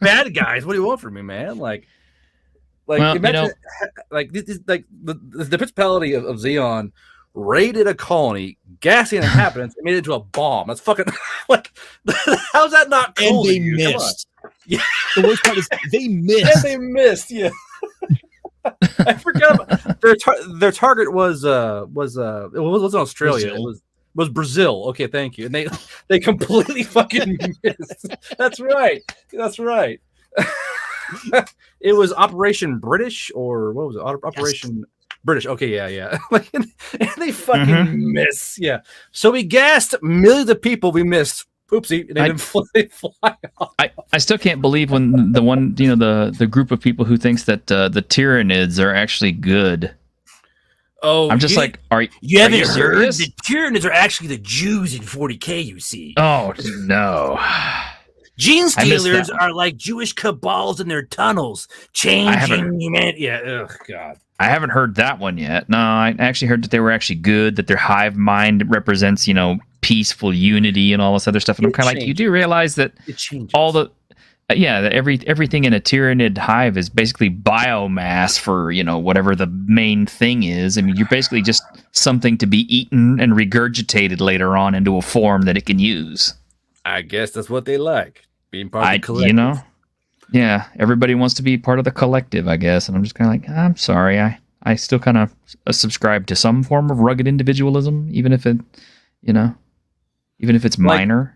I: bad guys. What do you want from me, man? Like well, imagine like the Principality of Zeon raided a colony, gassing inhabitants, and made it into a bomb. That's fucking like how's that not cool?
K: And they missed. Yeah. The worst part is they missed.
I: And they missed. Yeah. I forgot about their target was it wasn't Australia.
K: Brazil.
I: It was Brazil. Okay, thank you. And they completely fucking missed. That's right. It was Operation British, or what was it? Operation British. Okay, yeah. And they fucking miss. Yeah. So we gassed millions of people. We missed. Oopsie. They didn't fly off.
E: I still can't believe when the group of people who thinks that the Tyranids are actually good.
I: Oh,
E: I'm just like, are you
I: haven't heard?
E: serious?
I: The Tyranids are actually the Jews in 40K. You see?
E: Oh no.
I: Gene stealers are like Jewish cabals in their tunnels, changing humanity. Yeah, oh god.
E: I haven't heard that one yet. No, I actually heard that they were actually good, that their hive mind represents, peaceful unity and all this other stuff. And I'm kind of like, you do realize that all the Yeah, everything in a Tyranid hive is basically biomass for, whatever the main thing is. I mean, you're basically just something to be eaten and regurgitated later on into a form that it can use.
I: I guess that's what they like, being part of the collective.
E: Yeah, everybody wants to be part of the collective, I guess. And I'm just kind of like, I'm sorry, I still kind of subscribe to some form of rugged individualism, even if it, even if it's minor.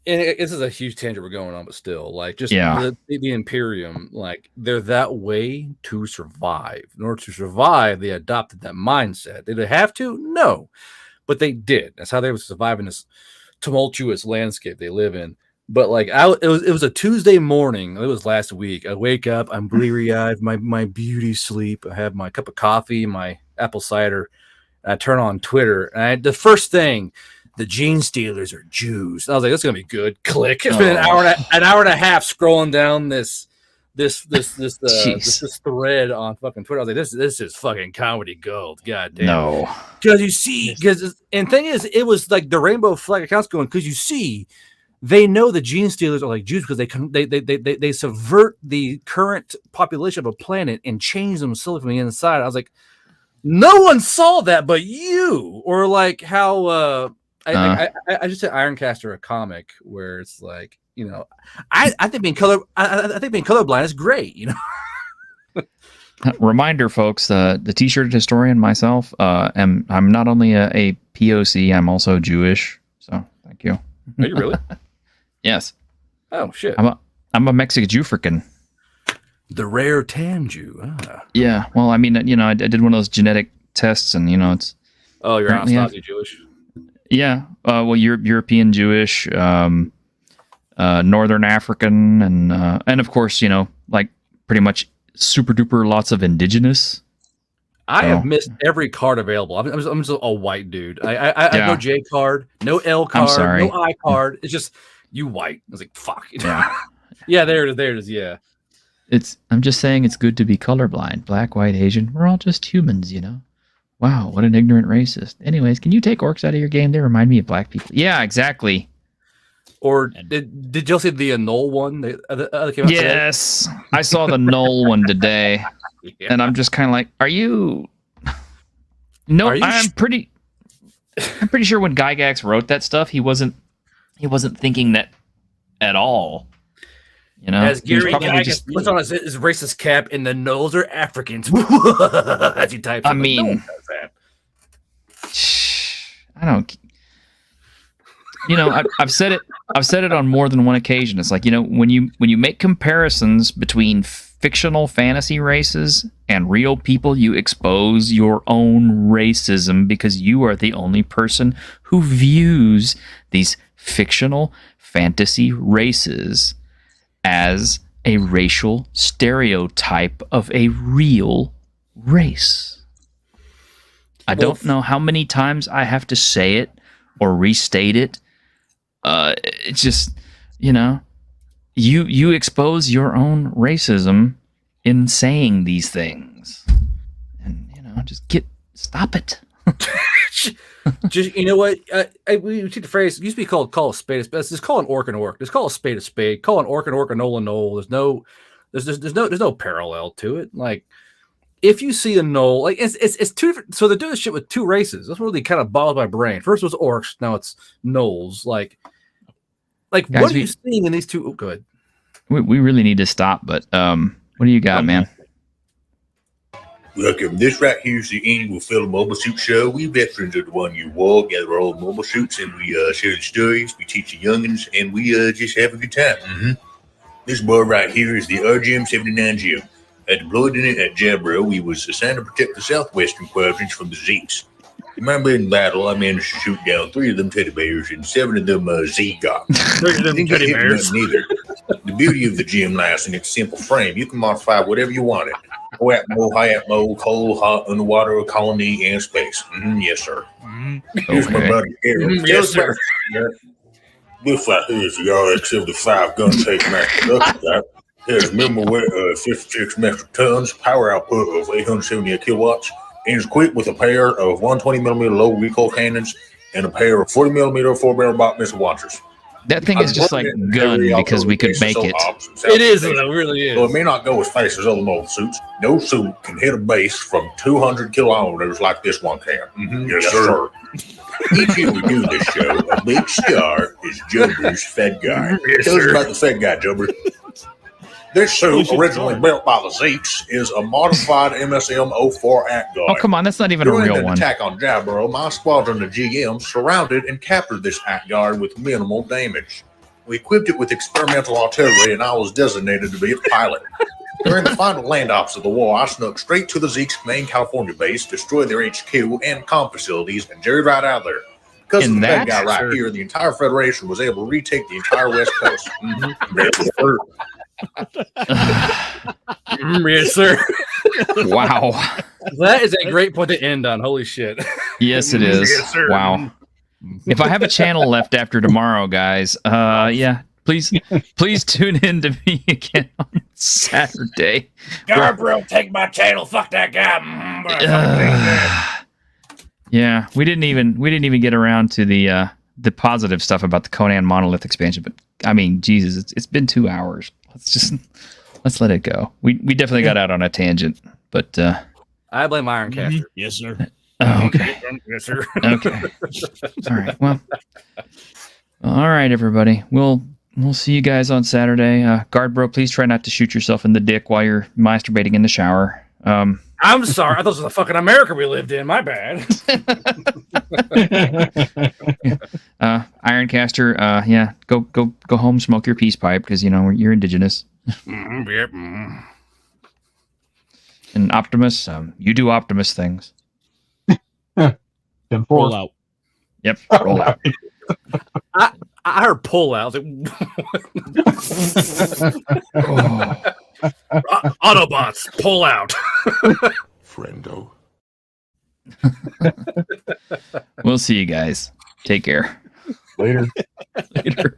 I: And this is a huge tangent we're going on, but still, like, just the Imperium, like, they're that way to survive. In order to survive, they adopted that mindset. Did they have to? No, but they did. That's how they were surviving this tumultuous landscape they live in. But like, it was a Tuesday morning. It was last week. I wake up, I'm bleary-eyed, my beauty sleep. I have my cup of coffee, my apple cider. And I turn on Twitter, and the first thing. The gene stealers are Jews. And I was like, "That's gonna be good." Click. It's been an hour and a half scrolling down this thread on fucking Twitter. I was like, "This is fucking comedy gold." God damn.
E: No.
I: Because and thing is, it was like the rainbow flag accounts going because you see, they know the gene stealers are like Jews because they subvert the current population of a planet and change them slowly from the inside. I was like, no one saw that but you, or like how. I just said Ironcaster a comic where it's like, I think being colorblind is great,
E: Reminder, folks, the T-shirt historian myself, I'm not only a POC, I'm also Jewish. So thank you.
I: Are you really?
E: Yes.
I: Oh shit.
E: I'm a Mexican Jewfrican.
I: The rare tan Jew.
E: Yeah. Well, I mean, I did one of those genetic tests, and it's.
I: Oh, you're Anastasia Jewish.
E: Yeah, well, European Jewish, Northern African, and of course, like pretty much super duper lots of indigenous.
I: I have missed every card available. I'm just a white dude. I have no J card, no L card, no I card. It's just you white. I was like, fuck.
E: Yeah,
I: yeah, there it is. Yeah,
E: I'm just saying it's good to be colorblind. Black, white, Asian. We're all just humans, Wow, what an ignorant racist. Anyways, can you take orcs out of your game? They remind me of black people. Yeah, exactly.
I: Or did you see the Null one?
E: Yes, I saw the Null one today, and I'm just kind of like, are you? No, I'm pretty sure when Gygax wrote that stuff, he wasn't thinking that at all.
I: As Gary Gygax puts on his racist cap, and the Nulls are Africans. As he types.
E: I mean, no one does that. I don't. I've said it. I've said it on more than one occasion. It's like, when you make comparisons between fictional fantasy races and real people, you expose your own racism because you are the only person who views these fictional fantasy races as a racial stereotype of a real race. I don't know how many times I have to say it or restate it. It's just, you expose your own racism in saying these things, and just stop it.
I: Just what? We took the phrase. It used to be called "call a spade a spade." Just call an orc an orc. Just call a spade a spade. Call an orc a knoll a knoll. There's no parallel to it. Like, if you see a knoll, like it's two different. So they're doing this shit with two races. That's what really kind of boggles my brain. First it was orcs. Now it's gnolls. Like guys, what are you seeing in these two? Oh, good.
E: We really need to stop. But what do you got, man?
S: Welcome. This right here is the annual Film Mobile Suit Show. We veterans are the one you war, gather our old mobile suits, and we share the stories. We teach the youngins, and we just have a good time. Mm-hmm. This boy right here is the RGM-79 Jim. Deployed in it at Jabro, we was assigned to protect the southwestern quadrants from the Zeeks. Remember in battle, I managed to shoot down 3 of them teddy bears and 7 of them Z-Gots.
I: 3 of them teddy bears.
S: Neither. The beauty of the gym lies in its simple frame. You can modify whatever you want it. Low atmo, high atmo, cold, hot, underwater, colony, and space. Yes, sir. Here's my buddy Harold.
I: Yes, sir.
S: This right here is the RX-75 gun safe master. It has minimum weight of 56 metric tons, power output of 878 kilowatts, and is equipped with a pair of 120mm low recoil cannons and a pair of 40mm 4-barrel box missile launchers.
E: That thing is just like gun because we could make it.
I: It is, it really is.
S: So it may not go as fast as other mobile suits. No suit can hit a base from 200 kilometers like this one can. Yes, sir. Each year we do this show, a big star is Jumper's Fed Guy. Tell us about the Fed Guy, Jumper. This suit, originally built by the Zeeks, is a modified MSM-04 Act Guard.
E: Oh, come on, that's not even a
S: During
E: real
S: an
E: one.
S: attack on Jabro, my squadron of GM surrounded and captured this Act Guard with minimal damage. We equipped it with experimental artillery, and I was designated to be its pilot. During the final land ops of the war, I snuck straight to the Zeeks' main California base, destroyed their HQ and comm facilities, and jerried right out of there. Because of the Fed Guy right here, the entire Federation was able to retake the entire West Coast.
I: Yes, sir.
E: Wow.
I: That is a great point to end on. Holy shit.
E: Yes, it is.
I: Yes, sir.
E: Wow. If I have a channel left after tomorrow, guys, yeah, please tune in to me again on Saturday.
S: Bro, take my channel. Fuck that guy.
E: Yeah, we didn't even get around to the positive stuff about the Conan Monolith expansion, but I mean, Jesus, it's been 2 hours. Let's let it go. We definitely got out on a tangent, but
I: I blame Ironcaster.
G: Yes, sir.
E: Oh, okay.
I: Yes, sir.
E: Okay. All right. Well. All right, everybody. We'll see you guys on Saturday. Guard bro, please try not to shoot yourself in the dick while you're masturbating in the shower.
I: I'm sorry. I thought this was the fucking America we lived in. My bad.
E: Ironcaster, yeah, go home, smoke your peace pipe because you're indigenous.
I: Yep.
E: And Optimus, you do Optimus things.
G: Roll out.
E: Yep, roll out.
I: I heard pull out. Autobots, pull out.
R: Friendo.
E: We'll see you guys. Take care.
F: Later.
E: Later.